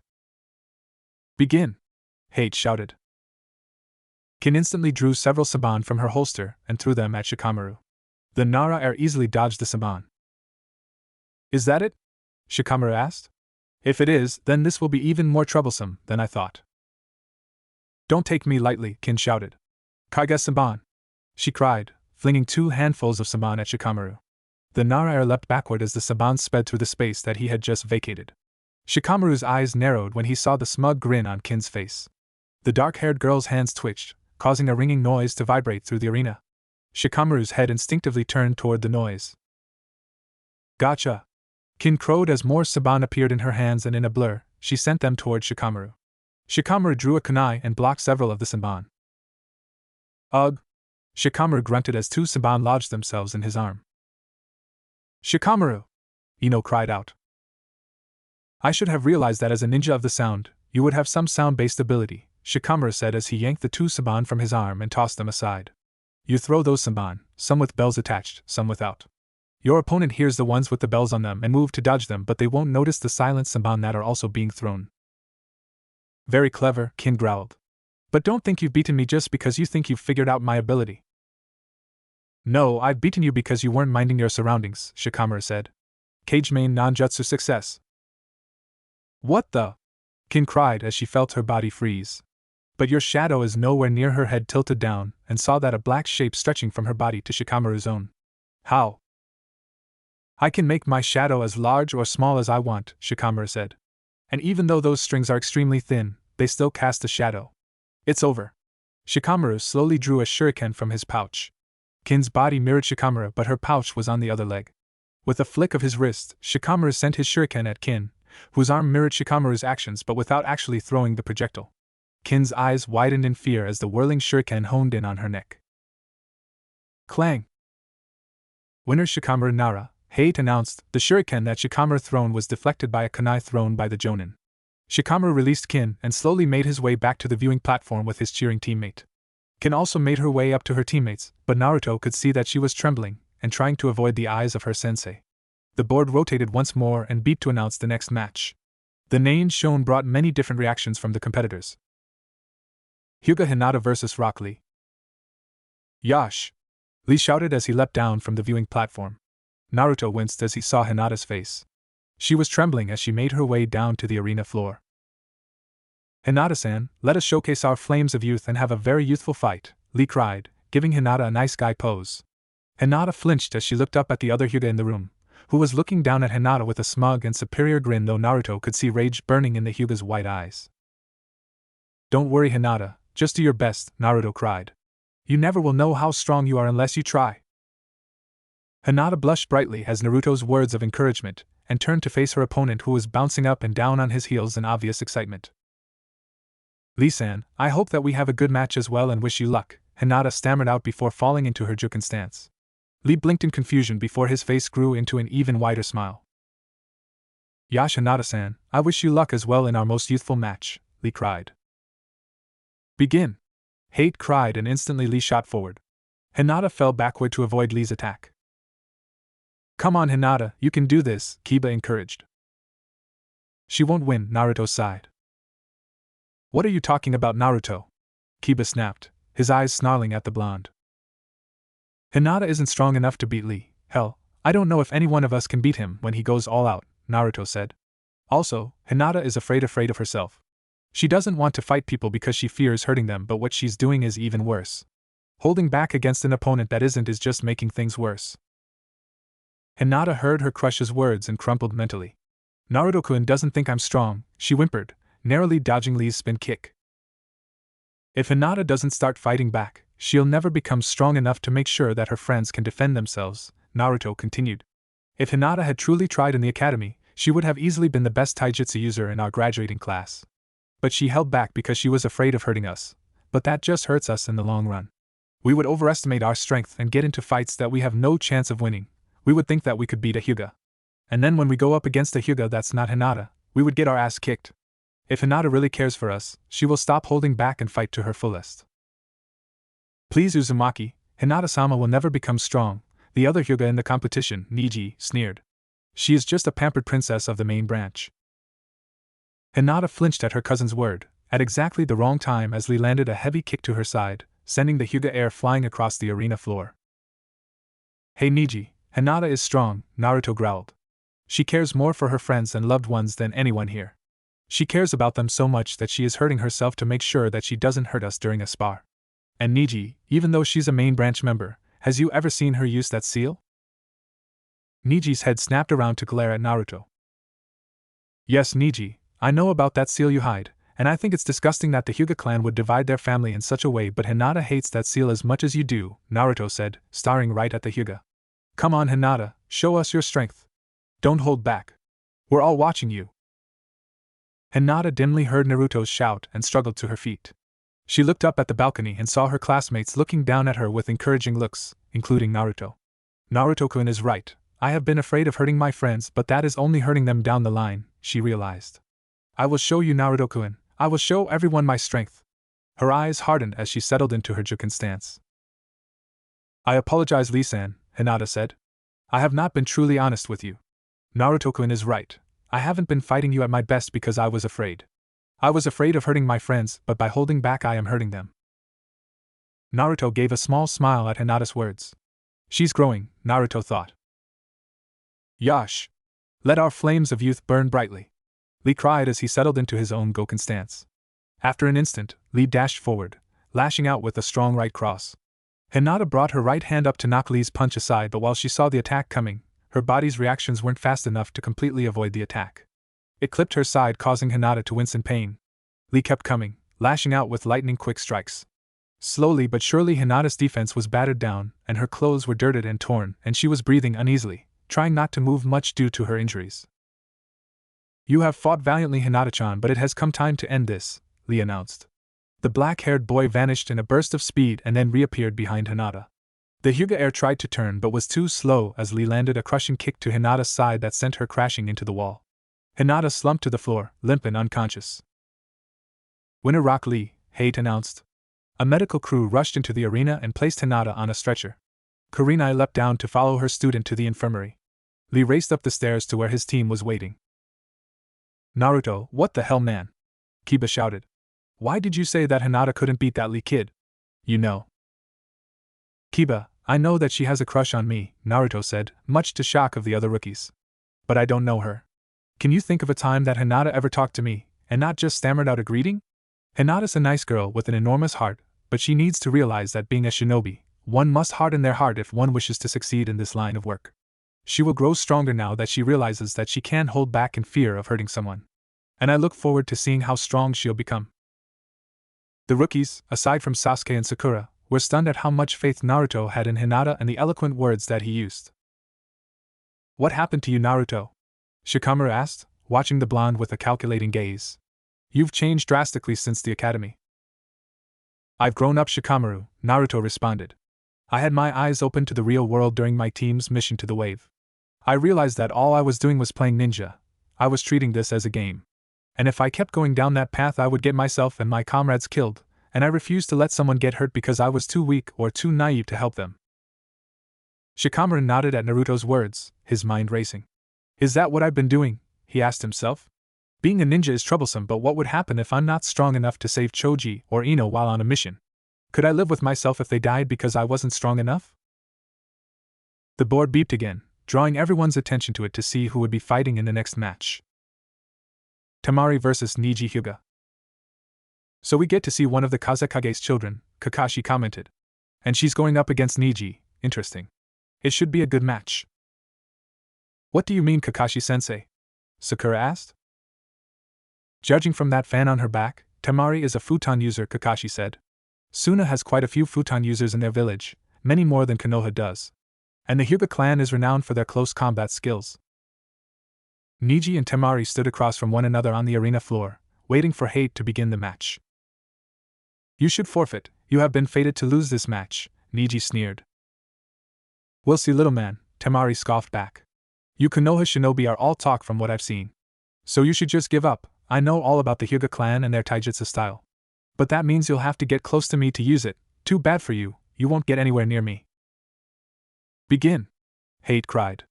Begin! Hate shouted. Kin instantly drew several saban from her holster and threw them at Shikamaru. The Nara easily dodged the saban. Is that it? Shikamaru asked. If it is, then this will be even more troublesome than I thought. Don't take me lightly, Kin shouted. Kaiga saban! She cried, flinging 2 handfuls of saban at Shikamaru. The Nara leapt backward as the saban sped through the space that he had just vacated. Shikamaru's eyes narrowed when he saw the smug grin on Kin's face. The dark-haired girl's hands twitched, causing a ringing noise to vibrate through the arena. Shikamaru's head instinctively turned toward the noise. Gotcha! Kin crowed as more saban appeared in her hands, and in a blur, she sent them toward Shikamaru. Shikamaru drew a kunai and blocked several of the saban. Ugh! Shikamaru grunted as 2 saban lodged themselves in his arm. Shikamaru! Ino cried out. I should have realized that as a ninja of the sound, you would have some sound-based ability, Shikamaru said as he yanked the 2 saban from his arm and tossed them aside. You throw those saban, some with bells attached, some without. Your opponent hears the ones with the bells on them and move to dodge them, but they won't notice the silent saban that are also being thrown. Very clever, Kin growled. But don't think you've beaten me just because you think you've figured out my ability. No, I've beaten you because you weren't minding your surroundings, Shikamaru said. Cage main non-jutsu success. What the? Kin cried as she felt her body freeze. But your shadow is nowhere near. Her head tilted down, and saw that a black shape stretching from her body to Shikamaru's own. How? I can make my shadow as large or small as I want, Shikamaru said. And even though those strings are extremely thin, they still cast a shadow. It's over. Shikamaru slowly drew a shuriken from his pouch. Kin's body mirrored Shikamaru, but her pouch was on the other leg. With a flick of his wrist, Shikamaru sent his shuriken at Kin, whose arm mirrored Shikamaru's actions but without actually throwing the projectile. Kin's eyes widened in fear as the whirling shuriken honed in on her neck. Clang! Winner Shikamaru Nara, Hate announced, the shuriken that Shikamaru thrown was deflected by a kunai thrown by the jonin. Shikamaru released Kin and slowly made his way back to the viewing platform with his cheering teammate. Kin also made her way up to her teammates, but Naruto could see that she was trembling and trying to avoid the eyes of her sensei. The board rotated once more and beeped to announce the next match. The name shown brought many different reactions from the competitors. Hyuga Hinata vs. Rock Lee. Yash! Lee shouted as he leapt down from the viewing platform. Naruto winced as he saw Hinata's face. She was trembling as she made her way down to the arena floor. Hinata-san, let us showcase our flames of youth and have a very youthful fight, Lee cried, giving Hinata a nice guy pose. Hinata flinched as she looked up at the other Hyuga in the room, who was looking down at Hinata with a smug and superior grin, though Naruto could see rage burning in the Hyuga's white eyes. Don't worry, Hinata, just do your best, Naruto cried. You never will know how strong you are unless you try. Hinata blushed brightly as Naruto's words of encouragement, and turned to face her opponent, who was bouncing up and down on his heels in obvious excitement. Lee-san, I hope that we have a good match as well and wish you luck, Hinata stammered out before falling into her juken stance. Lee blinked in confusion before his face grew into an even wider smile. Yash, Hinata-san, I wish you luck as well in our most youthful match, Lee cried. Begin! Hate cried, and instantly Lee shot forward. Hinata fell backward to avoid Lee's attack. Come on, Hinata, you can do this, Kiba encouraged. She won't win, Naruto sighed. What are you talking about, Naruto? Kiba snapped, his eyes snarling at the blonde. Hinata isn't strong enough to beat Lee. Hell, I don't know if any one of us can beat him when he goes all out, Naruto said. Also, Hinata is afraid of herself. She doesn't want to fight people because she fears hurting them, but what she's doing is even worse. Holding back against an opponent that isn't is just making things worse. Hinata heard her crush's words and crumpled mentally. Naruto-kun doesn't think I'm strong, she whimpered, narrowly dodging Lee's spin kick. If Hinata doesn't start fighting back, she'll never become strong enough to make sure that her friends can defend themselves, Naruto continued. If Hinata had truly tried in the academy, she would have easily been the best taijutsu user in our graduating class. But she held back because she was afraid of hurting us, but that just hurts us in the long run. We would overestimate our strength and get into fights that we have no chance of winning. We would think that we could beat a Hyuga. And then when we go up against a Hyuga that's not Hinata, we would get our ass kicked. If Hinata really cares for us, she will stop holding back and fight to her fullest. Please, Uzumaki, Hinata-sama will never become strong, the other Hyuga in the competition, Niji, sneered. She is just a pampered princess of the main branch. Hinata flinched at her cousin's word, at exactly the wrong time as Lee landed a heavy kick to her side, sending the Hyuga air flying across the arena floor. Hey Niji, Hinata is strong, Naruto growled. She cares more for her friends and loved ones than anyone here. She cares about them so much that she is hurting herself to make sure that she doesn't hurt us during a spar. And Niji, even though she's a main branch member, has you ever seen her use that seal? Niji's head snapped around to glare at Naruto. Yes, Niji, I know about that seal you hide, and I think it's disgusting that the Hyuga clan would divide their family in such a way, but Hinata hates that seal as much as you do, Naruto said, staring right at the Hyuga. Come on, Hinata, show us your strength. Don't hold back. We're all watching you. Hinata dimly heard Naruto's shout and struggled to her feet. She looked up at the balcony and saw her classmates looking down at her with encouraging looks, including Naruto. Naruto-kun is right. I have been afraid of hurting my friends, but that is only hurting them down the line, she realized. I will show you, Naruto-kun. I will show everyone my strength. Her eyes hardened as she settled into her juken stance. I apologize, Lee-san, Hinata said. I have not been truly honest with you. Naruto-kun is right. I haven't been fighting you at my best because I was afraid. I was afraid of hurting my friends, but by holding back I am hurting them. Naruto gave a small smile at Hinata's words. She's growing, Naruto thought. Yash! Let our flames of youth burn brightly, Lee cried as he settled into his own Goken stance. After an instant, Lee dashed forward, lashing out with a strong right cross. Hinata brought her right hand up to knock Lee's punch aside, but while she saw the attack coming, her body's reactions weren't fast enough to completely avoid the attack. It clipped her side, causing Hinata to wince in pain. Lee kept coming, lashing out with lightning-quick strikes. Slowly but surely Hinata's defense was battered down, and her clothes were dirted and torn, and she was breathing uneasily, trying not to move much due to her injuries. You have fought valiantly, Hinata-chan, but it has come time to end this, Lee announced. The black-haired boy vanished in a burst of speed and then reappeared behind Hinata. The Hyuga heir tried to turn but was too slow as Lee landed a crushing kick to Hinata's side that sent her crashing into the wall. Hinata slumped to the floor, limp and unconscious. Winner Rock Lee, Hate announced. A medical crew rushed into the arena and placed Hinata on a stretcher. Kurenai leapt down to follow her student to the infirmary. Lee raced up the stairs to where his team was waiting. Naruto, what the hell, man? Kiba shouted. Why did you say that Hinata couldn't beat that Lee kid? You know. Kiba, I know that she has a crush on me, Naruto said, much to shock of the other rookies. But I don't know her. Can you think of a time that Hinata ever talked to me, and not just stammered out a greeting? Hinata's a nice girl with an enormous heart, but she needs to realize that being a shinobi, one must harden their heart if one wishes to succeed in this line of work. She will grow stronger now that she realizes that she can't hold back in fear of hurting someone. And I look forward to seeing how strong she'll become. The rookies, aside from Sasuke and Sakura, were stunned at how much faith Naruto had in Hinata and the eloquent words that he used. What happened to you, Naruto? Shikamaru asked, watching the blonde with a calculating gaze. You've changed drastically since the academy. I've grown up, Shikamaru, Naruto responded. I had my eyes open to the real world during my team's mission to the wave. I realized that all I was doing was playing ninja. I was treating this as a game. And if I kept going down that path, I would get myself and my comrades killed, and I refused to let someone get hurt because I was too weak or too naive to help them. Shikamaru nodded at Naruto's words, his mind racing. Is that what I've been doing? He asked himself. Being a ninja is troublesome, but what would happen if I'm not strong enough to save Choji or Ino while on a mission? Could I live with myself if they died because I wasn't strong enough? The board beeped again, drawing everyone's attention to it to see who would be fighting in the next match. Temari vs. Niji Hyuga. So we get to see one of the Kazekage's children, Kakashi commented. And she's going up against Niji, interesting. It should be a good match. What do you mean, Kakashi-sensei? Sakura asked. Judging from that fan on her back, Temari is a futon user, Kakashi said. Suna has quite a few futon users in their village, many more than Konoha does. And the Hyuga clan is renowned for their close combat skills. Niji and Temari stood across from one another on the arena floor, waiting for Hate to begin the match. You should forfeit, you have been fated to lose this match, Niji sneered. We'll see, little man, Temari scoffed back. You Konoha shinobi are all talk from what I've seen. So you should just give up. I know all about the Hyuga clan and their taijutsu style. But that means you'll have to get close to me to use it. Too bad for you, you won't get anywhere near me. Begin! Hate cried.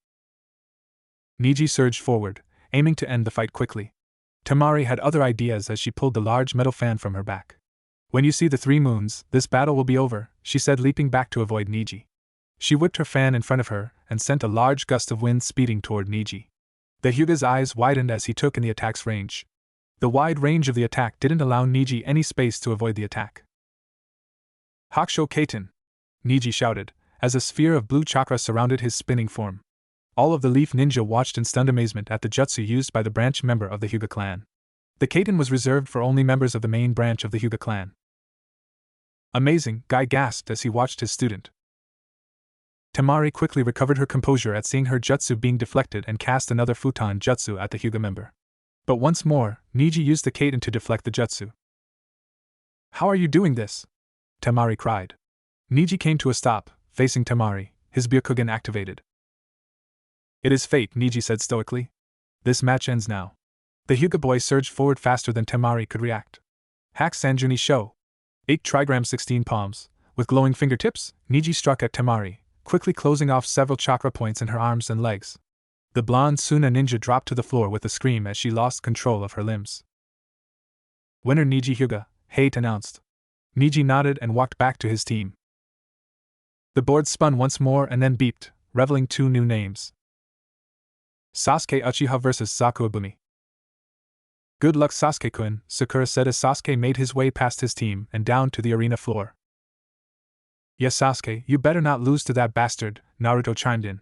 Niji surged forward, aiming to end the fight quickly. Temari had other ideas as she pulled the large metal fan from her back. When you see the 3 moons, this battle will be over, she said, leaping back to avoid Niji. She whipped her fan in front of her and sent a large gust of wind speeding toward Niji. The Hyuga's eyes widened as he took in the attack's range. The wide range of the attack didn't allow Niji any space to avoid the attack. Hakusho Kaiten! Niji shouted, as a sphere of blue chakra surrounded his spinning form. All of the Leaf Ninja watched in stunned amazement at the jutsu used by the branch member of the Hyuga clan. The Kaiten was reserved for only members of the main branch of the Hyuga clan. Amazing, Guy gasped as he watched his student. Temari quickly recovered her composure at seeing her jutsu being deflected and cast another futon jutsu at the Hyuga member. But once more, Niji used the Kaiten to deflect the jutsu. How are you doing this? Temari cried. Niji came to a stop, facing Temari, his Byakugan activated. It is fate, Niji said stoically. This match ends now. The Hyuga boy surged forward faster than Temari could react. Hack Sanjuni Sho. 8 trigrams 16 palms. With glowing fingertips, Niji struck at Temari, quickly closing off several chakra points in her arms and legs. The blonde Suna ninja dropped to the floor with a scream as she lost control of her limbs. Winner Niji Hyuga, Hate announced. Niji nodded and walked back to his team. The board spun once more and then beeped, revealing 2 new names. Sasuke Uchiha vs. Sakuabumi. Good luck, Sasuke-kun, Sakura said as Sasuke made his way past his team and down to the arena floor. Yes, Sasuke, you better not lose to that bastard, Naruto chimed in.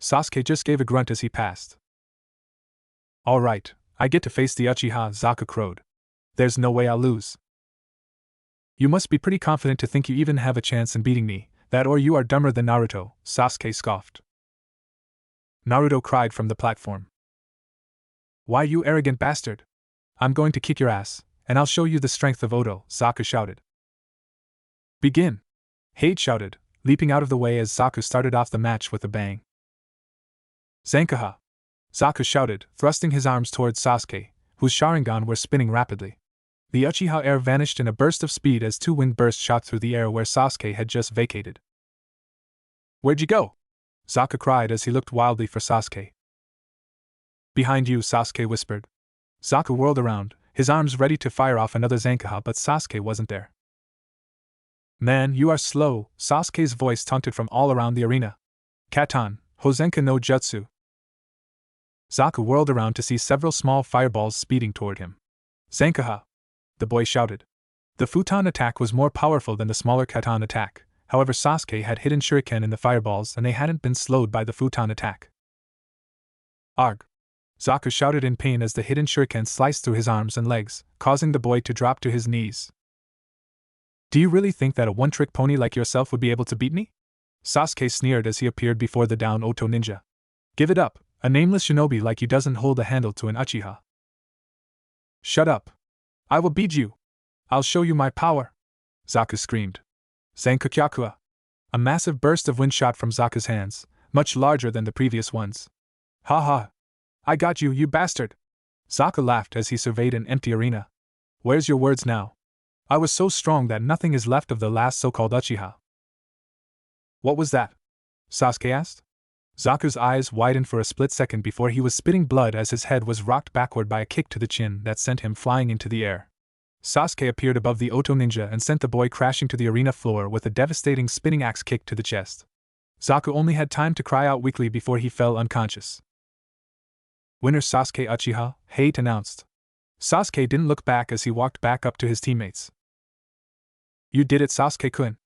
Sasuke just gave a grunt as he passed. All right, I get to face the Uchiha, Zaku crowed. There's no way I'll lose. You must be pretty confident to think you even have a chance in beating me, that or you are dumber than Naruto, Sasuke scoffed. Naruto cried from the platform. Why, you arrogant bastard? I'm going to kick your ass, and I'll show you the strength of Odo, Zaku shouted. Begin! Hate shouted, leaping out of the way as Zaku started off the match with a bang. Zankaha! Zaku shouted, thrusting his arms towards Sasuke, whose Sharingan were spinning rapidly. The Uchiha air vanished in a burst of speed as two wind bursts shot through the air where Sasuke had just vacated. Where'd you go? Zaku cried as he looked wildly for Sasuke. Behind you, Sasuke whispered. Zaku whirled around, his arms ready to fire off another Zankaha, but Sasuke wasn't there. Man, you are slow, Sasuke's voice taunted from all around the arena. Katan, Hozenka no Jutsu. Zaku whirled around to see several small fireballs speeding toward him. Zankaha! The boy shouted. The futon attack was more powerful than the smaller Katan attack, however Sasuke had hidden shuriken in the fireballs and they hadn't been slowed by the futon attack. Arg! Zaku shouted in pain as the hidden shuriken sliced through his arms and legs, causing the boy to drop to his knees. Do you really think that a one-trick pony like yourself would be able to beat me? Sasuke sneered as he appeared before the down Oto ninja. Give it up, a nameless shinobi like you doesn't hold a handle to an Uchiha. Shut up. I will beat you. I'll show you my power. Zaku screamed. Zankakyakua. A massive burst of wind shot from Zaku's hands, much larger than the previous ones. Ha ha. I got you, you bastard. Zaku laughed as he surveyed an empty arena. Where's your words now? I was so strong that nothing is left of the last so-called Uchiha. What was that? Sasuke asked. Zaku's eyes widened for a split second before he was spitting blood as his head was rocked backward by a kick to the chin that sent him flying into the air. Sasuke appeared above the Oto ninja and sent the boy crashing to the arena floor with a devastating spinning axe kick to the chest. Zaku only had time to cry out weakly before he fell unconscious. Winner Sasuke Uchiha, Hate announced. Sasuke didn't look back as he walked back up to his teammates. You did it, Sasuke-kun.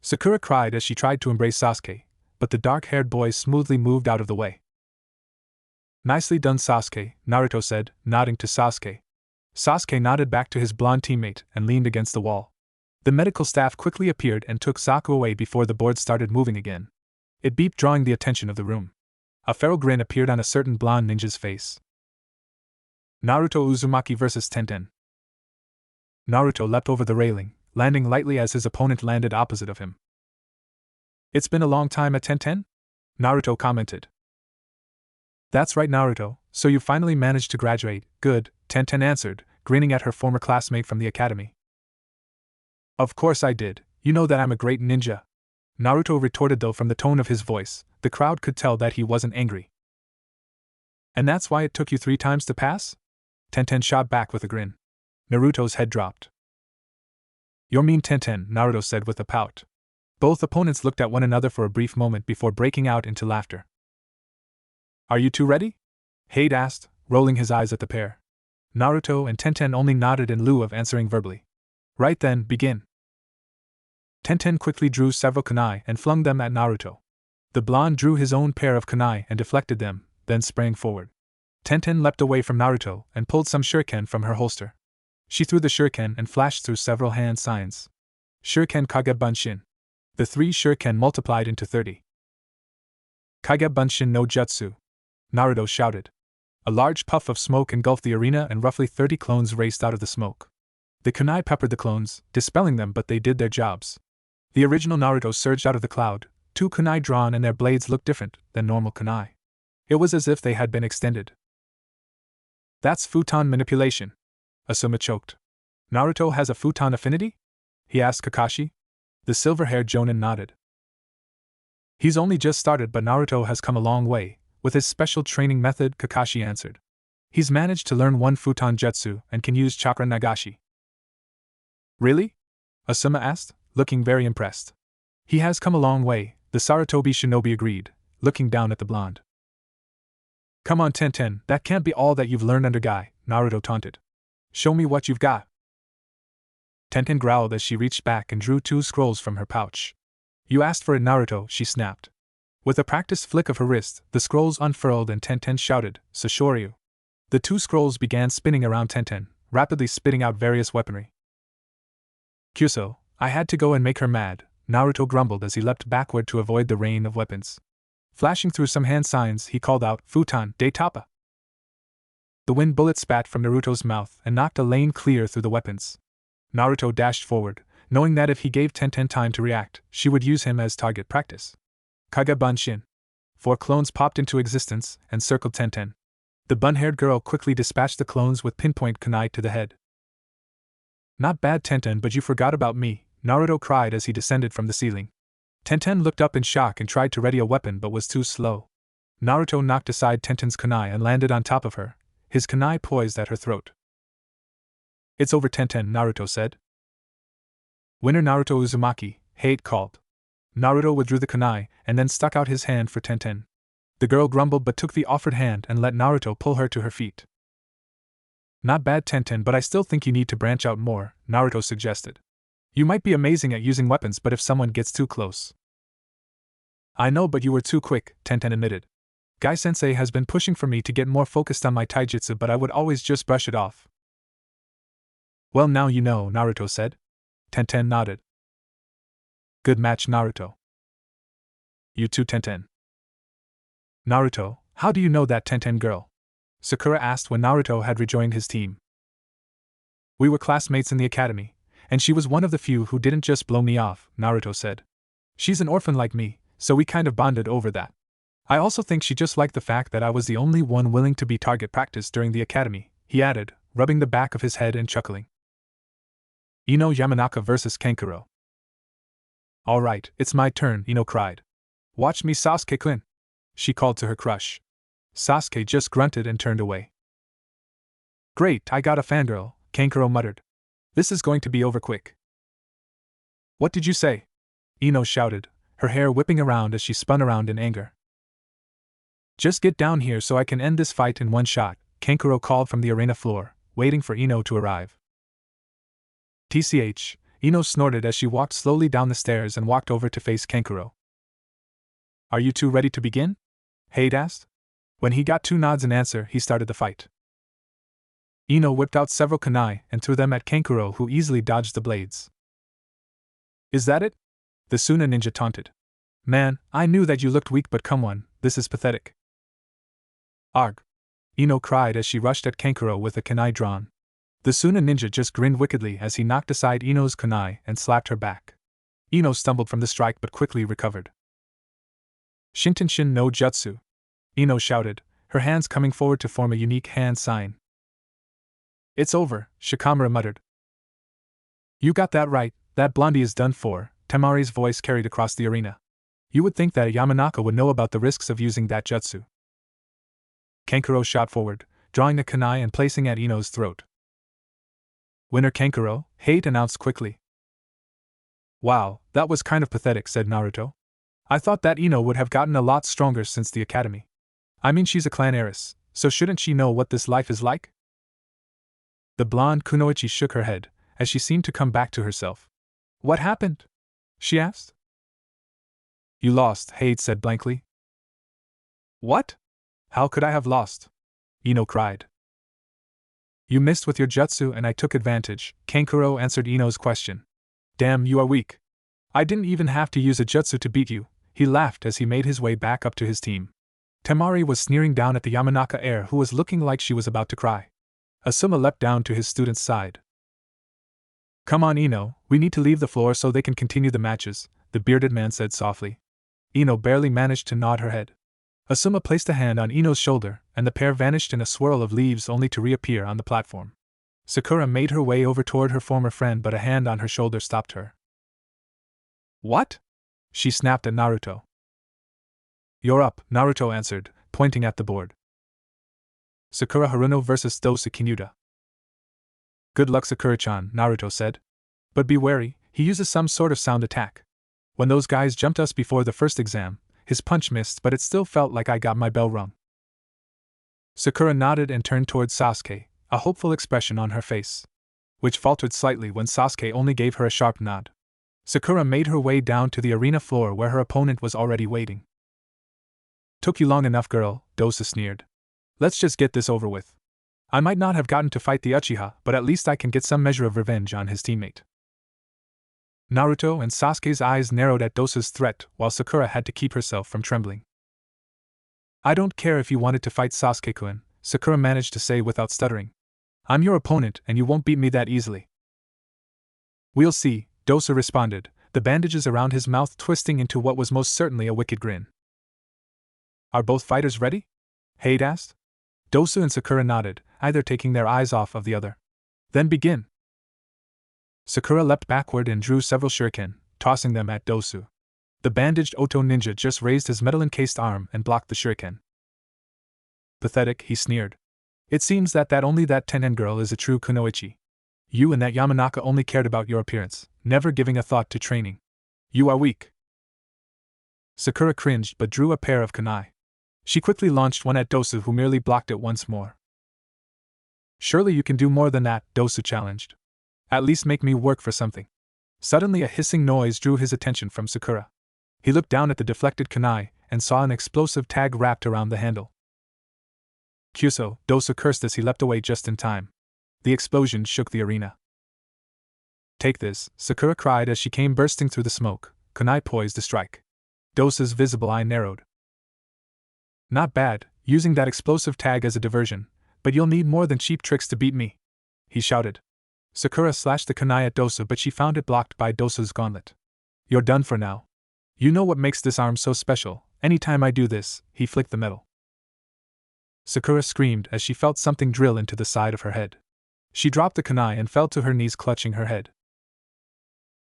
Sakura cried as she tried to embrace Sasuke, but the dark-haired boy smoothly moved out of the way. Nicely done, Sasuke, Naruto said, nodding to Sasuke. Sasuke nodded back to his blonde teammate and leaned against the wall. The medical staff quickly appeared and took Zaku away before the board started moving again. It beeped, drawing the attention of the room. A feral grin appeared on a certain blonde ninja's face. Naruto Uzumaki vs. Tenten. Naruto leapt over the railing, landing lightly as his opponent landed opposite of him. It's been a long time at Tenten? Naruto commented. That's right, Naruto, so you finally managed to graduate, good, Tenten answered, grinning at her former classmate from the academy. Of course I did, you know that I'm a great ninja. Naruto retorted, though from the tone of his voice, the crowd could tell that he wasn't angry. And that's why it took you 3 times to pass? Tenten shot back with a grin. Naruto's head dropped. You're mean, Tenten, Naruto said with a pout. Both opponents looked at one another for a brief moment before breaking out into laughter. Are you two ready? Hade asked, rolling his eyes at the pair. Naruto and Tenten only nodded in lieu of answering verbally. Right then, begin. Tenten quickly drew several kunai and flung them at Naruto. The blonde drew his own pair of kunai and deflected them, then sprang forward. Tenten leapt away from Naruto and pulled some shuriken from her holster. She threw the shuriken and flashed through several hand signs. Shuriken Kage Bunshin. The 3 shuriken multiplied into 30. Kage Bunshin no Jutsu. Naruto shouted. A large puff of smoke engulfed the arena and roughly 30 clones raced out of the smoke. The kunai peppered the clones, dispelling them, but they did their jobs. The original Naruto surged out of the cloud, 2 kunai drawn, and their blades looked different than normal kunai. It was as if they had been extended. That's futon manipulation. Asuma choked. Naruto has a futon affinity? He asked Kakashi. The silver-haired Jonin nodded. He's only just started, but Naruto has come a long way, with his special training method, Kakashi answered. He's managed to learn 1 futon jutsu and can use chakra nagashi. Really? Asuma asked, looking very impressed. He has come a long way, the Sarutobi shinobi agreed, looking down at the blonde. Come on, Tenten, that can't be all that you've learned under Guy, Naruto taunted. Show me what you've got. Tenten growled as she reached back and drew 2 scrolls from her pouch. You asked for it, Naruto, she snapped. With a practiced flick of her wrist, the scrolls unfurled and Tenten shouted, Sashoryu. The 2 scrolls began spinning around Tenten, rapidly spitting out various weaponry. Kyuso, I had to go and make her mad, Naruto grumbled as he leapt backward to avoid the rain of weapons. Flashing through some hand signs, he called out, Futon de Tapa. The wind bullet spat from Naruto's mouth and knocked a lane clear through the weapons. Naruto dashed forward, knowing that if he gave Tenten time to react, she would use him as target practice. Kaga Bunshin. 4 clones popped into existence and circled Tenten. The bun-haired girl quickly dispatched the clones with pinpoint kunai to the head. Not bad, Tenten, but you forgot about me, Naruto cried as he descended from the ceiling. Tenten looked up in shock and tried to ready a weapon but was too slow. Naruto knocked aside Tenten's kunai and landed on top of her, his kunai poised at her throat. It's over, Tenten, Naruto said. Winner Naruto Uzumaki, hate called. Naruto withdrew the kunai and then stuck out his hand for Tenten. The girl grumbled but took the offered hand and let Naruto pull her to her feet. Not bad, Tenten, but I still think you need to branch out more, Naruto suggested. You might be amazing at using weapons, but if someone gets too close. I know, but you were too quick, Tenten admitted. Guy-sensei has been pushing for me to get more focused on my taijutsu, but I would always just brush it off. Well, now you know, Naruto said. Tenten nodded. Good match, Naruto. You too, Tenten. Naruto, how do you know that, Tenten girl? Sakura asked when Naruto had rejoined his team. We were classmates in the academy, and she was one of the few who didn't just blow me off, Naruto said. She's an orphan like me, so we kind of bonded over that. I also think she just liked the fact that I was the only one willing to be target practice during the academy, he added, rubbing the back of his head and chuckling. Ino Yamanaka vs. Kankuro. Alright, it's my turn, Ino cried. Watch me, Sasuke-kun, she called to her crush. Sasuke just grunted and turned away. Great, I got a fangirl, Kankuro muttered. This is going to be over quick. What did you say? Ino shouted, her hair whipping around as she spun around in anger. Just get down here so I can end this fight in one shot, Kankuro called from the arena floor, waiting for Ino to arrive. TCH, Ino snorted as she walked slowly down the stairs and walked over to face Kankuro. Are you two ready to begin? Hade asked. When he got 2 nods in answer, he started the fight. Ino whipped out several kunai and threw them at Kankuro, who easily dodged the blades. Is that it? The Suna ninja taunted. Man, I knew that you looked weak, but come on, this is pathetic. Arg! Ino cried as she rushed at Kankuro with a kunai drawn. The Suna ninja just grinned wickedly as he knocked aside Ino's kunai and slapped her back. Ino stumbled from the strike but quickly recovered. Shintenshin no Jutsu, Ino shouted, her hands coming forward to form a unique hand sign. It's over, Shikamura muttered. You got that right, that blondie is done for, Temari's voice carried across the arena. You would think that a Yamanaka would know about the risks of using that jutsu. Kankuro shot forward, drawing a kunai and placing at Ino's throat. Winner Kankuro, Hate announced quickly. Wow, that was kind of pathetic, said Naruto. I thought that Ino would have gotten a lot stronger since the academy. I mean, she's a clan heiress, so shouldn't she know what this life is like? The blonde Kunoichi shook her head, as she seemed to come back to herself. What happened? She asked. You lost, Hade said blankly. What? How could I have lost? Ino cried. You missed with your jutsu and I took advantage, Kankuro answered Ino's question. Damn, you are weak. I didn't even have to use a jutsu to beat you, he laughed as he made his way back up to his team. Temari was sneering down at the Yamanaka heir, who was looking like she was about to cry. Asuma leapt down to his student's side. Come on, Ino, we need to leave the floor so they can continue the matches, the bearded man said softly. Ino barely managed to nod her head. Asuma placed a hand on Ino's shoulder, and the pair vanished in a swirl of leaves only to reappear on the platform. Sakura made her way over toward her former friend, but a hand on her shoulder stopped her. What? She snapped at Naruto. You're up, Naruto answered, pointing at the board. Sakura Haruno vs. Dose Kinuta. Good luck, Sakura-chan, Naruto said. But be wary, he uses some sort of sound attack. When those guys jumped us before the first exam, his punch missed, but it still felt like I got my bell rung. Sakura nodded and turned towards Sasuke, a hopeful expression on her face, which faltered slightly when Sasuke only gave her a sharp nod. Sakura made her way down to the arena floor where her opponent was already waiting. Took you long enough, girl, Dosa sneered. Let's just get this over with. I might not have gotten to fight the Uchiha, but at least I can get some measure of revenge on his teammate. Naruto and Sasuke's eyes narrowed at Dosa's threat, while Sakura had to keep herself from trembling. I don't care if you wanted to fight Sasuke-kun, Sakura managed to say without stuttering. I'm your opponent and you won't beat me that easily. We'll see, Dosu responded, the bandages around his mouth twisting into what was most certainly a wicked grin. Are both fighters ready? Hade asked. Dosu and Sakura nodded, either taking their eyes off of the other. Then begin. Sakura leapt backward and drew several shuriken, tossing them at Dosu. The bandaged Oto ninja just raised his metal-encased arm and blocked the shuriken. Pathetic, he sneered. It seems that only that Tenen girl is a true kunoichi. You and that Yamanaka only cared about your appearance, never giving a thought to training. You are weak. Sakura cringed but drew a pair of kunai. She quickly launched one at Dosu, who merely blocked it once more. Surely you can do more than that, Dosu challenged. At least make me work for something. Suddenly a hissing noise drew his attention from Sakura. He looked down at the deflected kunai and saw an explosive tag wrapped around the handle. Kyuso, Dosu cursed as he leapt away just in time. The explosion shook the arena. Take this, Sakura cried as she came bursting through the smoke, kunai poised to strike. Dosu's visible eye narrowed. Not bad, using that explosive tag as a diversion, but you'll need more than cheap tricks to beat me, he shouted. Sakura slashed the kunai at Dosu, but she found it blocked by Dosu's gauntlet. You're done for now. You know what makes this arm so special. Anytime I do this, he flicked the metal. Sakura screamed as she felt something drill into the side of her head. She dropped the kunai and fell to her knees, clutching her head.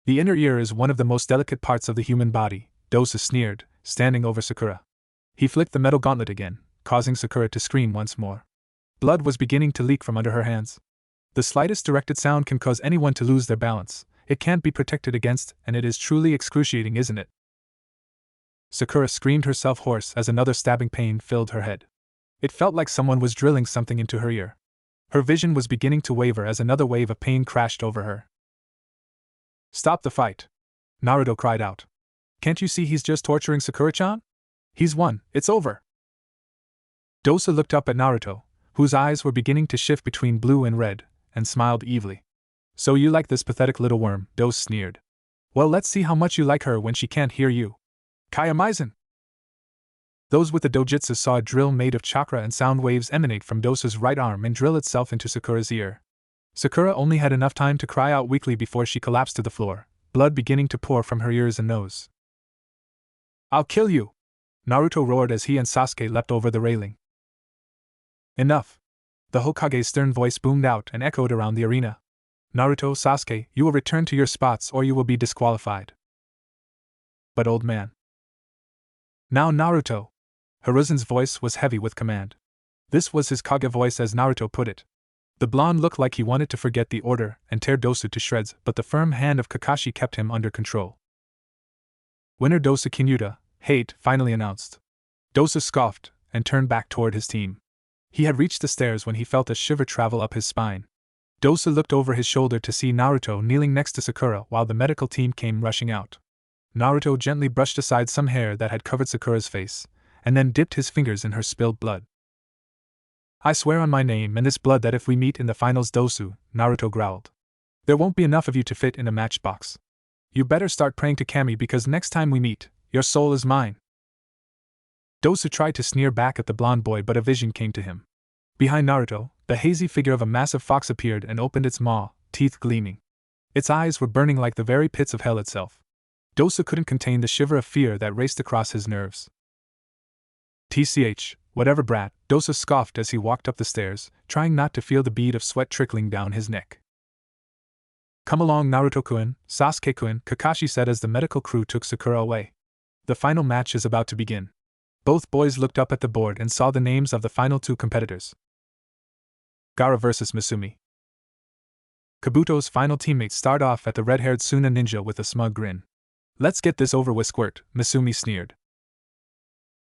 The inner ear is one of the most delicate parts of the human body, Dosu sneered, standing over Sakura. He flicked the metal gauntlet again, causing Sakura to scream once more. Blood was beginning to leak from under her hands. The slightest directed sound can cause anyone to lose their balance. It can't be protected against, and it is truly excruciating, isn't it? Sakura screamed herself hoarse as another stabbing pain filled her head. It felt like someone was drilling something into her ear. Her vision was beginning to waver as another wave of pain crashed over her. Stop the fight! Naruto cried out. Can't you see he's just torturing Sakura-chan? He's won, it's over! Dosu looked up at Naruto, whose eyes were beginning to shift between blue and red, and smiled evilly. So you like this pathetic little worm, Dosu sneered. Well, let's see how much you like her when she can't hear you. Kayamaizen! Those with the dojutsu saw a drill made of chakra and sound waves emanate from Dosu's right arm and drill itself into Sakura's ear. Sakura only had enough time to cry out weakly before she collapsed to the floor, blood beginning to pour from her ears and nose. I'll kill you! Naruto roared as he and Sasuke leapt over the railing. Enough! The Hokage's stern voice boomed out and echoed around the arena. Naruto, Sasuke, you will return to your spots or you will be disqualified. But old man. Now Naruto! Hiruzen's voice was heavy with command. This was his Kage voice as Naruto put it. The blonde looked like he wanted to forget the order and tear Dosu to shreds, but the firm hand of Kakashi kept him under control. Winner Dosu Kinuta, Hate, finally announced. Dosu scoffed and turned back toward his team. He had reached the stairs when he felt a shiver travel up his spine. Dosu looked over his shoulder to see Naruto kneeling next to Sakura while the medical team came rushing out. Naruto gently brushed aside some hair that had covered Sakura's face, and then dipped his fingers in her spilled blood. I swear on my name and this blood that if we meet in the finals, Dosu, Naruto growled. There won't be enough of you to fit in a matchbox. You better start praying to Kami because next time we meet, your soul is mine. Dosu tried to sneer back at the blonde boy, but a vision came to him. Behind Naruto, the hazy figure of a massive fox appeared and opened its maw, teeth gleaming. Its eyes were burning like the very pits of hell itself. Dosu couldn't contain the shiver of fear that raced across his nerves. TCH, whatever brat, Dosu scoffed as he walked up the stairs, trying not to feel the bead of sweat trickling down his neck. Come along, Naruto-kun, Sasuke-kun, Kakashi said as the medical crew took Sakura away. The final match is about to begin. Both boys looked up at the board and saw the names of the final two competitors. Gaara vs. Misumi. Kabuto's final teammates start off at the red-haired Suna ninja with a smug grin. Let's get this over with, squirt, Misumi sneered.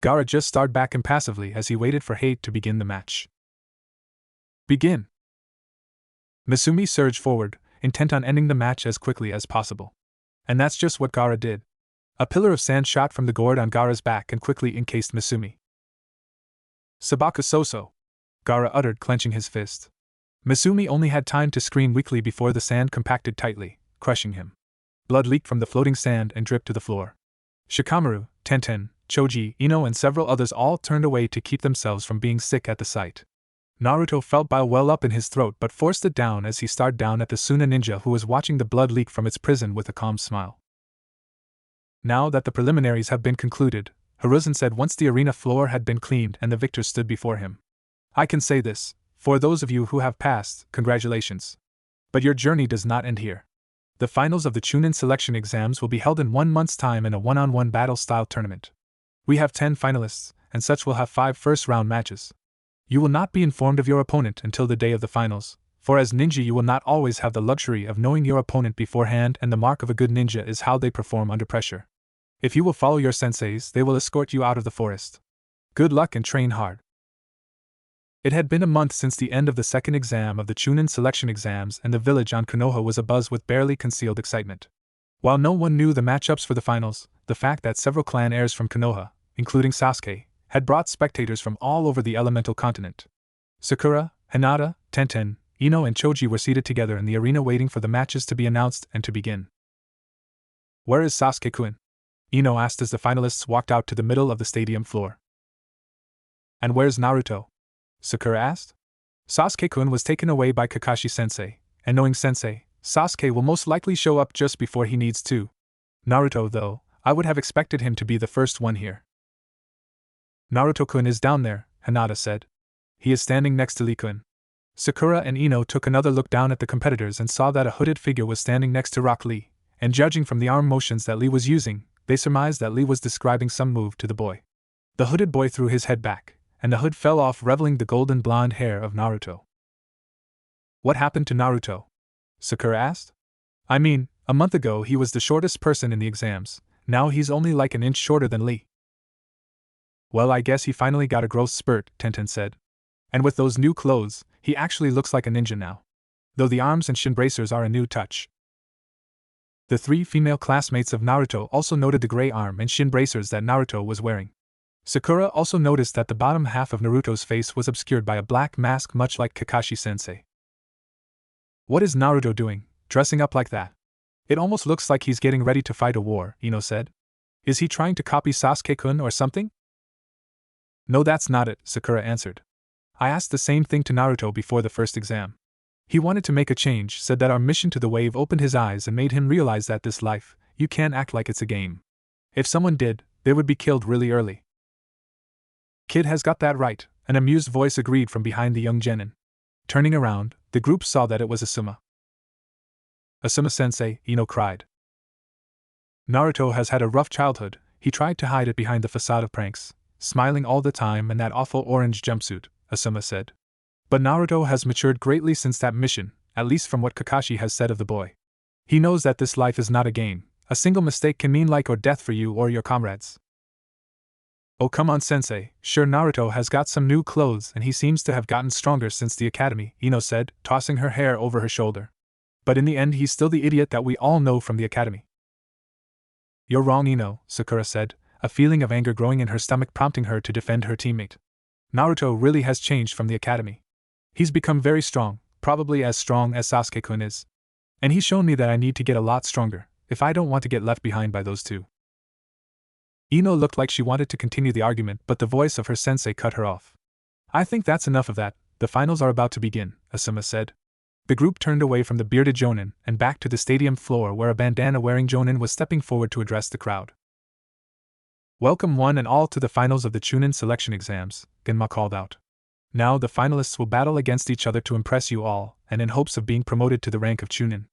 Gaara just stared back impassively as he waited for Hate to begin the match. Begin! Misumi surged forward, intent on ending the match as quickly as possible. And that's just what Gaara did. A pillar of sand shot from the gourd on Gaara's back and quickly encased Misumi. Sabaka Soso! Gaara uttered, clenching his fist. Misumi only had time to scream weakly before the sand compacted tightly, crushing him. Blood leaked from the floating sand and dripped to the floor. Shikamaru, Tenten, Choji, Ino and several others all turned away to keep themselves from being sick at the sight. Naruto felt bile well up in his throat but forced it down as he stared down at the Suna ninja who was watching the blood leak from its prison with a calm smile. Now that the preliminaries have been concluded, Hiruzen said once the arena floor had been cleaned and the victor stood before him. I can say this, for those of you who have passed, congratulations. But your journey does not end here. The finals of the Chunin selection exams will be held in 1 month's time in a one-on-one battle-style tournament. We have 10 finalists, and such will have 5 first-round matches. You will not be informed of your opponent until the day of the finals, for as ninja you will not always have the luxury of knowing your opponent beforehand, and the mark of a good ninja is how they perform under pressure. If you will follow your senseis, they will escort you out of the forest. Good luck and train hard. It had been a month since the end of the second exam of the Chunin selection exams, and the village on Konoha was abuzz with barely concealed excitement. While no one knew the matchups for the finals, the fact that several clan heirs from Konoha, including Sasuke, had brought spectators from all over the elemental continent. Sakura, Hinata, Tenten, Ino and Choji were seated together in the arena waiting for the matches to be announced and to begin. Where is Sasuke-kun? Ino asked as the finalists walked out to the middle of the stadium floor. And where's Naruto? Sakura asked. Sasuke-kun was taken away by Kakashi-sensei, and knowing sensei, Sasuke will most likely show up just before he needs to. Naruto, though, I would have expected him to be the first one here. Naruto-kun is down there, Hinata said. He is standing next to Lee-kun. Sakura and Ino took another look down at the competitors and saw that a hooded figure was standing next to Rock Lee, and judging from the arm motions that Lee was using, they surmised that Lee was describing some move to the boy. The hooded boy threw his head back, and the hood fell off, revealing the golden blonde hair of Naruto. What happened to Naruto? Sakura asked. I mean, a month ago he was the shortest person in the exams, now he's only like an inch shorter than Lee. Well, I guess he finally got a growth spurt, Tenten said. And with those new clothes, he actually looks like a ninja now. Though the arms and shin bracers are a new touch. The 3 female classmates of Naruto also noted the gray arm and shin bracers that Naruto was wearing. Sakura also noticed that the bottom half of Naruto's face was obscured by a black mask much like Kakashi-sensei. What is Naruto doing, dressing up like that? It almost looks like he's getting ready to fight a war, Ino said. Is he trying to copy Sasuke-kun or something? No, that's not it, Sakura answered. I asked the same thing to Naruto before the first exam. He wanted to make a change, said that our mission to the wave opened his eyes and made him realize that this life, you can't act like it's a game. If someone did, they would be killed really early. Kid has got that right, an amused voice agreed from behind the young genin. Turning around, the group saw that it was Asuma. Asuma-sensei, Ino cried. Naruto has had a rough childhood, he tried to hide it behind the facade of pranks, smiling all the time in that awful orange jumpsuit, Asuma said. But Naruto has matured greatly since that mission, at least from what Kakashi has said of the boy. He knows that this life is not a game, a single mistake can mean life or death for you or your comrades. Oh come on sensei, sure Naruto has got some new clothes and he seems to have gotten stronger since the academy, Ino said, tossing her hair over her shoulder. But in the end he's still the idiot that we all know from the academy. You're wrong Ino, Sakura said, a feeling of anger growing in her stomach prompting her to defend her teammate. Naruto really has changed from the academy. He's become very strong, probably as strong as Sasuke-kun is. And he's shown me that I need to get a lot stronger, if I don't want to get left behind by those two. Ino looked like she wanted to continue the argument, but the voice of her sensei cut her off. I think that's enough of that, the finals are about to begin, Asuma said. The group turned away from the bearded jonin and back to the stadium floor where a bandana-wearing jonin was stepping forward to address the crowd. Welcome one and all to the finals of the Chunin selection exams, Genma called out. Now the finalists will battle against each other to impress you all, and in hopes of being promoted to the rank of Chunin.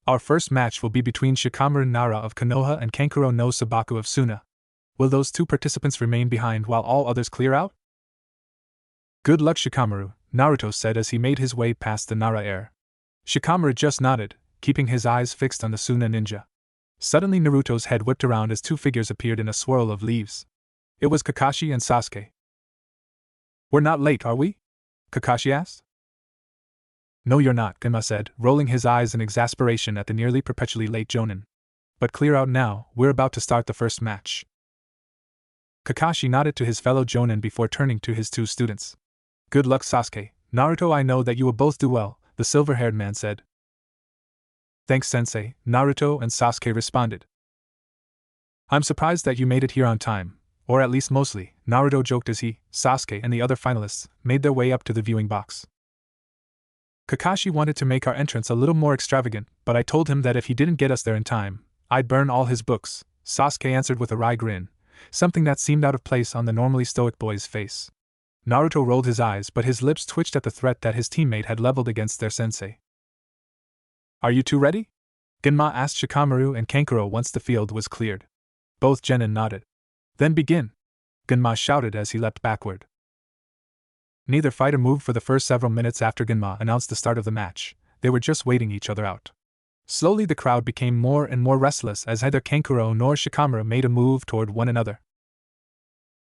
Our first match will be between Shikamaru Nara of Konoha and Kankuro no Sabaku of Suna. Will those 2 participants remain behind while all others clear out? Good luck Shikamaru, Naruto said as he made his way past the Nara heir. Shikamaru just nodded, keeping his eyes fixed on the Suna ninja. Suddenly Naruto's head whipped around as 2 figures appeared in a swirl of leaves. It was Kakashi and Sasuke. We're not late, are we? Kakashi asked. No you're not, Genma said, rolling his eyes in exasperation at the nearly perpetually late jonin. But clear out now, we're about to start the first match. Kakashi nodded to his fellow jonin before turning to his 2 students. Good luck Sasuke, Naruto I know that you will both do well, the silver-haired man said. Thanks sensei, Naruto and Sasuke responded. I'm surprised that you made it here on time, Or at least mostly, Naruto joked as he, Sasuke, and the other finalists made their way up to the viewing box. Kakashi wanted to make our entrance a little more extravagant, but I told him that if he didn't get us there in time, I'd burn all his books, Sasuke answered with a wry grin, something that seemed out of place on the normally stoic boy's face. Naruto rolled his eyes, but his lips twitched at the threat that his teammate had leveled against their sensei. Are you two ready? Genma asked Shikamaru and Kankuro once the field was cleared. Both genin nodded. Then begin! Genma shouted as he leapt backward. Neither fighter moved for the first several minutes after Genma announced the start of the match. They were just waiting each other out. Slowly the crowd became more and more restless as neither Kankuro nor Shikamaru made a move toward one another.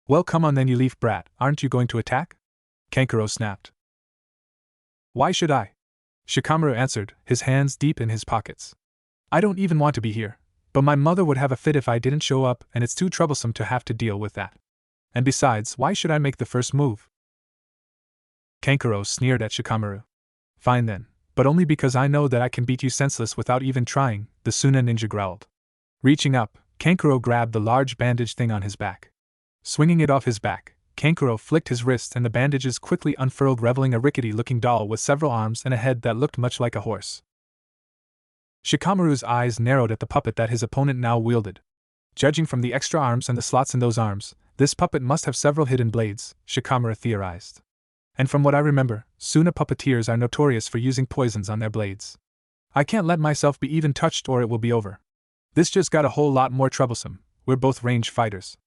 Well, come on then, you leaf brat, aren't you going to attack? Kankuro snapped. Why should I? Shikamaru answered, his hands deep in his pockets. I don't even want to be here, but my mother would have a fit if I didn't show up, and it's too troublesome to have to deal with that. And besides, why should I make the first move? Kankuro sneered at Shikamaru. Fine then, but only because I know that I can beat you senseless without even trying, the Suna ninja growled. Reaching up, Kankuro grabbed the large bandage thing on his back. Swinging it off his back, Kankuro flicked his wrist and the bandages quickly unfurled, revealing a rickety-looking doll with several arms and a head that looked much like a horse. Shikamaru's eyes narrowed at the puppet that his opponent now wielded. Judging from the extra arms and the slots in those arms, this puppet must have several hidden blades, Shikamaru theorized. And from what I remember, Suna puppeteers are notorious for using poisons on their blades. I can't let myself be even touched or it will be over. This just got a whole lot more troublesome. We're both range fighters.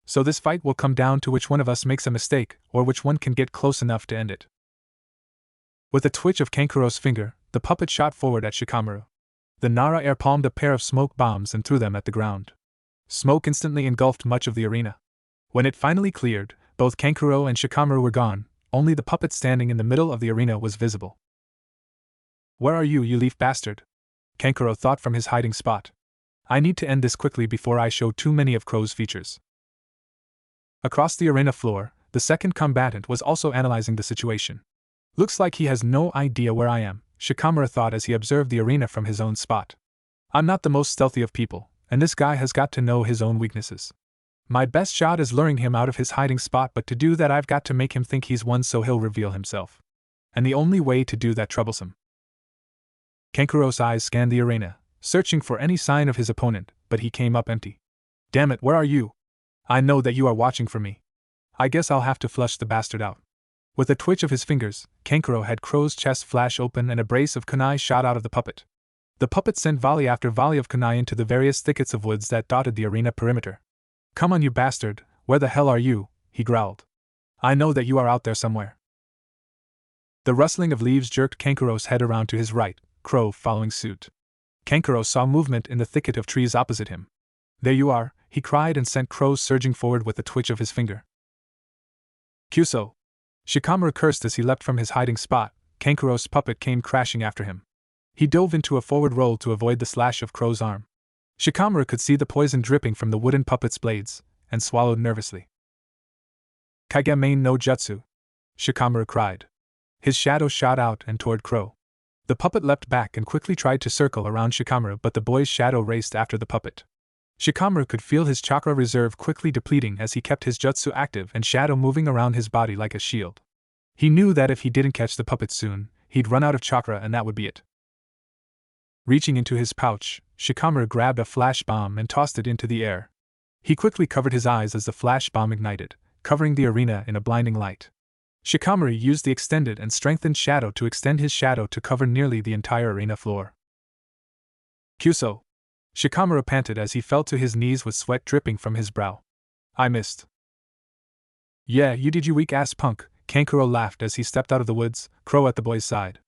So this fight will come down to which one of us makes a mistake, or which one can get close enough to end it. With a twitch of Kankuro's finger, the puppet shot forward at Shikamaru. The Nara air palmed a pair of smoke bombs and threw them at the ground. Smoke instantly engulfed much of the arena. When it finally cleared, both Kankuro and Shikamaru were gone. Only the puppet standing in the middle of the arena was visible. Where are you, you leaf bastard? Kankuro thought from his hiding spot. I need to end this quickly before I show too many of Crow's features. Across the arena floor, the second combatant was also analyzing the situation. Looks like he has no idea where I am, Shikamaru thought as he observed the arena from his own spot. I'm not the most stealthy of people, and this guy has got to know his own weaknesses. My best shot is luring him out of his hiding spot, but to do that I've got to make him think he's won so he'll reveal himself. And the only way to do that troublesome. Kankuro's eyes scanned the arena, searching for any sign of his opponent, but he came up empty. Damn it, where are you? I know that you are watching for me. I guess I'll have to flush the bastard out. With a twitch of his fingers, Kankuro had Crow's chest flash open and a brace of kunai shot out of the puppet. The puppet sent volley after volley of kunai into the various thickets of woods that dotted the arena perimeter. Come on, you bastard, where the hell are you? He growled. I know that you are out there somewhere. The rustling of leaves jerked Kankuro's head around to his right, Crow following suit. Kankuro saw movement in the thicket of trees opposite him. There you are, he cried and sent Crow surging forward with a twitch of his finger. Kyuso! Shikamaru cursed as he leapt from his hiding spot. Kankuro's puppet came crashing after him. He dove into a forward roll to avoid the slash of Crow's arm. Shikamaru could see the poison dripping from the wooden puppet's blades, and swallowed nervously. Kagame no Jutsu! Shikamaru cried. His shadow shot out and toward Crow. The puppet leapt back and quickly tried to circle around Shikamaru, but the boy's shadow raced after the puppet. Shikamaru could feel his chakra reserve quickly depleting as he kept his jutsu active and shadow moving around his body like a shield. He knew that if he didn't catch the puppet soon, he'd run out of chakra and that would be it. Reaching into his pouch, Shikamaru grabbed a flash bomb and tossed it into the air. He quickly covered his eyes as the flash bomb ignited, covering the arena in a blinding light. Shikamaru used the extended and strengthened shadow to extend his shadow to cover nearly the entire arena floor. Kyuso! Shikamaru panted as he fell to his knees with sweat dripping from his brow. I missed. Yeah, you did, you weak-ass punk, Kankuro laughed as he stepped out of the woods, Crow at the boy's side.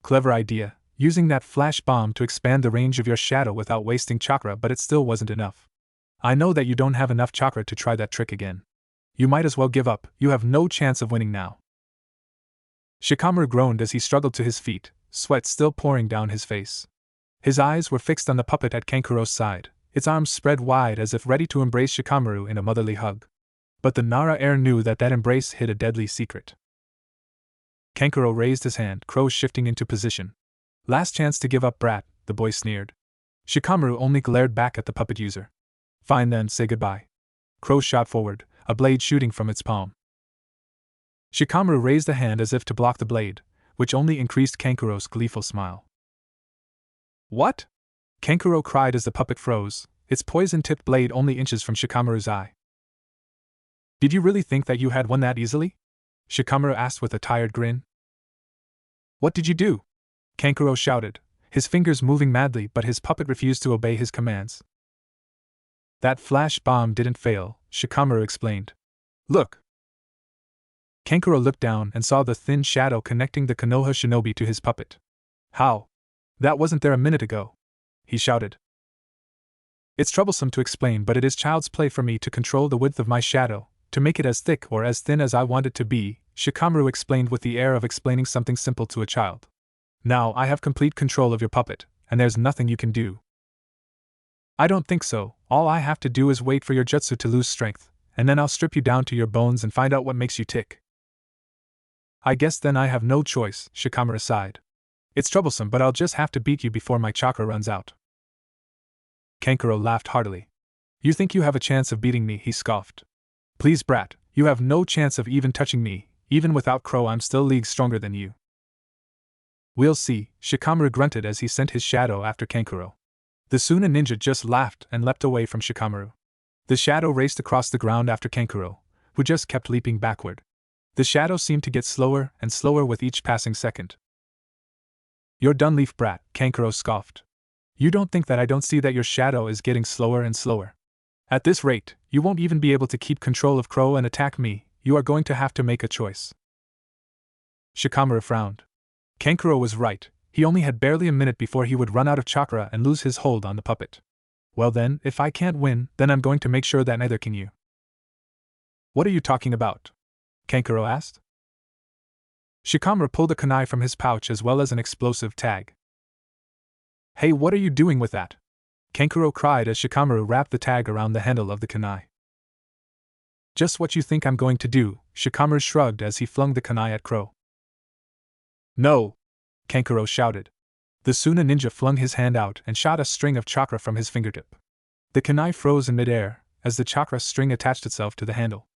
Clever idea, using that flash bomb to expand the range of your shadow without wasting chakra, but it still wasn't enough. I know that you don't have enough chakra to try that trick again. You might as well give up, you have no chance of winning now. Shikamaru groaned as he struggled to his feet, sweat still pouring down his face. His eyes were fixed on the puppet at Kankuro's side, its arms spread wide as if ready to embrace Shikamaru in a motherly hug. But the Nara heir knew that embrace hid a deadly secret. Kankuro raised his hand, Crow shifting into position. Last chance to give up, brat, the boy sneered. Shikamaru only glared back at the puppet user. Fine then, say goodbye. Crow shot forward, a blade shooting from its palm. Shikamaru raised a hand as if to block the blade, which only increased Kankuro's gleeful smile. What? Kankuro cried as the puppet froze, its poison-tipped blade only inches from Shikamaru's eye. Did you really think that you had won that easily? Shikamaru asked with a tired grin. What did you do? Kankuro shouted, his fingers moving madly, but his puppet refused to obey his commands. That flash bomb didn't fail, Shikamaru explained. Look! Kankuro looked down and saw the thin shadow connecting the Konoha shinobi to his puppet. How? That wasn't there a minute ago, he shouted. It's troublesome to explain, but it is child's play for me to control the width of my shadow, to make it as thick or as thin as I want it to be, Shikamaru explained with the air of explaining something simple to a child. Now I have complete control of your puppet, and there's nothing you can do. I don't think so. All I have to do is wait for your jutsu to lose strength, and then I'll strip you down to your bones and find out what makes you tick. I guess then I have no choice, Shikamaru sighed. It's troublesome, but I'll just have to beat you before my chakra runs out. Kankuro laughed heartily. You think you have a chance of beating me, he scoffed. Please, brat, you have no chance of even touching me. Even without Crow, I'm still leagues stronger than you. We'll see, Shikamaru grunted as he sent his shadow after Kankuro. The Suna ninja just laughed and leapt away from Shikamaru. The shadow raced across the ground after Kankuro, who just kept leaping backward. The shadow seemed to get slower and slower with each passing second. You're done, leaf brat, Kankuro scoffed. You don't think that I don't see that your shadow is getting slower and slower. At this rate, you won't even be able to keep control of Crow and attack me. You are going to have to make a choice. Shikamaru frowned. Kankuro was right, he only had barely a minute before he would run out of chakra and lose his hold on the puppet. Well then, if I can't win, then I'm going to make sure that neither can you. What are you talking about? Kankuro asked. Shikamaru pulled a kunai from his pouch as well as an explosive tag. Hey, what are you doing with that? Kankuro cried as Shikamaru wrapped the tag around the handle of the kunai. Just what you think I'm going to do, Shikamaru shrugged as he flung the kunai at Crow. No! Kankuro shouted. The Suna ninja flung his hand out and shot a string of chakra from his fingertip. The kunai froze in midair, as the chakra string attached itself to the handle.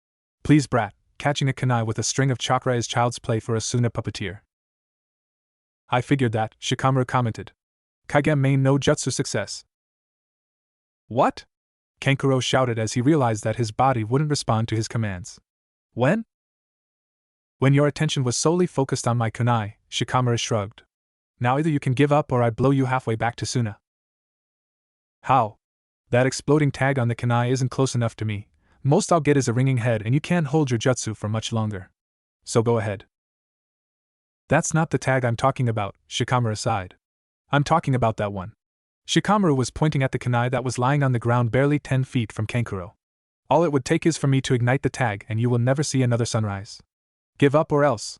Please, brat, catching a kunai with a string of chakra is child's play for a Suna puppeteer. I figured that, Shikamaru commented. Kage main no jutsu success. What? Kankuro shouted as he realized that his body wouldn't respond to his commands. When your attention was solely focused on my kunai, Shikamaru shrugged. Now either you can give up or I blow you halfway back to Suna. How? That exploding tag on the kunai isn't close enough to me. Most I'll get is a ringing head and you can't hold your jutsu for much longer. So go ahead. That's not the tag I'm talking about, Shikamaru sighed. I'm talking about that one. Shikamaru was pointing at the kunai that was lying on the ground barely 10 feet from Kankuro. All it would take is for me to ignite the tag and you will never see another sunrise. Give up or else.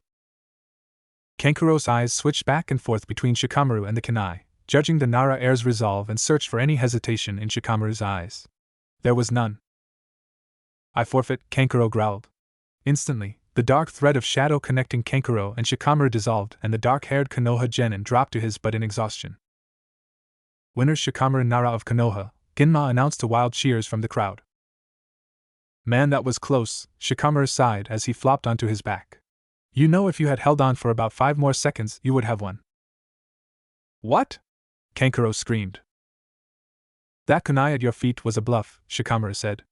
Kankuro's eyes switched back and forth between Shikamaru and the kunai, judging the Nara heir's resolve and searched for any hesitation in Shikamaru's eyes. There was none. I forfeit, Kankuro growled. Instantly, the dark thread of shadow connecting Kankuro and Shikamaru dissolved and the dark-haired Konoha genin dropped to his butt in exhaustion. Winner Shikamaru Nara of Konoha, Ginma announced to wild cheers from the crowd. Man, that was close, Shikamaru sighed as he flopped onto his back. You know, if you had held on for about 5 more seconds, you would have won. What? Kankuro screamed. That kunai at your feet was a bluff, Shikamaru said.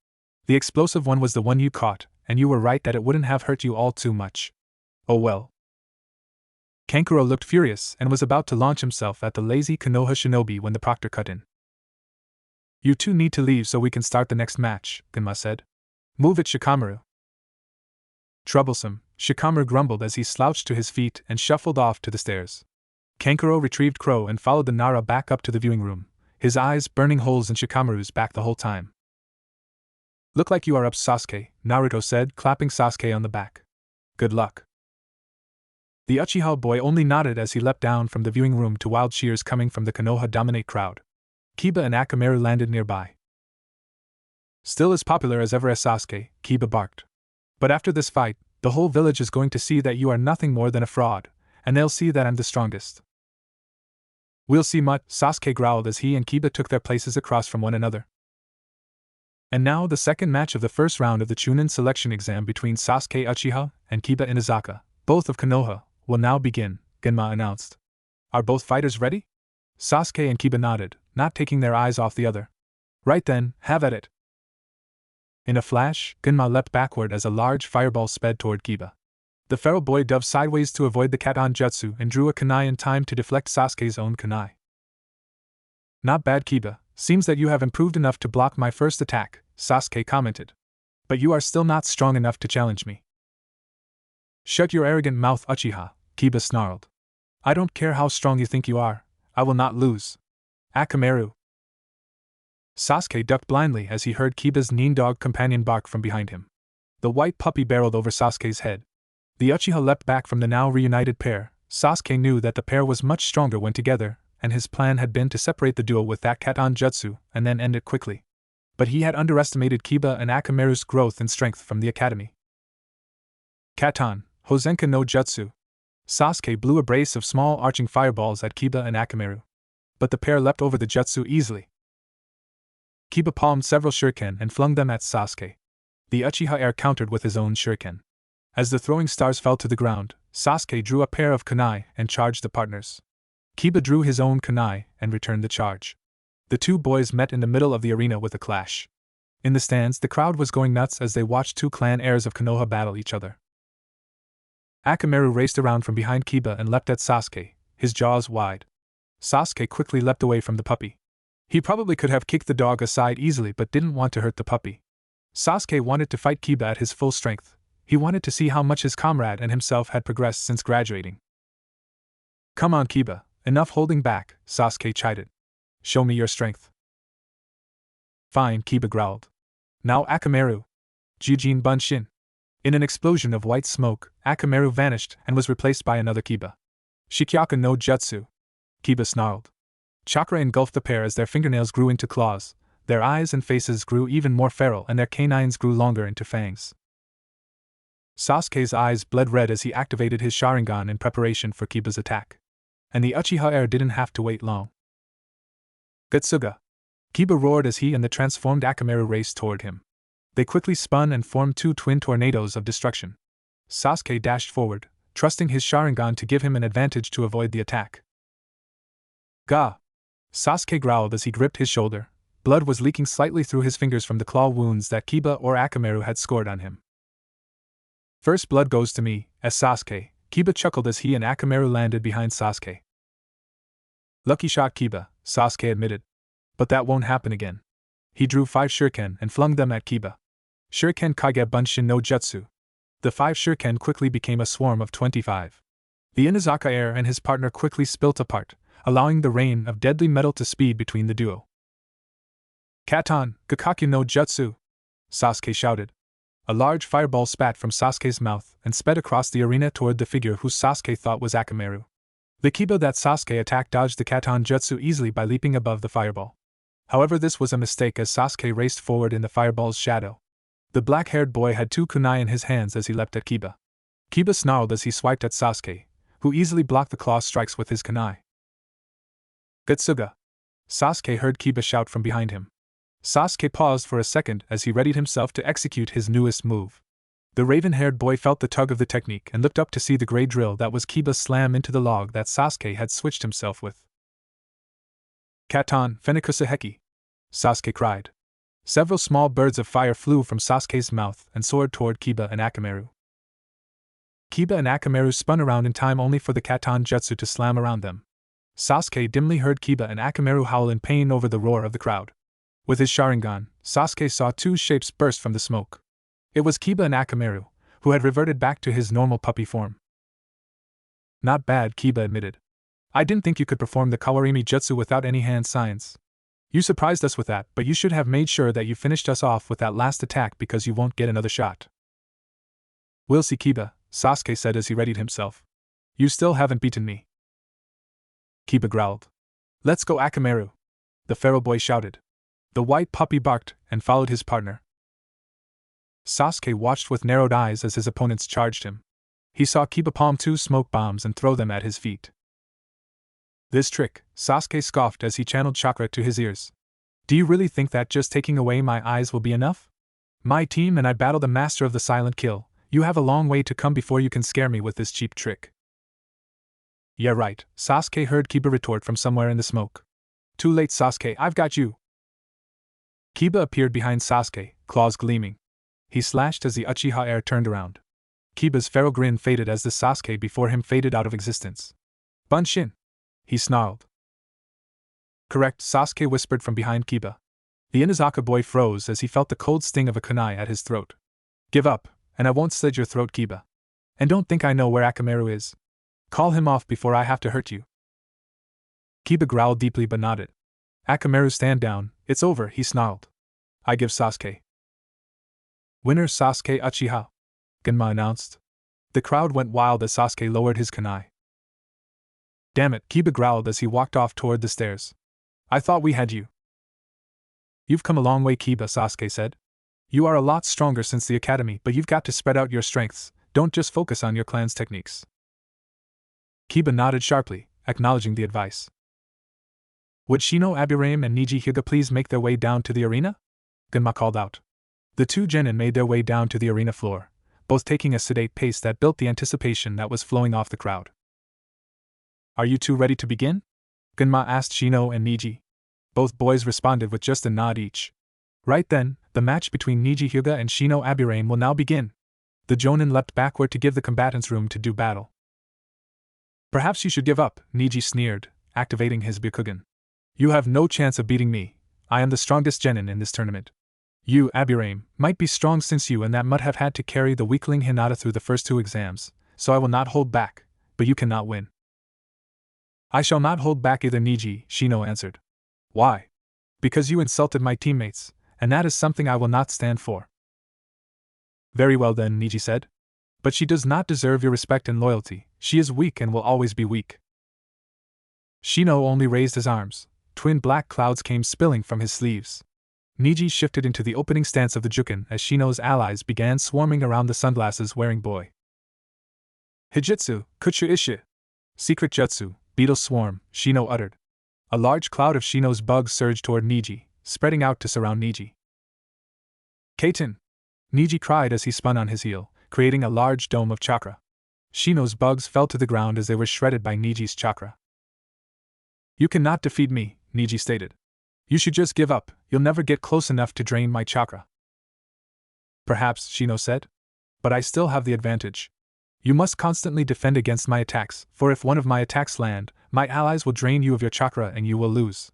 The explosive one was the one you caught, and you were right that it wouldn't have hurt you all too much. Oh well. Kankuro looked furious and was about to launch himself at the lazy Konoha shinobi when the proctor cut in. You two need to leave so we can start the next match, Ginma said. Move it, Shikamaru. Troublesome, Shikamaru grumbled as he slouched to his feet and shuffled off to the stairs. Kankuro retrieved Crow and followed the Nara back up to the viewing room, his eyes burning holes in Shikamaru's back the whole time. Look like you are up, Sasuke, Naruto said, clapping Sasuke on the back. Good luck. The Uchiha boy only nodded as he leapt down from the viewing room to wild cheers coming from the Konoha dominate crowd. Kiba and Akamaru landed nearby. Still as popular as ever as Sasuke, Kiba barked. But after this fight, the whole village is going to see that you are nothing more than a fraud, and they'll see that I'm the strongest. We'll see, Mutt, Sasuke growled as he and Kiba took their places across from one another. And now the second match of the first round of the Chunin selection exam between Sasuke Uchiha and Kiba Inazaka, both of Konoha, will now begin, Genma announced. Are both fighters ready? Sasuke and Kiba nodded, not taking their eyes off the other. Right then, have at it. In a flash, Genma leapt backward as a large fireball sped toward Kiba. The feral boy dove sideways to avoid the Katon Jutsu and drew a kunai in time to deflect Sasuke's own kunai. Not bad, Kiba. Seems that you have improved enough to block my first attack, Sasuke commented. But you are still not strong enough to challenge me. Shut your arrogant mouth, Uchiha, Kiba snarled. I don't care how strong you think you are, I will not lose. Akamaru. Sasuke ducked blindly as he heard Kiba's nean-dog companion bark from behind him. The white puppy barreled over Sasuke's head. The Uchiha leapt back from the now reunited pair. Sasuke knew that the pair was much stronger when together, and his plan had been to separate the duo with that Katon Jutsu and then end it quickly. But he had underestimated Kiba and Akamaru's growth and strength from the academy. Katon, Hozenka no Jutsu. Sasuke blew a brace of small arching fireballs at Kiba and Akamaru. But the pair leapt over the jutsu easily. Kiba palmed several shuriken and flung them at Sasuke. The Uchiha heir countered with his own shuriken. As the throwing stars fell to the ground, Sasuke drew a pair of kunai and charged the partners. Kiba drew his own kunai and returned the charge. The two boys met in the middle of the arena with a clash. In the stands, the crowd was going nuts as they watched two clan heirs of Konoha battle each other. Akamaru raced around from behind Kiba and leapt at Sasuke, his jaws wide. Sasuke quickly leapt away from the puppy. He probably could have kicked the dog aside easily but didn't want to hurt the puppy. Sasuke wanted to fight Kiba at his full strength. He wanted to see how much his comrade and himself had progressed since graduating. Come on, Kiba, enough holding back, Sasuke chided. Show me your strength. Fine, Kiba growled. Now Akamaru. Jujin Bunshin. In an explosion of white smoke, Akamaru vanished and was replaced by another Kiba. Shikyaku no Jutsu. Kiba snarled. Chakra engulfed the pair as their fingernails grew into claws, their eyes and faces grew even more feral and their canines grew longer into fangs. Sasuke's eyes bled red as he activated his Sharingan in preparation for Kiba's attack. And the Uchiha heir didn't have to wait long. Gutsuga! Kiba roared as he and the transformed Akamaru raced toward him. They quickly spun and formed two twin tornadoes of destruction. Sasuke dashed forward, trusting his Sharingan to give him an advantage to avoid the attack. Gah! Sasuke growled as he gripped his shoulder. Blood was leaking slightly through his fingers from the claw wounds that Kiba or Akamaru had scored on him. First blood goes to me, as Sasuke, Kiba chuckled as he and Akamaru landed behind Sasuke. Lucky shot, Kiba, Sasuke admitted. But that won't happen again. He drew 5 shuriken and flung them at Kiba. Shuriken Kage Bunshin no Jutsu. The 5 shuriken quickly became a swarm of 25. The Inazaka heir and his partner quickly spilt apart, allowing the rain of deadly metal to speed between the duo. Katon, Gakakyu no Jutsu! Sasuke shouted. A large fireball spat from Sasuke's mouth and sped across the arena toward the figure who Sasuke thought was Akamaru. The Kiba that Sasuke attacked dodged the Katon Jutsu easily by leaping above the fireball. However, this was a mistake as Sasuke raced forward in the fireball's shadow. The black-haired boy had 2 kunai in his hands as he leapt at Kiba. Kiba snarled as he swiped at Sasuke, who easily blocked the claw strikes with his kunai. Gutsuga! Sasuke heard Kiba shout from behind him. Sasuke paused for a second as he readied himself to execute his newest move. The raven-haired boy felt the tug of the technique and looked up to see the grey drill that was Kiba slam into the log that Sasuke had switched himself with. Katon, Fenikusaheki! Sasuke cried. Several small birds of fire flew from Sasuke's mouth and soared toward Kiba and Akamaru. Kiba and Akamaru spun around in time only for the Katon Jutsu to slam around them. Sasuke dimly heard Kiba and Akamaru howl in pain over the roar of the crowd. With his Sharingan, Sasuke saw 2 shapes burst from the smoke. It was Kiba and Akamaru, who had reverted back to his normal puppy form. Not bad, Kiba admitted. I didn't think you could perform the Kawarimi Jutsu without any hand signs. You surprised us with that, but you should have made sure that you finished us off with that last attack because you won't get another shot. We'll see, Kiba, Sasuke said as he readied himself. You still haven't beaten me. Kiba growled. Let's go, Akamaru! The feral boy shouted. The white puppy barked and followed his partner. Sasuke watched with narrowed eyes as his opponents charged him. He saw Kiba palm 2 smoke bombs and throw them at his feet. This trick, Sasuke scoffed as he channeled chakra to his ears. Do you really think that just taking away my eyes will be enough? My team and I battle the master of the silent kill. You have a long way to come before you can scare me with this cheap trick. Yeah, right, Sasuke heard Kiba retort from somewhere in the smoke. Too late, Sasuke, I've got you. Kiba appeared behind Sasuke, claws gleaming. He slashed as the Uchiha heir turned around. Kiba's feral grin faded as the Sasuke before him faded out of existence. Bunshin! He snarled. Correct, Sasuke whispered from behind Kiba. The Inazaka boy froze as he felt the cold sting of a kunai at his throat. Give up, and I won't slit your throat, Kiba. And don't think I know where Akamaru is. Call him off before I have to hurt you. Kiba growled deeply but nodded. Akamaru, stand down, it's over, he snarled. I give Sasuke. Winner Sasuke Uchiha, Genma announced. The crowd went wild as Sasuke lowered his kunai. Damn it, Kiba growled as he walked off toward the stairs. I thought we had you. You've come a long way, Kiba, Sasuke said. You are a lot stronger since the academy, but you've got to spread out your strengths, don't just focus on your clan's techniques. Kiba nodded sharply, acknowledging the advice. Would Shino Aburame and Niji Hyuga please make their way down to the arena? Genma called out. The two genin made their way down to the arena floor, both taking a sedate pace that built the anticipation that was flowing off the crowd. Are you two ready to begin? Genma asked Shino and Niji. Both boys responded with just a nod each. Right then, the match between Niji Hyuga and Shino Aburame will now begin. The Jonin leapt backward to give the combatants room to do battle. Perhaps you should give up, Niji sneered, activating his Byakugan. You have no chance of beating me. I am the strongest genin in this tournament. You, Aburame, might be strong since you and that mutt have had to carry the weakling Hinata through the first two exams, so I will not hold back, but you cannot win. I shall not hold back either, Niji, Shino answered. Why? Because you insulted my teammates, and that is something I will not stand for. Very well then, Niji said. But she does not deserve your respect and loyalty, she is weak and will always be weak. Shino only raised his arms. Twin black clouds came spilling from his sleeves. Niji shifted into the opening stance of the Jukin as Shino's allies began swarming around the sunglasses-wearing boy. Hijitsu, Kuchu Ishi. Secret Jutsu, Beetle Swarm, Shino uttered. A large cloud of Shino's bugs surged toward Niji, spreading out to surround Niji. Kaiten! Niji cried as he spun on his heel, creating a large dome of chakra. Shino's bugs fell to the ground as they were shredded by Niji's chakra. You cannot defeat me, Niji stated. You should just give up, you'll never get close enough to drain my chakra. Perhaps, Shino said. But I still have the advantage. You must constantly defend against my attacks, for if one of my attacks land, my allies will drain you of your chakra and you will lose.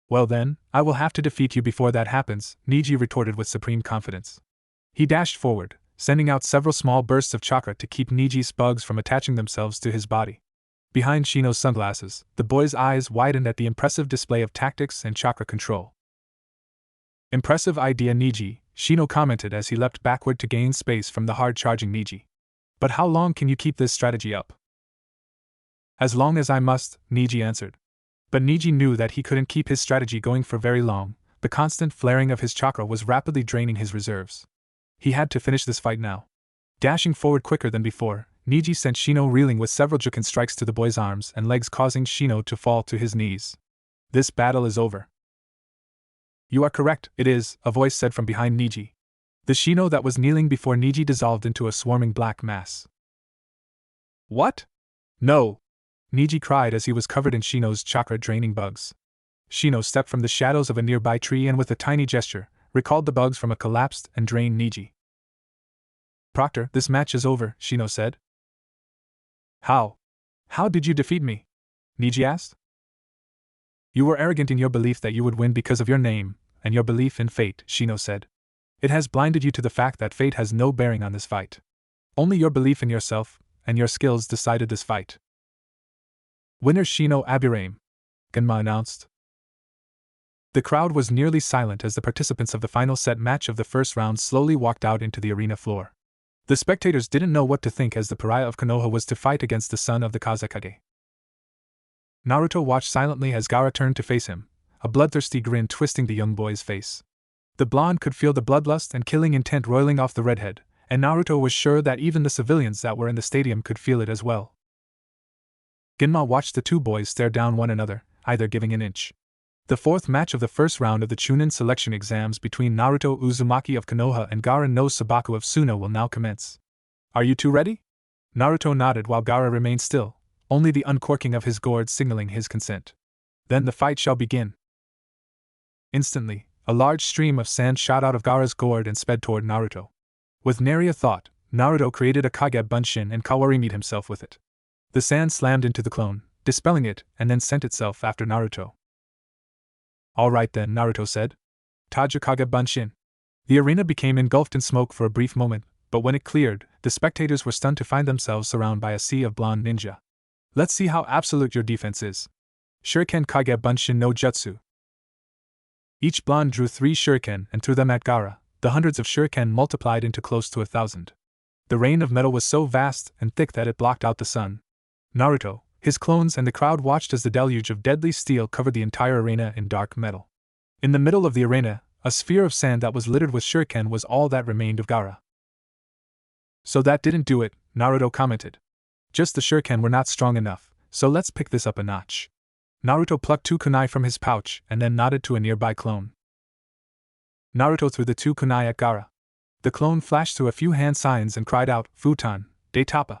Well then, I will have to defeat you before that happens, Niji retorted with supreme confidence. He dashed forward, sending out several small bursts of chakra to keep Niji's bugs from attaching themselves to his body. Behind Shino's sunglasses, the boy's eyes widened at the impressive display of tactics and chakra control. Impressive idea, Niji, Shino commented as he leapt backward to gain space from the hard-charging Niji. But how long can you keep this strategy up? As long as I must, Niji answered. But Niji knew that he couldn't keep his strategy going for very long. The constant flaring of his chakra was rapidly draining his reserves. He had to finish this fight now. Dashing forward quicker than before, Niji sent Shino reeling with several Jukin strikes to the boy's arms and legs, causing Shino to fall to his knees. This battle is over. You are correct, it is, a voice said from behind Niji. The Shino that was kneeling before Niji dissolved into a swarming black mass. What? No! Niji cried as he was covered in Shino's chakra-draining bugs. Shino stepped from the shadows of a nearby tree and with a tiny gesture, recalled the bugs from a collapsed and drained Niji. Proctor, this match is over, Shino said. How? How did you defeat me? Niji asked. You were arrogant in your belief that you would win because of your name, and your belief in fate, Shino said. It has blinded you to the fact that fate has no bearing on this fight. Only your belief in yourself and your skills decided this fight. Winner Shino Aburame, Genma announced. The crowd was nearly silent as the participants of the final set match of the first round slowly walked out into the arena floor. The spectators didn't know what to think as the pariah of Konoha was to fight against the son of the Kazekage. Naruto watched silently as Gaara turned to face him, a bloodthirsty grin twisting the young boy's face. The blonde could feel the bloodlust and killing intent roiling off the redhead, and Naruto was sure that even the civilians that were in the stadium could feel it as well. Genma watched the two boys stare down one another, either giving an inch. The fourth match of the first round of the Chunin selection exams between Naruto Uzumaki of Konoha and Gaara no Sabaku of Suna will now commence. Are you two ready? Naruto nodded while Gaara remained still, only the uncorking of his gourd signaling his consent. Then the fight shall begin. Instantly, a large stream of sand shot out of Gaara's gourd and sped toward Naruto. With nary a thought, Naruto created a Kage Bunshin and Kawarimi'd himself with it. The sand slammed into the clone, dispelling it, and then sent itself after Naruto. All right then, Naruto said. Taja Kage Bunshin. The arena became engulfed in smoke for a brief moment, but when it cleared, the spectators were stunned to find themselves surrounded by a sea of blonde ninja. Let's see how absolute your defense is. Shuriken Kage Bunshin no Jutsu. Each blonde drew 3 shuriken and threw them at Gaara. The hundreds of shuriken multiplied into close to 1,000. The rain of metal was so vast and thick that it blocked out the sun. Naruto, his clones and the crowd watched as the deluge of deadly steel covered the entire arena in dark metal. In the middle of the arena, a sphere of sand that was littered with shuriken was all that remained of Gaara. So that didn't do it, Naruto commented. Just the shuriken were not strong enough, so let's pick this up a notch. Naruto plucked 2 kunai from his pouch and then nodded to a nearby clone. Naruto threw the 2 kunai at Gaara. The clone flashed through a few hand signs and cried out, Futon, de Tappa.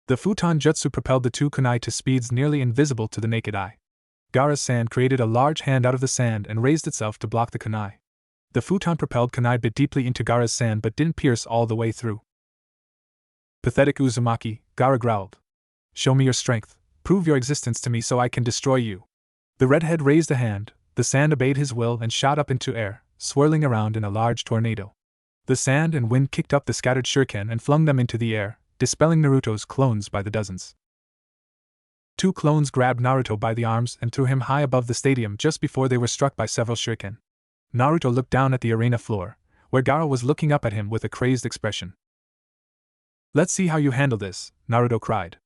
The Futon Jutsu propelled the 2 kunai to speeds nearly invisible to the naked eye. Gaara's sand created a large hand out of the sand and raised itself to block the kunai. The Futon propelled kunai bit deeply into Gaara's sand but didn't pierce all the way through. Pathetic Uzumaki, Gaara growled. Show me your strength, prove your existence to me so I can destroy you. The redhead raised a hand, the sand obeyed his will and shot up into air, swirling around in a large tornado. The sand and wind kicked up the scattered shuriken and flung them into the air, dispelling Naruto's clones by the dozens. 2 clones grabbed Naruto by the arms and threw him high above the stadium just before they were struck by several shuriken. Naruto looked down at the arena floor, where Gaara was looking up at him with a crazed expression. Let's see how you handle this, Naruto cried.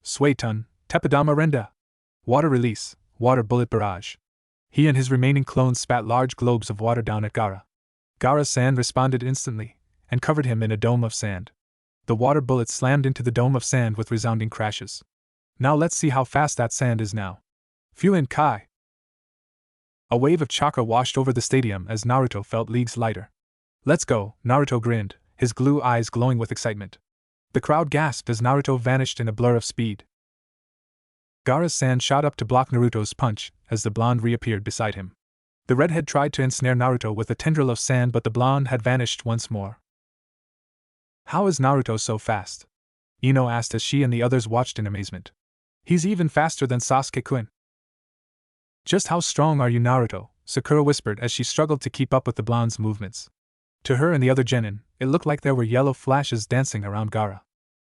Suetun, Teppadama Renda. Water release, water bullet barrage. He and his remaining clones spat large globes of water down at Gaara. Gaara's sand responded instantly, and covered him in a dome of sand. The water bullets slammed into the dome of sand with resounding crashes. Now let's see how fast that sand is now. Fuin Kai. A wave of chakra washed over the stadium as Naruto felt leagues lighter. Let's go, Naruto grinned, his glue eyes glowing with excitement. The crowd gasped as Naruto vanished in a blur of speed. Gaara's sand shot up to block Naruto's punch as the blonde reappeared beside him. The redhead tried to ensnare Naruto with a tendril of sand but the blonde had vanished once more. How is Naruto so fast? Ino asked as she and the others watched in amazement. He's even faster than Sasuke-kun. Just how strong are you, Naruto? Sakura whispered as she struggled to keep up with the blonde's movements. To her and the other genin, it looked like there were yellow flashes dancing around Gaara.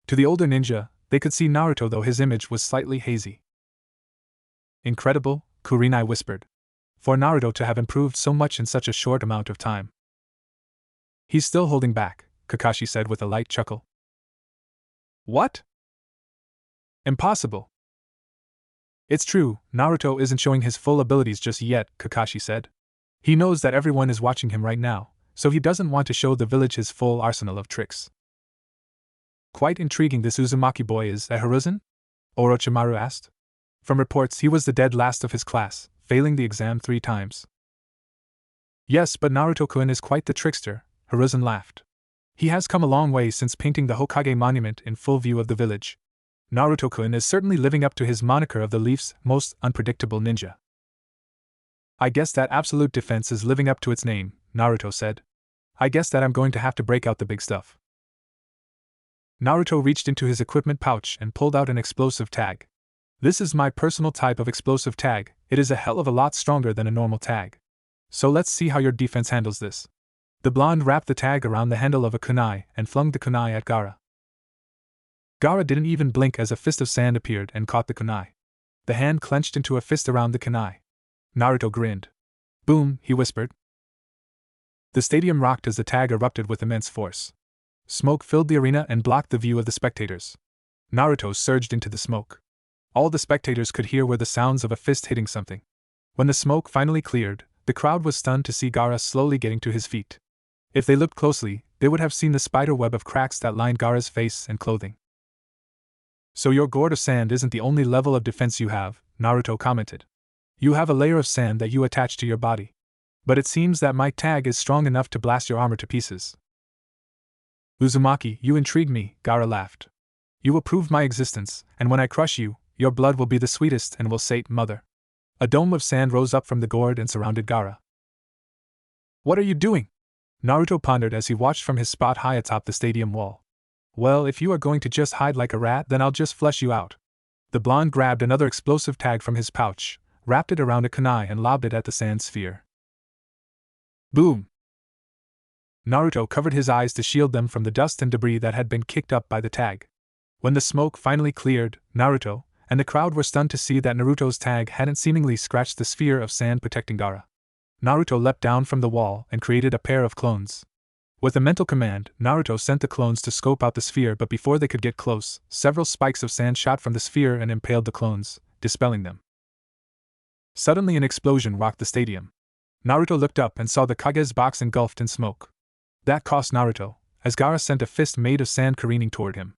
To the older ninja, they could see Naruto though his image was slightly hazy. Incredible, Kurenai whispered. For Naruto to have improved so much in such a short amount of time. He's still holding back, Kakashi said with a light chuckle. What? Impossible. It's true, Naruto isn't showing his full abilities just yet, Kakashi said. He knows that everyone is watching him right now, so he doesn't want to show the village his full arsenal of tricks. Quite intriguing this Uzumaki boy is, Hiruzen? Orochimaru asked. From reports he was the dead last of his class, failing the exam 3 times. Yes, but Naruto-kun is quite the trickster, Hiruzen laughed. He has come a long way since painting the Hokage monument in full view of the village. Naruto-kun is certainly living up to his moniker of the Leaf's most unpredictable ninja. I guess that absolute defense is living up to its name, Naruto said. I guess that I'm going to have to break out the big stuff. Naruto reached into his equipment pouch and pulled out an explosive tag. This is my personal type of explosive tag, it is a hell of a lot stronger than a normal tag. So let's see how your defense handles this. The blonde wrapped the tag around the handle of a kunai and flung the kunai at Gaara. Gaara didn't even blink as a fist of sand appeared and caught the kunai. The hand clenched into a fist around the kunai. Naruto grinned. Boom, he whispered. The stadium rocked as the tag erupted with immense force. Smoke filled the arena and blocked the view of the spectators. Naruto surged into the smoke. All the spectators could hear were the sounds of a fist hitting something. When the smoke finally cleared, the crowd was stunned to see Gaara slowly getting to his feet. If they looked closely, they would have seen the spider web of cracks that lined Gaara's face and clothing. So your gourd of sand isn't the only level of defense you have, Naruto commented. You have a layer of sand that you attach to your body. But it seems that my tag is strong enough to blast your armor to pieces. Uzumaki, you intrigue me, Gaara laughed. You will prove my existence, and when I crush you, your blood will be the sweetest and will sate mother. A dome of sand rose up from the gourd and surrounded Gaara. What are you doing? Naruto pondered as he watched from his spot high atop the stadium wall. Well, if you are going to just hide like a rat, then I'll just flush you out. The blonde grabbed another explosive tag from his pouch, wrapped it around a kunai and lobbed it at the sand sphere. Boom! Naruto covered his eyes to shield them from the dust and debris that had been kicked up by the tag. When the smoke finally cleared, Naruto and the crowd were stunned to see that Naruto's tag hadn't seemingly scratched the sphere of sand protecting Gaara. Naruto leapt down from the wall and created a pair of clones. With a mental command, Naruto sent the clones to scope out the sphere, but before they could get close, several spikes of sand shot from the sphere and impaled the clones, dispelling them. Suddenly an explosion rocked the stadium. Naruto looked up and saw the Kage's box engulfed in smoke. That cost Naruto, as Gaara sent a fist made of sand careening toward him.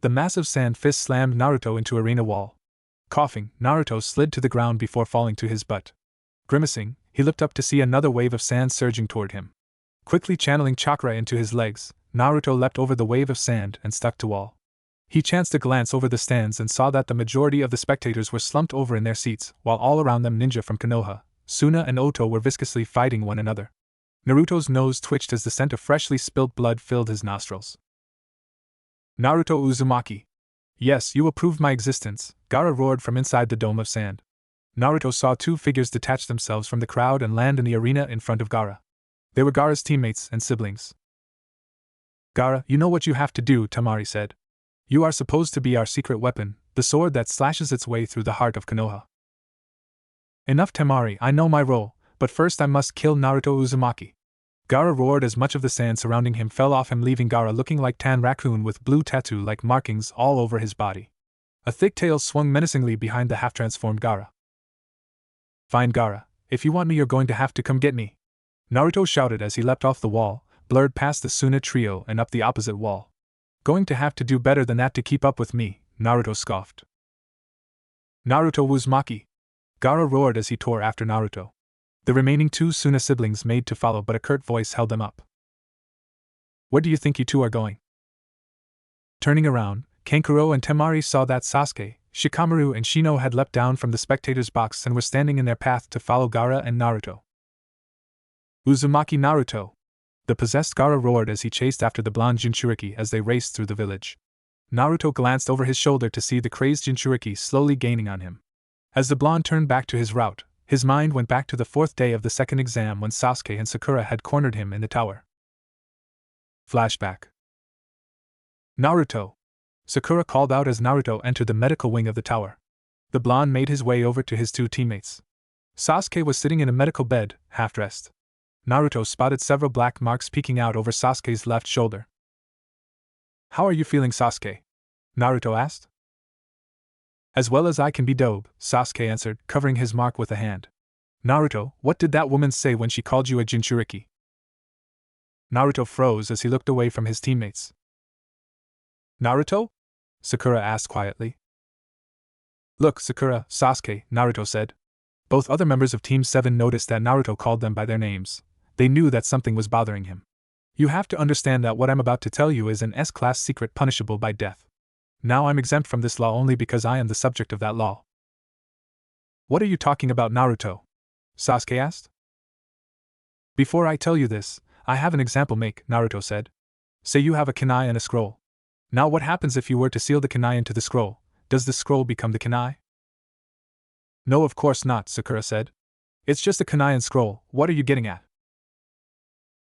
The massive sand fist slammed Naruto into arena wall. Coughing, Naruto slid to the ground before falling to his butt. Grimacing, he looked up to see another wave of sand surging toward him. Quickly channeling chakra into his legs, Naruto leapt over the wave of sand and stuck to wall. He chanced a glance over the stands and saw that the majority of the spectators were slumped over in their seats, while all around them ninja from Konoha, Suna and Oto were viscously fighting one another. Naruto's nose twitched as the scent of freshly spilled blood filled his nostrils. Naruto Uzumaki. Yes, you will prove my existence, Gaara roared from inside the dome of sand. Naruto saw two figures detach themselves from the crowd and land in the arena in front of Gaara. They were Gaara's teammates and siblings. Gaara, you know what you have to do, Temari said. You are supposed to be our secret weapon, the sword that slashes its way through the heart of Konoha. Enough, Temari, I know my role, but first I must kill Naruto Uzumaki. Gaara roared as much of the sand surrounding him fell off him, leaving Gaara looking like tan raccoon with blue tattoo-like markings all over his body. A thick tail swung menacingly behind the half-transformed Gaara. Fine, Gaara, if you want me you're going to have to come get me, Naruto shouted as he leapt off the wall, blurred past the Suna trio and up the opposite wall. Going to have to do better than that to keep up with me, Naruto scoffed. Naruto Uzumaki! Gaara roared as he tore after Naruto. The remaining two Suna siblings made to follow, but a curt voice held them up. Where do you think you two are going? Turning around, Kankuro and Temari saw that Sasuke, Shikamaru and Shino had leapt down from the spectators' box and were standing in their path to follow Gaara and Naruto. Uzumaki Naruto! The possessed Gaara roared as he chased after the blonde Jinchuriki as they raced through the village. Naruto glanced over his shoulder to see the crazed Jinchuriki slowly gaining on him. As the blonde turned back to his route, his mind went back to the fourth day of the second exam when Sasuke and Sakura had cornered him in the tower. Flashback. Naruto! Sakura called out as Naruto entered the medical wing of the tower. The blonde made his way over to his two teammates. Sasuke was sitting in a medical bed, half-dressed. Naruto spotted several black marks peeking out over Sasuke's left shoulder. How are you feeling, Sasuke? Naruto asked. As well as I can be, dope, Sasuke answered, covering his mark with a hand. Naruto, what did that woman say when she called you a Jinchuriki? Naruto froze as he looked away from his teammates. Naruto? Sakura asked quietly. Look, Sakura, Sasuke, Naruto said. Both other members of Team 7 noticed that Naruto called them by their names. They knew that something was bothering him. You have to understand that what I'm about to tell you is an S-class secret punishable by death. Now I'm exempt from this law only because I am the subject of that law. What are you talking about, Naruto? Sasuke asked. Before I tell you this, I have an example make, Naruto said. Say you have a kunai and a scroll. Now what happens if you were to seal the kunai into the scroll? Does the scroll become the kunai? No, of course not, Sakura said. It's just a kunai and scroll. What are you getting at?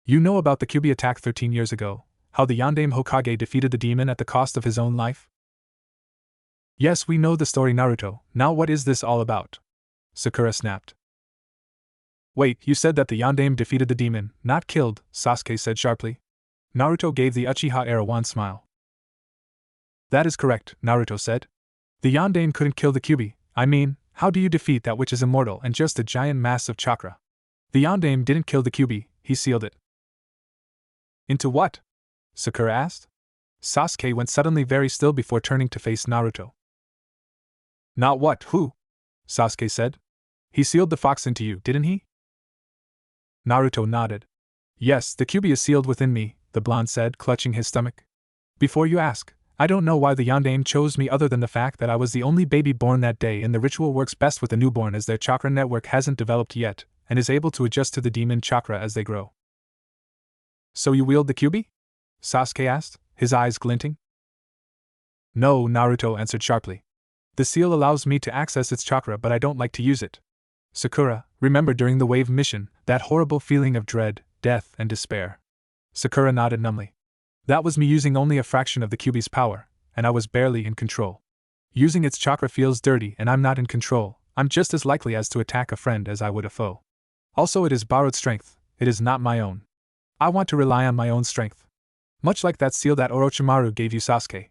You know about the Kyuubi attack 13 years ago, how the Yondaime Hokage defeated the demon at the cost of his own life? Yes, we know the story, Naruto. Now what is this all about? Sakura snapped. Wait, you said that the Yondaime defeated the demon, not killed, Sasuke said sharply. Naruto gave the Uchiha era wan smile. That is correct, Naruto said. The Yondaime couldn't kill the Kyuubi. I mean, how do you defeat that which is immortal and just a giant mass of chakra? The Yondaime didn't kill the Kyuubi, he sealed it. Into what? Sakura asked. Sasuke went suddenly very still before turning to face Naruto. Not what, who? Sasuke said. He sealed the fox into you, didn't he? Naruto nodded. Yes, the Kyuubi is sealed within me, the blonde said, clutching his stomach. Before you ask, I don't know why the Yondaime chose me other than the fact that I was the only baby born that day, and the ritual works best with the newborn as their chakra network hasn't developed yet, and is able to adjust to the demon chakra as they grow. So you wield the Kyuubi? Sasuke asked, his eyes glinting. No, Naruto answered sharply. The seal allows me to access its chakra, but I don't like to use it. Sakura, remember during the wave mission, that horrible feeling of dread, death, and despair? Sakura nodded numbly. That was me using only a fraction of the Kyuubi's power, and I was barely in control. Using its chakra feels dirty, and I'm not in control. I'm just as likely as to attack a friend as I would a foe. Also, it is borrowed strength, it is not my own. I want to rely on my own strength. Much like that seal that Orochimaru gave you, Sasuke.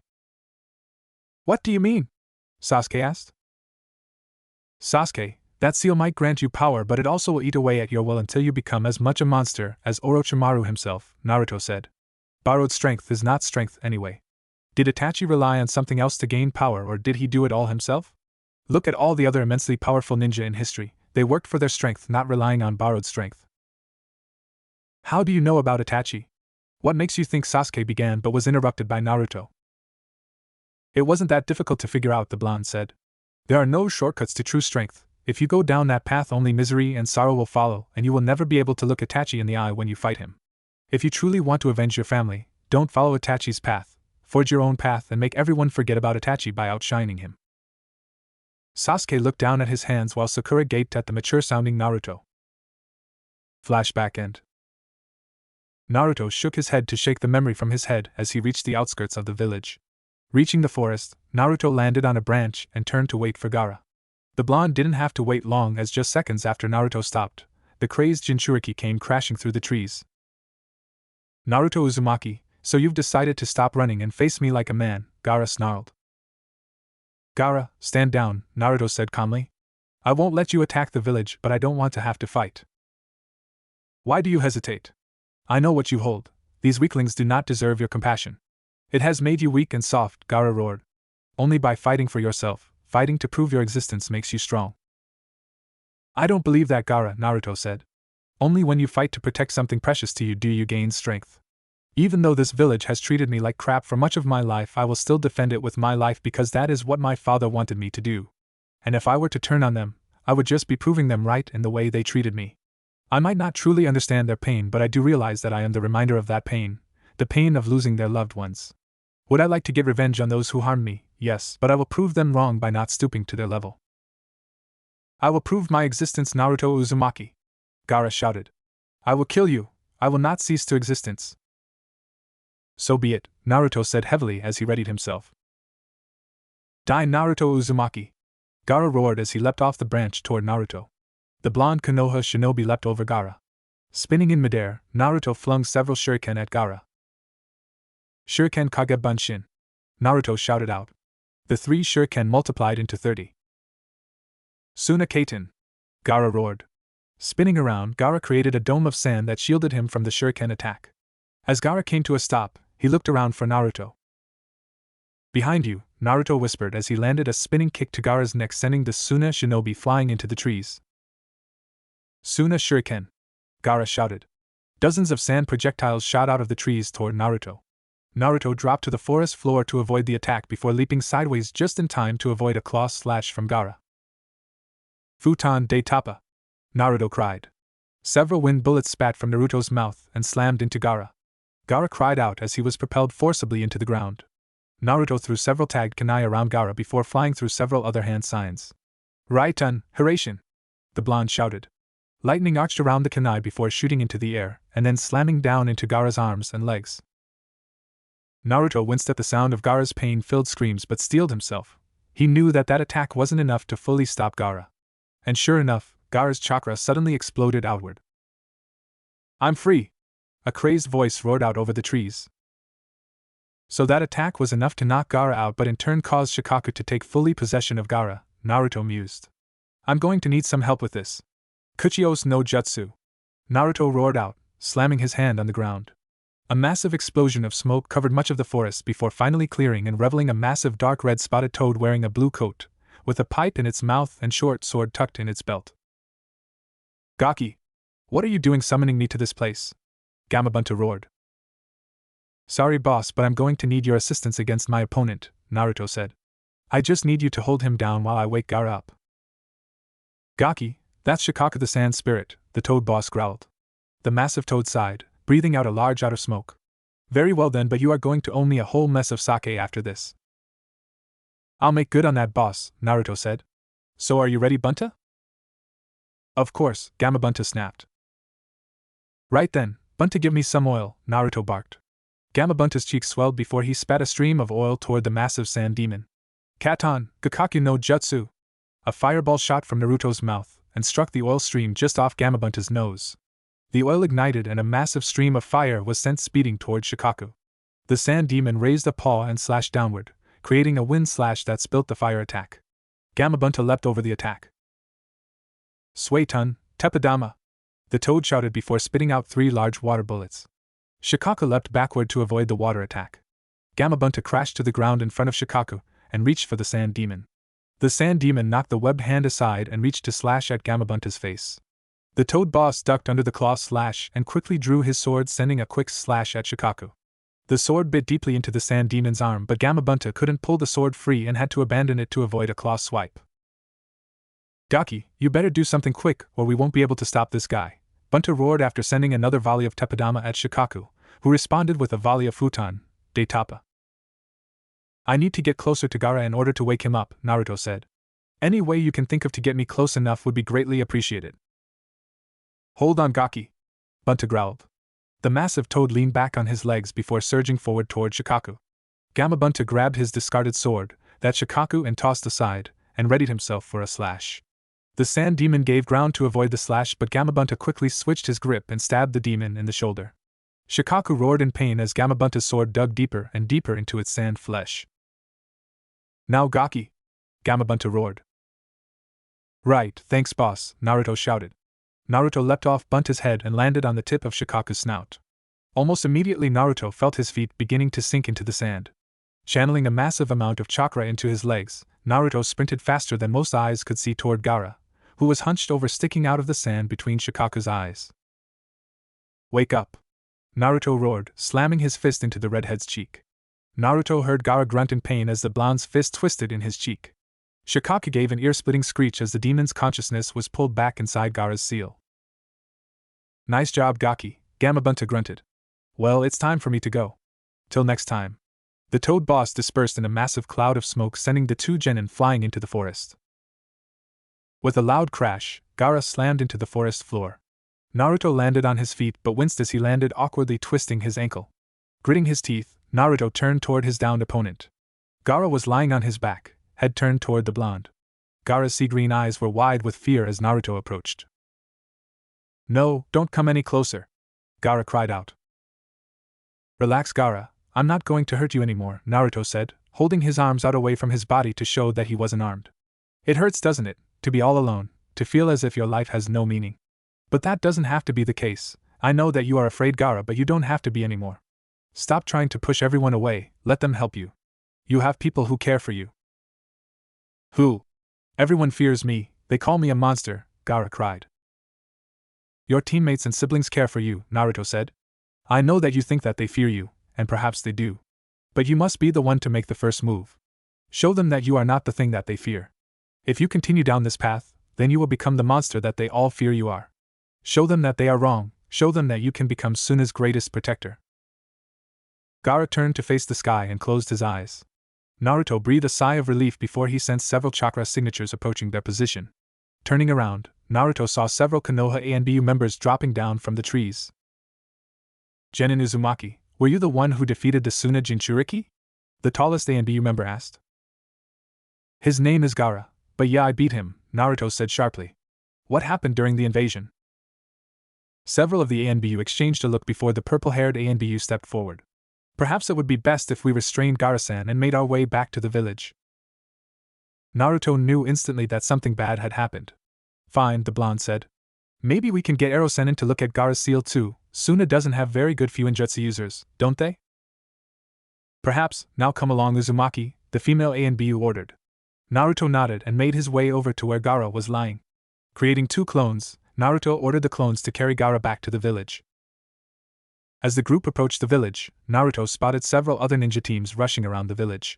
What do you mean? Sasuke asked. Sasuke, that seal might grant you power, but it also will eat away at your will until you become as much a monster as Orochimaru himself, Naruto said. Borrowed strength is not strength anyway. Did Itachi rely on something else to gain power, or did he do it all himself? Look at all the other immensely powerful ninja in history. They worked for their strength, not relying on borrowed strength. How do you know about Itachi? What makes you think? Sasuke began but was interrupted by Naruto. It wasn't that difficult to figure out, the blonde said. There are no shortcuts to true strength. If you go down that path, only misery and sorrow will follow, and you will never be able to look Itachi in the eye when you fight him. If you truly want to avenge your family, don't follow Itachi's path, forge your own path and make everyone forget about Itachi by outshining him. Sasuke looked down at his hands while Sakura gaped at the mature-sounding Naruto. Flashback end. Naruto shook his head to shake the memory from his head as he reached the outskirts of the village. Reaching the forest, Naruto landed on a branch and turned to wait for Gaara. The blonde didn't have to wait long, as just seconds after Naruto stopped, the crazed Jinchuriki came crashing through the trees. Naruto Uzumaki, so you've decided to stop running and face me like a man, Gaara snarled. Gaara, stand down, Naruto said calmly. I won't let you attack the village, but I don't want to have to fight. Why do you hesitate? I know what you hold. These weaklings do not deserve your compassion. It has made you weak and soft, Gaara roared. Only by fighting for yourself, fighting to prove your existence makes you strong. I don't believe that, Gaara, Naruto said. Only when you fight to protect something precious to you do you gain strength. Even though this village has treated me like crap for much of my life, I will still defend it with my life because that is what my father wanted me to do. And if I were to turn on them, I would just be proving them right in the way they treated me. I might not truly understand their pain, but I do realize that I am the reminder of that pain, the pain of losing their loved ones. Would I like to get revenge on those who harmed me? Yes, but I will prove them wrong by not stooping to their level. I will prove my existence, Naruto Uzumaki, Gaara shouted. I will kill you. I will not cease to existence. So be it, Naruto said heavily as he readied himself. Die, Naruto Uzumaki, Gaara roared as he leapt off the branch toward Naruto. The blonde Konoha shinobi leapt over Gaara. Spinning in midair, Naruto flung several shuriken at Gaara. Shuriken Kage Bunshin, Naruto shouted out. The 3 shuriken multiplied into 30. Suna Kaiten, Gaara roared. Spinning around, Gaara created a dome of sand that shielded him from the shuriken attack. As Gaara came to a stop, he looked around for Naruto. Behind you, Naruto whispered as he landed a spinning kick to Gaara's neck, sending the Suna shinobi flying into the trees. Suna Shuriken, Gaara shouted. Dozens of sand projectiles shot out of the trees toward Naruto. Naruto dropped to the forest floor to avoid the attack before leaping sideways just in time to avoid a claw slash from Gaara. Futon de Tapa, Naruto cried. Several wind bullets spat from Naruto's mouth and slammed into Gaara. Gaara cried out as he was propelled forcibly into the ground. Naruto threw several tagged kunai around Gaara before flying through several other hand signs. Raitun, Hiraishin, the blonde shouted. Lightning arched around the kunai before shooting into the air, and then slamming down into Gaara's arms and legs. Naruto winced at the sound of Gaara's pain-filled screams but steeled himself. He knew that attack wasn't enough to fully stop Gaara. And sure enough, Gaara's chakra suddenly exploded outward. I'm free! A crazed voice roared out over the trees. So that attack was enough to knock Gaara out, but in turn caused Shikaku to take fully possession of Gaara, Naruto mused. I'm going to need some help with this. Kuchios no Jutsu, Naruto roared out, slamming his hand on the ground. A massive explosion of smoke covered much of the forest before finally clearing and revealing a massive dark red spotted toad wearing a blue coat, with a pipe in its mouth and short sword tucked in its belt. Gaki! What are you doing summoning me to this place? Gamabunta roared. Sorry boss, but I'm going to need your assistance against my opponent, Naruto said. I just need you to hold him down while I wake Gaara up. Gaki, that's Shikaku the Sand Spirit, the Toad boss growled. The massive toad sighed, breathing out a large out of smoke. Very well then, but you are going to owe me a whole mess of sake after this. I'll make good on that boss, Naruto said. So are you ready, Bunta? Of course, Gamabunta snapped. Right then, Bunta, give me some oil, Naruto barked. Gamabunta's cheeks swelled before he spat a stream of oil toward the massive sand demon. Katon, Gakaku no Jutsu! A fireball shot from Naruto's mouth and struck the oil stream just off Gamabunta's nose. The oil ignited and a massive stream of fire was sent speeding toward Shikaku. The sand demon raised a paw and slashed downward, creating a wind slash that spilt the fire attack. Gamabunta leapt over the attack. Suetun, Teppadama! The toad shouted before spitting out 3 large water bullets. Shikaku leapt backward to avoid the water attack. Gamabunta crashed to the ground in front of Shikaku and reached for the sand demon. The sand demon knocked the webbed hand aside and reached to slash at Gamabunta's face. The toad boss ducked under the claw slash and quickly drew his sword, sending a quick slash at Shikaku. The sword bit deeply into the sand demon's arm, but Gamabunta couldn't pull the sword free and had to abandon it to avoid a claw swipe. Gaki, you better do something quick or we won't be able to stop this guy, Bunta roared after sending another volley of Teppadama at Shikaku, who responded with a volley of Futon, de Tappa. I need to get closer to Gaara in order to wake him up, Naruto said. Any way you can think of to get me close enough would be greatly appreciated. Hold on, Gaki, Bunta growled. The massive toad leaned back on his legs before surging forward toward Shikaku. Gamabunta grabbed his discarded sword, that Shikaku and tossed aside, and readied himself for a slash. The sand demon gave ground to avoid the slash, but Gamabunta quickly switched his grip and stabbed the demon in the shoulder. Shikaku roared in pain as Gamabunta's sword dug deeper and deeper into its sand flesh. Now Gaki! Gamabunta roared. Right, thanks boss, Naruto shouted. Naruto leapt off Bunta's head and landed on the tip of Shikaku's snout. Almost immediately Naruto felt his feet beginning to sink into the sand. Channeling a massive amount of chakra into his legs, Naruto sprinted faster than most eyes could see toward Gaara, who was hunched over, sticking out of the sand between Shikaku's eyes. Wake up! Naruto roared, slamming his fist into the redhead's cheek. Naruto heard Gaara grunt in pain as the blonde's fist twisted in his cheek. Shikaku gave an ear-splitting screech as the demon's consciousness was pulled back inside Gaara's seal. Nice job, Gaki, Gamabunta grunted. Well, it's time for me to go. Till next time. The toad boss dispersed in a massive cloud of smoke, sending the 2 genin flying into the forest. With a loud crash, Gaara slammed into the forest floor. Naruto landed on his feet but winced as he landed, awkwardly twisting his ankle. Gritting his teeth, Naruto turned toward his downed opponent. Gaara was lying on his back, head turned toward the blonde. Gaara's sea-green eyes were wide with fear as Naruto approached. No, don't come any closer, Gaara cried out. Relax, Gaara, I'm not going to hurt you anymore, Naruto said, holding his arms out away from his body to show that he wasn't armed. It hurts, doesn't it, to be all alone, to feel as if your life has no meaning. But that doesn't have to be the case. I know that you are afraid, Gaara, but you don't have to be anymore. Stop trying to push everyone away, let them help you. You have people who care for you. Who? Everyone fears me, they call me a monster, Gaara cried. Your teammates and siblings care for you, Naruto said. I know that you think that they fear you, and perhaps they do. But you must be the one to make the first move. Show them that you are not the thing that they fear. If you continue down this path, then you will become the monster that they all fear you are. Show them that they are wrong, show them that you can become Suna's greatest protector. Gaara turned to face the sky and closed his eyes. Naruto breathed a sigh of relief before he sensed several chakra signatures approaching their position. Turning around, Naruto saw several Konoha ANBU members dropping down from the trees. Genin Uzumaki, were you the one who defeated the Suna Jinchuriki? The tallest ANBU member asked. His name is Gaara, but yeah, I beat him, Naruto said sharply. What happened during the invasion? Several of the ANBU exchanged a look before the purple-haired ANBU stepped forward. Perhaps it would be best if we restrained Gaara-san and made our way back to the village. Naruto knew instantly that something bad had happened. Fine, the blonde said. Maybe we can get Ero-san in to look at Gaara's seal too. Suna doesn't have very good Fuinjutsu users, don't they? Perhaps, now come along, Uzumaki, the female ANBU ordered. Naruto nodded and made his way over to where Gaara was lying. Creating 2 clones, Naruto ordered the clones to carry Gaara back to the village. As the group approached the village, Naruto spotted several other ninja teams rushing around the village.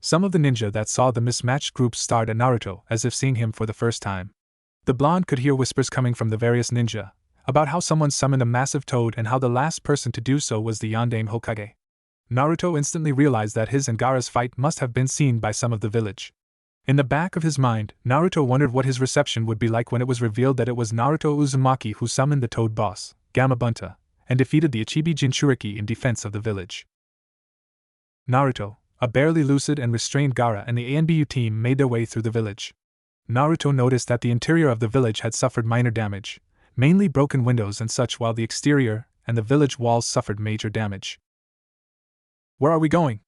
Some of the ninja that saw the mismatched groups stared at Naruto as if seeing him for the first time. The blonde could hear whispers coming from the various ninja about how someone summoned a massive toad and how the last person to do so was the Yondaime Hokage. Naruto instantly realized that his and Gaara's fight must have been seen by some of the village. In the back of his mind, Naruto wondered what his reception would be like when it was revealed that it was Naruto Uzumaki who summoned the toad boss, Gamabunta, and defeated the Ichibi Jinchuriki in defense of the village. Naruto, a barely lucid and restrained Gaara and the ANBU team made their way through the village. Naruto noticed that the interior of the village had suffered minor damage, mainly broken windows and such, while the exterior and the village walls suffered major damage. "Where are we going?"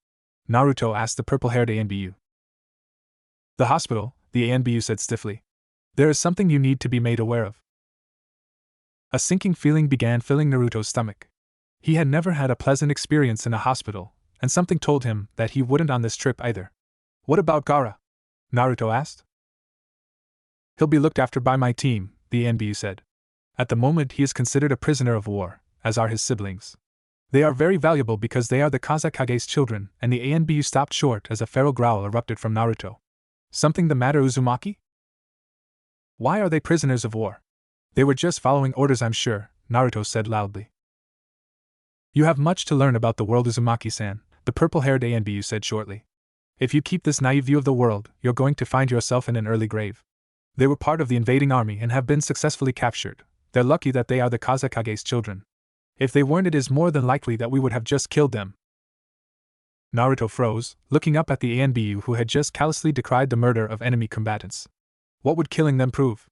Naruto asked the purple-haired ANBU. "The hospital," the ANBU said stiffly. "There is something you need to be made aware of." A sinking feeling began filling Naruto's stomach. He had never had a pleasant experience in a hospital, and something told him that he wouldn't on this trip either. "What about Gaara?" Naruto asked. "He'll be looked after by my team," the ANBU said. "At the moment he is considered a prisoner of war, as are his siblings. They are very valuable because they are the Kazekage's children," and the ANBU stopped short as a feral growl erupted from Naruto. "Something the matter, Uzumaki?" "Why are they prisoners of war?" "They were just following orders, I'm sure," Naruto said loudly. "You have much to learn about the world, Uzumaki-san," the purple-haired ANBU said shortly. "If you keep this naive view of the world, you're going to find yourself in an early grave. They were part of the invading army and have been successfully captured. They're lucky that they are the Kazekage's children. If they weren't, it is more than likely that we would have just killed them." Naruto froze, looking up at the ANBU who had just callously decried the murder of enemy combatants. "What would killing them prove?"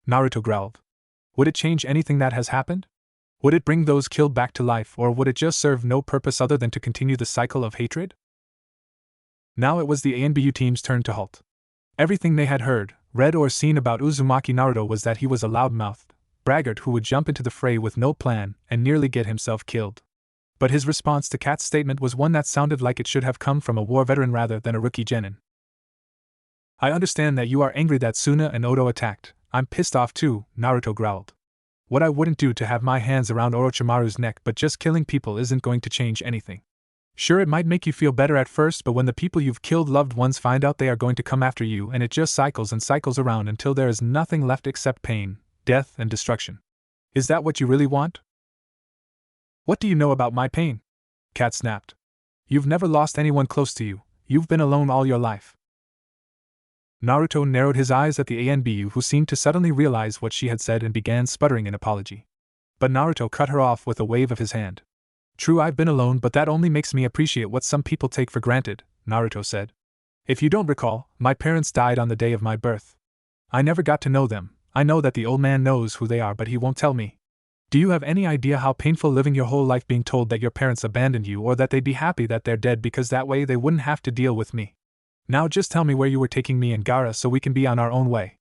Naruto growled. "Would it change anything that has happened? Would it bring those killed back to life, or would it just serve no purpose other than to continue the cycle of hatred?" Now it was the ANBU team's turn to halt. Everything they had heard, read or seen about Uzumaki Naruto was that he was a loudmouthed braggart who would jump into the fray with no plan and nearly get himself killed. But his response to Kat's statement was one that sounded like it should have come from a war veteran rather than a rookie genin. "I understand that you are angry that Suna and Oto attacked. I'm pissed off too," Naruto growled. "What I wouldn't do to have my hands around Orochimaru's neck, but just killing people isn't going to change anything. Sure, it might make you feel better at first, but when the people you've killed loved ones find out, they are going to come after you, and it just cycles and cycles around until there is nothing left except pain, death, and destruction. Is that what you really want?" "What do you know about my pain?" Kat snapped. "You've never lost anyone close to you. You've been alone all your life." Naruto narrowed his eyes at the ANBU, who seemed to suddenly realize what she had said and began sputtering in apology. But Naruto cut her off with a wave of his hand. "True, I've been alone, but that only makes me appreciate what some people take for granted," Naruto said. "If you don't recall, my parents died on the day of my birth. I never got to know them. I know that the old man knows who they are, but he won't tell me. Do you have any idea how painful living your whole life being told that your parents abandoned you, or that they'd be happy that they're dead because that way they wouldn't have to deal with me? Now just tell me where you were taking me and Gaara so we can be on our own way."